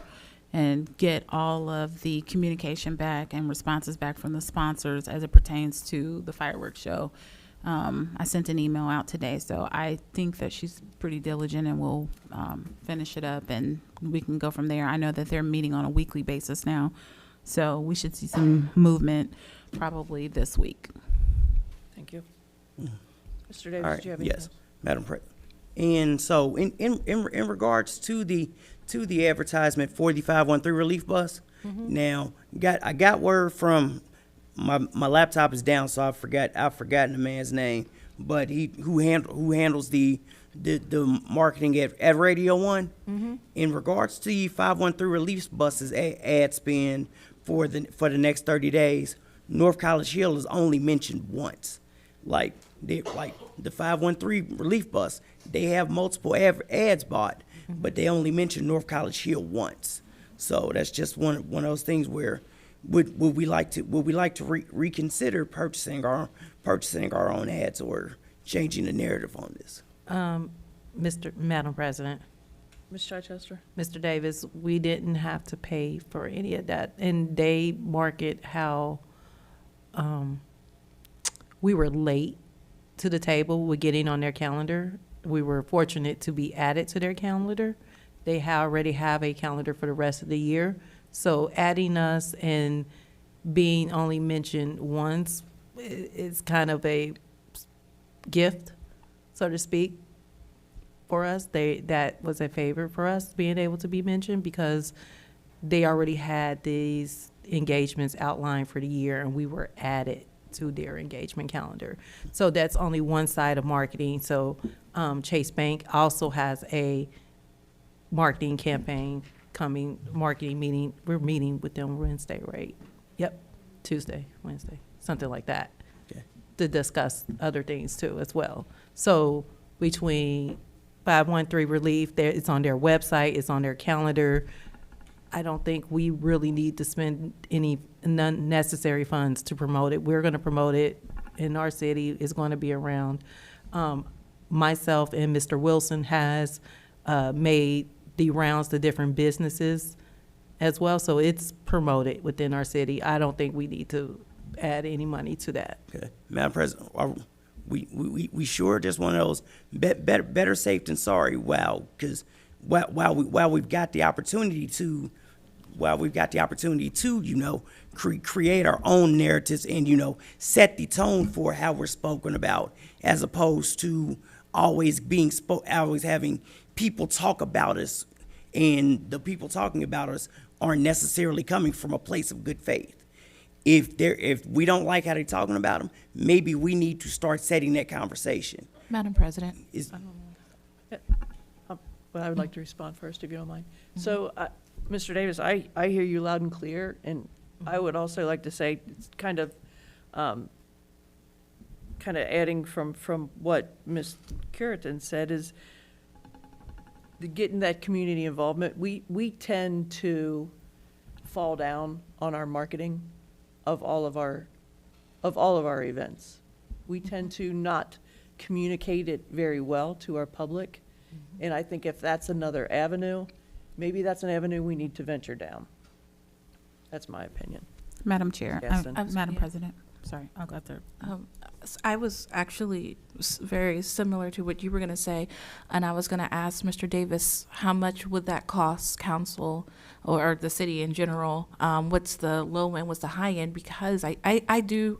[SPEAKER 7] and get all of the communication back and responses back from the sponsors as it pertains to the fireworks show. I sent an email out today, so I think that she's pretty diligent and will finish it up, and we can go from there. I know that they're meeting on a weekly basis now, so we should see some movement probably this week.
[SPEAKER 1] Thank you. Mr. Davis,
[SPEAKER 9] All right,
[SPEAKER 1] do you have anything
[SPEAKER 9] yes,
[SPEAKER 1] else?
[SPEAKER 9] Madam President. And so in regards to the advertisement for the 513 relief bus, now I got word from my laptop is down, so I've forgotten the man's name, but who handles the marketing at Radio One. In regards to the 513 relief buses ad spend for the next 30 days, North College Hill is only mentioned once. Like the 513 relief bus, they have multiple ads bought, but they only mention North College Hill once. So that's just one of those things where would we like to reconsider purchasing our own ads or changing the narrative on this?
[SPEAKER 6] Madam President,
[SPEAKER 1] Ms. Chichester?
[SPEAKER 6] Mr. Davis, we didn't have to pay for any of that, and they market how we were late to the table with getting on their calendar. We were fortunate to be added to their calendar. They already have a calendar for the rest of the year. So adding us and being only mentioned once is kind of a gift, so to speak, for us. That was a favor for us, being able to be mentioned, because they already had these engagements outlined for the year, and we were added to their engagement calendar. So that's only one side of marketing. So Chase Bank also has a marketing campaign coming, marketing meeting. We're meeting with them Wednesday, right? Yep, Tuesday, Wednesday, something like that, to discuss other things too as well. So between 513 Relief, it's on their website, it's on their calendar. I don't think we really need to spend any unnecessary funds to promote it. We're going to promote it in our city. It's going to be around. Myself and Mr. Wilson has made the rounds to different businesses as well, so it's promoted within our city. I don't think we need to add any money to that.
[SPEAKER 9] Okay, Madam President, we sure just one of those better safe than sorry. Wow, because while we've got the opportunity to, create our own narratives and set the tone for how we're spoken about, as opposed to always having people talk about us, and the people talking about us aren't necessarily coming from a place of good faith. If we don't like how they're talking about them, maybe we need to start setting that conversation.
[SPEAKER 5] Madam President.
[SPEAKER 1] But I would like to respond first, if you don't mind. So, Mr. Davis, I hear you loud and clear, and I would also like to say, it's kind of adding from what Ms. Curitan said, is getting that community involvement. We tend to fall down on our marketing of all of our events. We tend to not communicate it very well to our public. And I think if that's another avenue, maybe that's an avenue we need to venture down. That's my opinion.
[SPEAKER 7] Madam Chair,
[SPEAKER 1] Gaston.
[SPEAKER 7] Madam President, sorry, I'll go through.
[SPEAKER 5] I was actually very similar to what you were going to say, and I was going to ask Mr. Davis, how much would that cost council or the city in general? What's the low end, what's the high end? Because I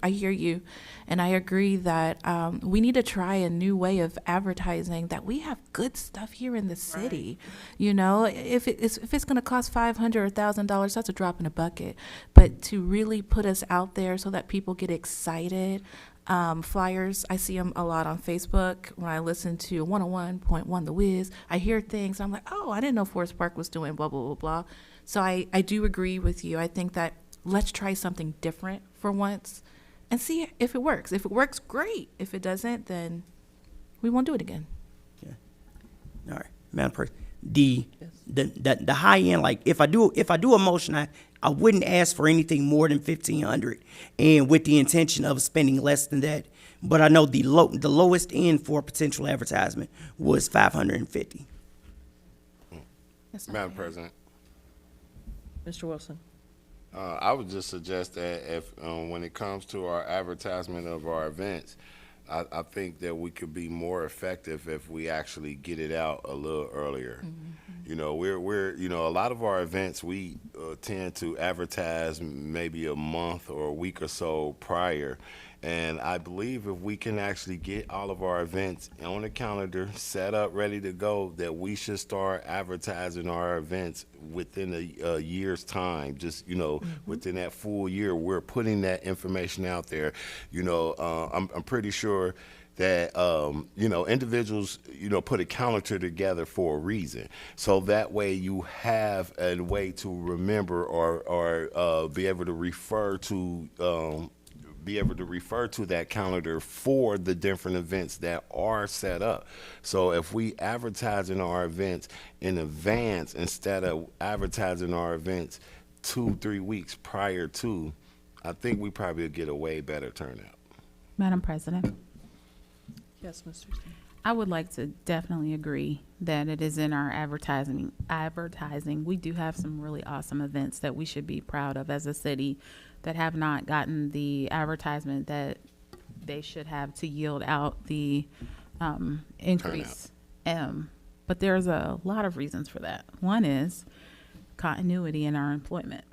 [SPEAKER 5] hear you, and I agree that we need to try a new way of advertising that we have good stuff here in the city. Right. You know, if it's going to cost $500 or $1,000, that's a drop in a bucket. But to really put us out there so that people get excited. Flyers, I see them a lot on Facebook. When I listen to 101.1 The Wiz, I hear things. I'm like, oh, I didn't know Forest Park was doing blah, blah, blah, blah. So I do agree with you. I think that let's try something different for once and see if it works. If it works, great. If it doesn't, then we won't do it again.
[SPEAKER 9] Yeah. All right, Madam President. The high end, like if I do a motion, I wouldn't ask for anything more than $1,500, and with the intention of spending less than that. But I know the lowest end for potential advertisement was $550.
[SPEAKER 8] Madam President.
[SPEAKER 1] Mr. Wilson.
[SPEAKER 8] I would just suggest that if when it comes to our advertisement of our events, I think that we could be more effective if we actually get it out a little earlier. Mm-hmm. You know, we're a lot of our events we tend to advertise maybe a month or a week or so prior. And I believe if we can actually get all of our events on the calendar, set up, ready to go, that we should start advertising our events within a year's time. Just, within that full year, we're putting that information out there. I'm pretty sure that, individuals, put a calendar together for a reason. So that way you have a way to remember or be able to refer to that calendar for the different events that are set up. So if we advertise in our events in advance instead of advertising our events 2-3 weeks prior to, I think we probably get a way better turnout.
[SPEAKER 7] Madam President.
[SPEAKER 1] Yes, Mr. Stein.
[SPEAKER 7] I would like to definitely agree that it is in our advertising. We do have some really awesome events that we should be proud of as a city that have not gotten the advertisement that they should have to yield out the increase. But there's a lot of reasons for that. One is continuity in our employment.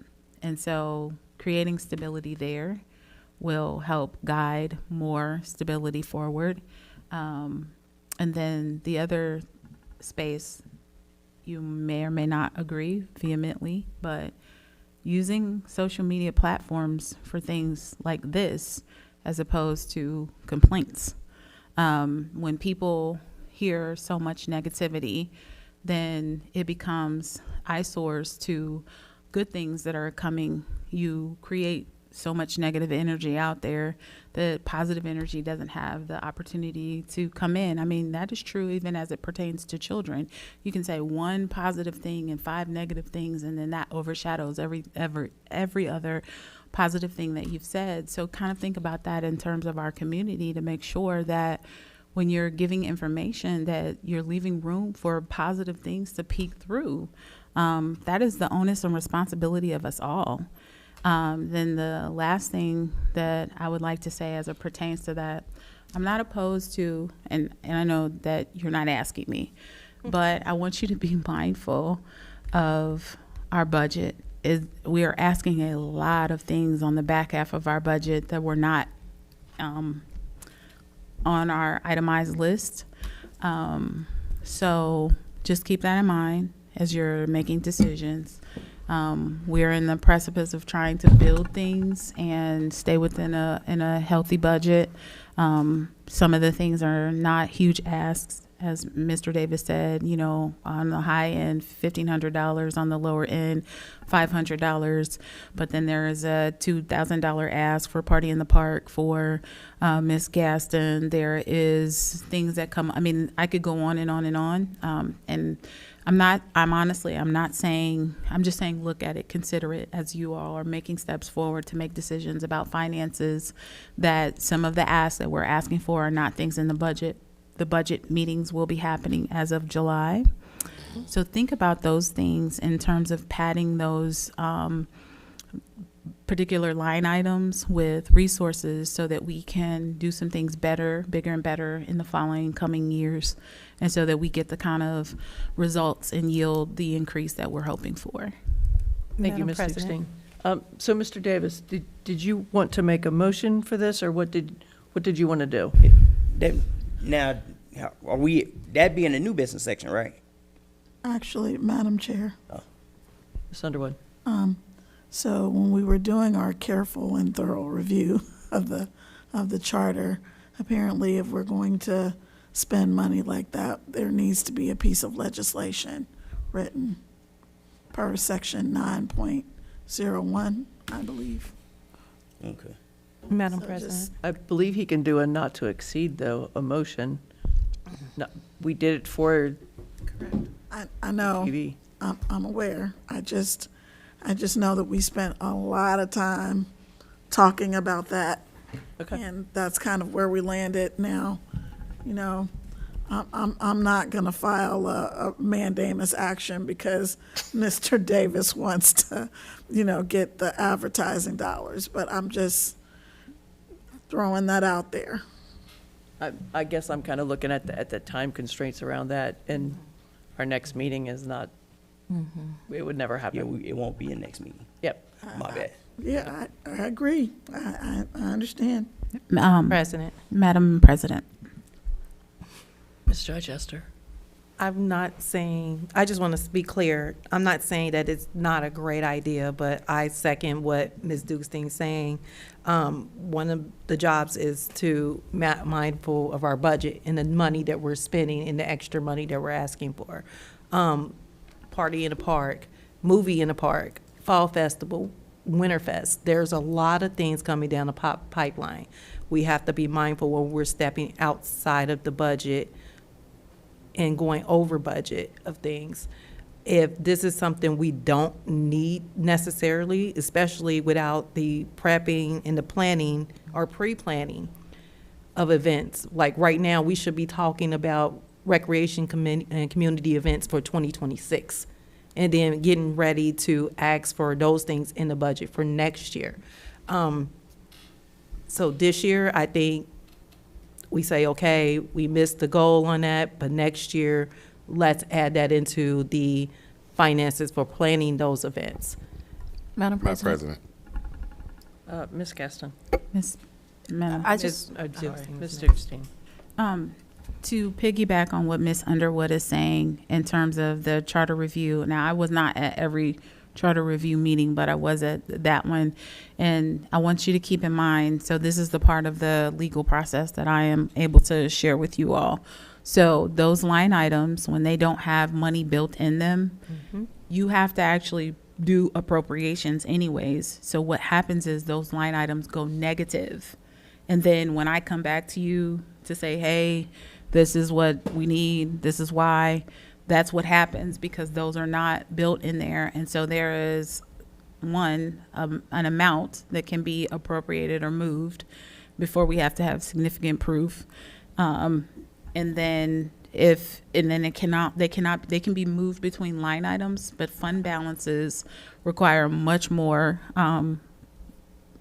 [SPEAKER 7] And so creating stability there will help guide more stability forward. And then the other space, you may or may not agree vehemently, but using social media platforms for things like this as opposed to complaints. When people hear so much negativity, then it becomes eyesores to good things that are coming. You create so much negative energy out there that positive energy doesn't have the opportunity to come in. I mean, that is true even as it pertains to children. You can say one positive thing and 5 negative things, and then that overshadows every other positive thing that you've said. So kind of think about that in terms of our community to make sure that when you're giving information that you're leaving room for positive things to peek through. That is the onus and responsibility of us all. Then the last thing that I would like to say as it pertains to that, I'm not opposed to, and I know that you're not asking me, but I want you to be mindful of our budget. We are asking a lot of things on the back half of our budget that were not on our itemized list. So just keep that in mind as you're making decisions. We're in the precipice of trying to build things and stay within a healthy budget. Some of the things are not huge asks, as Mr. Davis said, you know, on the high end, $1,500, on the lower end, $500. But then there is a $2,000 ask for Party in the Park for Miss Gaston. There is things that come, I mean, I could go on and on and on. And I'm just saying, look at it, consider it as you all are making steps forward to make decisions about finances, that some of the asks that we're asking for are not things in the budget. The budget meetings will be happening as of July. So think about those things in terms of padding those particular line items with resources so that we can do some things better, bigger and better in the coming years, and so that we get the kind of results and yield the increase that we're hoping for.
[SPEAKER 1] Thank you,
[SPEAKER 6] Madam
[SPEAKER 1] Ms.
[SPEAKER 6] President.
[SPEAKER 1] Dukestein. So, Mr. Davis, did you want to make a motion for this, or what did you want to do?
[SPEAKER 9] Now, are we, that'd be in the new business section, right?
[SPEAKER 2] Actually, Madam Chair,
[SPEAKER 1] Ms. Underwood?
[SPEAKER 2] so when we were doing our careful and thorough review of the charter, apparently if we're going to spend money like that, there needs to be a piece of legislation written per section 9.01, I believe.
[SPEAKER 9] Okay.
[SPEAKER 6] Madam
[SPEAKER 2] So
[SPEAKER 6] President.
[SPEAKER 1] I believe he can do a not to exceed, though, a motion. No, we did it for
[SPEAKER 2] I know,
[SPEAKER 1] TV.
[SPEAKER 2] I'm aware. I just know that we spent a lot of time talking about that.
[SPEAKER 1] Okay.
[SPEAKER 2] And that's kind of where we landed now. You know, I'm not gonna file a mandamus action because Mr. Davis wants to, you know, get the advertising dollars, but I'm just throwing that out there.
[SPEAKER 1] I guess I'm kind of looking at the time constraints around that, and our next meeting is not, it would never
[SPEAKER 9] Yeah,
[SPEAKER 1] happen.
[SPEAKER 9] it won't be in next meeting.
[SPEAKER 1] Yep.
[SPEAKER 9] My bad.
[SPEAKER 2] Yeah, I agree. I understand.
[SPEAKER 6] President.
[SPEAKER 7] Madam President.
[SPEAKER 1] Ms. Chichester?
[SPEAKER 6] I'm not saying, I just want to be clear, I'm not saying that it's not a great idea, but I second what Ms. Dukestein's saying. One of the jobs is to mindful of our budget and the money that we're spending and the extra money that we're asking for. Party in the Park, movie in the park, Fall Festival, Winterfest. There's a lot of things coming down the pipeline. We have to be mindful when we're stepping outside of the budget and going over budget of things. If this is something we don't need necessarily, especially without the prepping and the planning or pre-planning of events, like right now, we should be talking about recreation and community events for 2026, and then getting ready to ask for those things in the budget for next year. So this year, I think we say, okay, we missed the goal on that, but next year, let's add that into the finances for planning those events.
[SPEAKER 5] Madam
[SPEAKER 8] Madam
[SPEAKER 5] President.
[SPEAKER 8] President.
[SPEAKER 1] Ms. Gaston?
[SPEAKER 7] Madam.
[SPEAKER 5] I just,
[SPEAKER 1] Ms.
[SPEAKER 6] Dukestein's
[SPEAKER 1] Dukestein.
[SPEAKER 7] To piggyback on what Ms. Underwood is saying in terms of the charter review, now I was not at every charter review meeting, but I was at that one. And I want you to keep in mind, so this is the part of the legal process that I am able to share with you all. So those line items, when they don't have money built in them, you have to actually do appropriations anyways. So what happens is those line items go negative. And then when I come back to you to say, hey, this is what we need, this is why, that's what happens, because those are not built in there. And so there is an amount that can be appropriated or moved before we have to have significant proof. And then they can be moved between line items, but fund balances require much more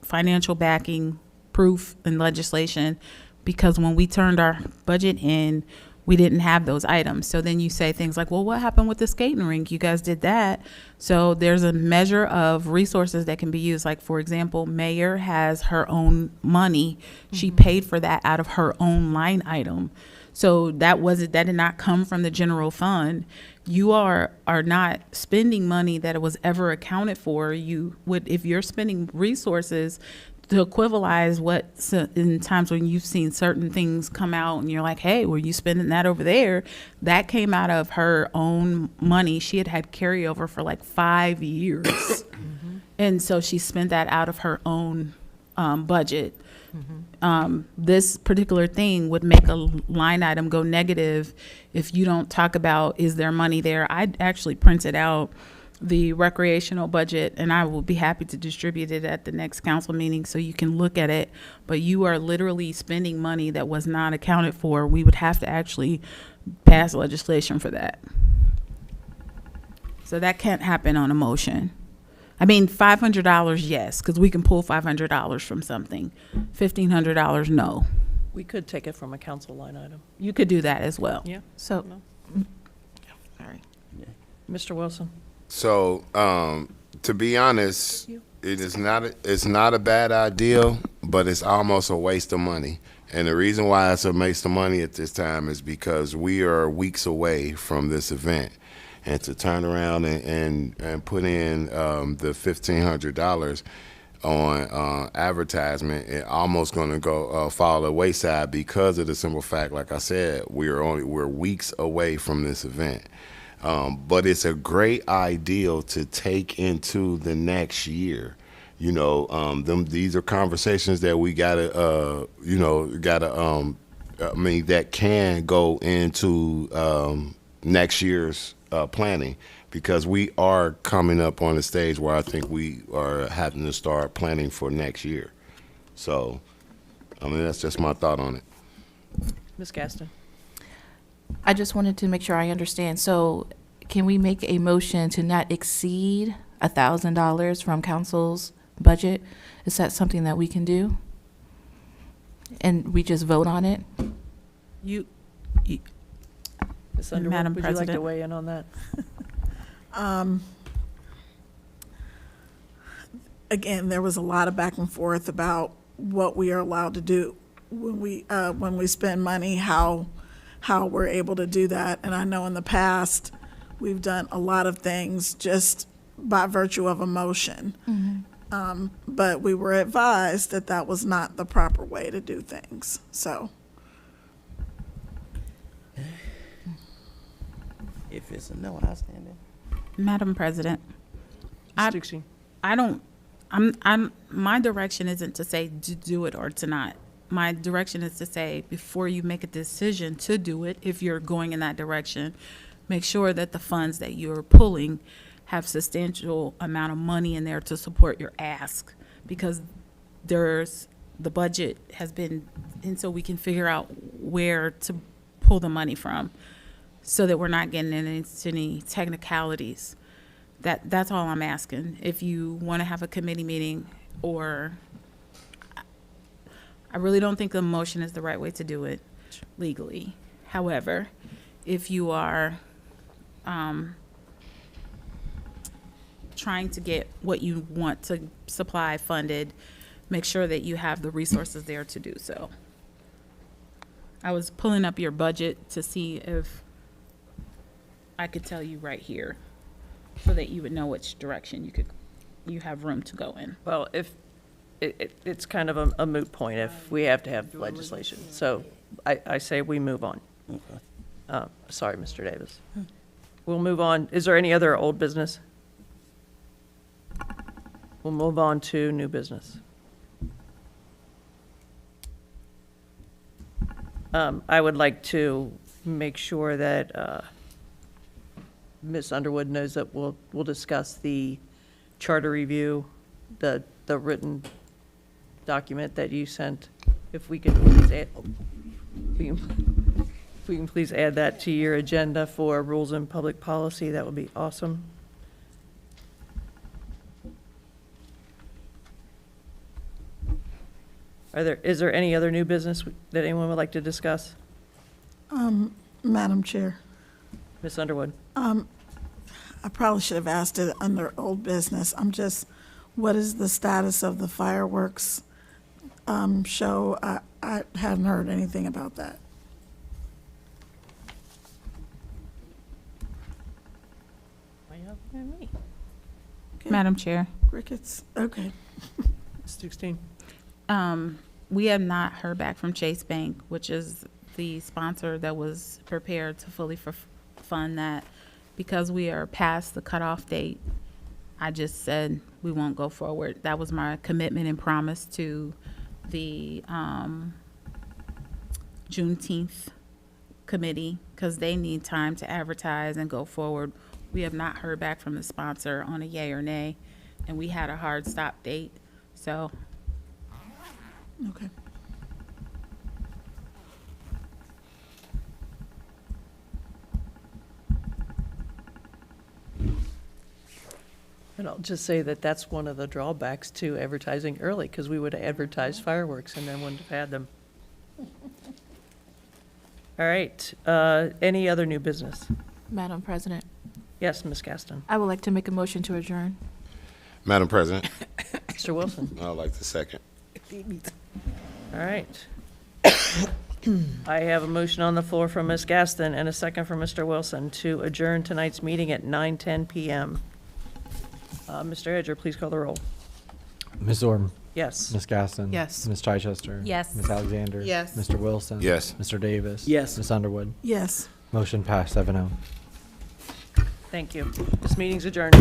[SPEAKER 7] financial backing, proof, and legislation, because when we turned our budget in, we didn't have those items. So then you say things like, well, what happened with the skating rink? You guys did that. So there's a measure of resources that can be used. Like, for example, Mayor has her own money. She paid for that out of her own line item. So that did not come from the general fund. You are not spending money that was ever accounted for. You would, if you're spending resources to equivalize in times when you've seen certain things come out and you're like, hey, were you spending that over there? That came out of her own money. She had carryover for like 5 years. And so she spent that out of her own budget. This particular thing would make a line item go negative if you don't talk about, is there money there? I actually printed out the recreational budget, and I will be happy to distribute it at the next council meeting so you can look at it. But you are literally spending money that was not accounted for. We would have to actually pass legislation for that. So that can't happen on a motion. I mean, $500, yes, because we can pull $500 from something. $1,500, no.
[SPEAKER 1] We could take it from a council line item.
[SPEAKER 7] You could do that as well.
[SPEAKER 1] Yeah.
[SPEAKER 5] So,
[SPEAKER 1] Sorry. Mr. Wilson?
[SPEAKER 8] So, to be honest, it's not a bad idea, but it's almost a waste of money. And the reason why it's a waste of money at this time is because we are weeks away from this event. And to turn around and put in the $1,500 on advertisement, it almost going to go fall the wayside because of the simple fact, like I said, we're weeks away from this event. But it's a great idea to take into the next year. You know, these are conversations that we gotta, that can go into next year's planning, because we are coming up on a stage where I think we are having to start planning for next year. So, I mean, that's just my thought on it.
[SPEAKER 1] Ms. Gaston?
[SPEAKER 5] I just wanted to make sure I understand. So can we make a motion to not exceed $1,000 from council's budget? Is that something that we can do? And we just vote on it?
[SPEAKER 1] Ms. Underwood,
[SPEAKER 7] Madam
[SPEAKER 1] would you like to
[SPEAKER 7] President.
[SPEAKER 1] weigh in on that?
[SPEAKER 2] Again, there was a lot of back and forth about what we are allowed to do when we spend money, how we're able to do that. And I know in the past, we've done a lot of things just by virtue of emotion. But we were advised that that was not the proper way to do things, so.
[SPEAKER 9] If it's a no, I'll stand in.
[SPEAKER 7] Madam President,
[SPEAKER 1] Ms.
[SPEAKER 7] my direction isn't to say to do it or to not. My direction is to say, before you make a decision to do it, if you're going in that direction, make sure that the funds that you're pulling have substantial amount of money in there to support your ask, because the budget has been, and so we can figure out where to pull the money from, so that we're not getting into any technicalities. That's all I'm asking. If you want to have a committee meeting, or I really don't think the motion is the right way to do it legally. However, if you are trying to get what you want to supply funded, make sure that you have the resources there to do so. I was pulling up your budget to see if I could tell you right here, so that you would know which direction you have room to go in.
[SPEAKER 1] Well, if, it's kind of a moot point if we have to have legislation. So I say we move on. Sorry, Mr. Davis. We'll move on. Is there any other old business? We'll move on to new business. I would like to make sure that Ms. Underwood knows that we'll discuss the charter review, the written document that you sent. If we could please add, if we can please add that to your agenda for rules and public policy, that would be awesome. Is there any other new business that anyone would like to discuss?
[SPEAKER 2] Madam Chair,
[SPEAKER 1] Ms. Underwood?
[SPEAKER 2] I probably should have asked it under old business. What is the status of the fireworks show? I haven't heard anything about that.
[SPEAKER 5] And me.
[SPEAKER 7] Madam Chair,
[SPEAKER 2] Crickets, okay.
[SPEAKER 1] 16.
[SPEAKER 7] we have not heard back from Chase Bank, which is the sponsor that was prepared to fully fund that. Because we are past the cutoff date, I just said we won't go forward. That was my commitment and promise to the Juneteenth committee, because they need time to advertise and go forward. We have not heard back from the sponsor on a yay or nay, and we had a hard stop date, so.
[SPEAKER 2] Okay.
[SPEAKER 1] And I'll just say that that's one of the drawbacks to advertising early, because we would have advertised fireworks and then wouldn't have had them. All right, any other new business?
[SPEAKER 5] Madam President,
[SPEAKER 1] Yes, Ms. Gaston.
[SPEAKER 5] I would like to make a motion to adjourn.
[SPEAKER 8] Madam President,
[SPEAKER 1] Mr. Wilson.
[SPEAKER 8] I'd like to second.
[SPEAKER 1] All right. I have a motion on the floor from Ms. Gaston and a second from Mr. Wilson to adjourn tonight's meeting at 9:10 PM. Mr. Edger, please call the roll.
[SPEAKER 4] Ms. Orm,
[SPEAKER 1] Yes.
[SPEAKER 4] Ms. Gaston.
[SPEAKER 5] Yes.
[SPEAKER 4] Ms. Chichester.
[SPEAKER 7] Yes.
[SPEAKER 4] Ms. Alexander.
[SPEAKER 13] Yes.
[SPEAKER 4] Mr. Wilson.
[SPEAKER 8] Yes.
[SPEAKER 4] Mr. Davis.
[SPEAKER 9] Yes.
[SPEAKER 4] Ms. Underwood.
[SPEAKER 2] Yes.
[SPEAKER 4] Motion passed 7-0.
[SPEAKER 1] Thank you. This meeting's adjourned.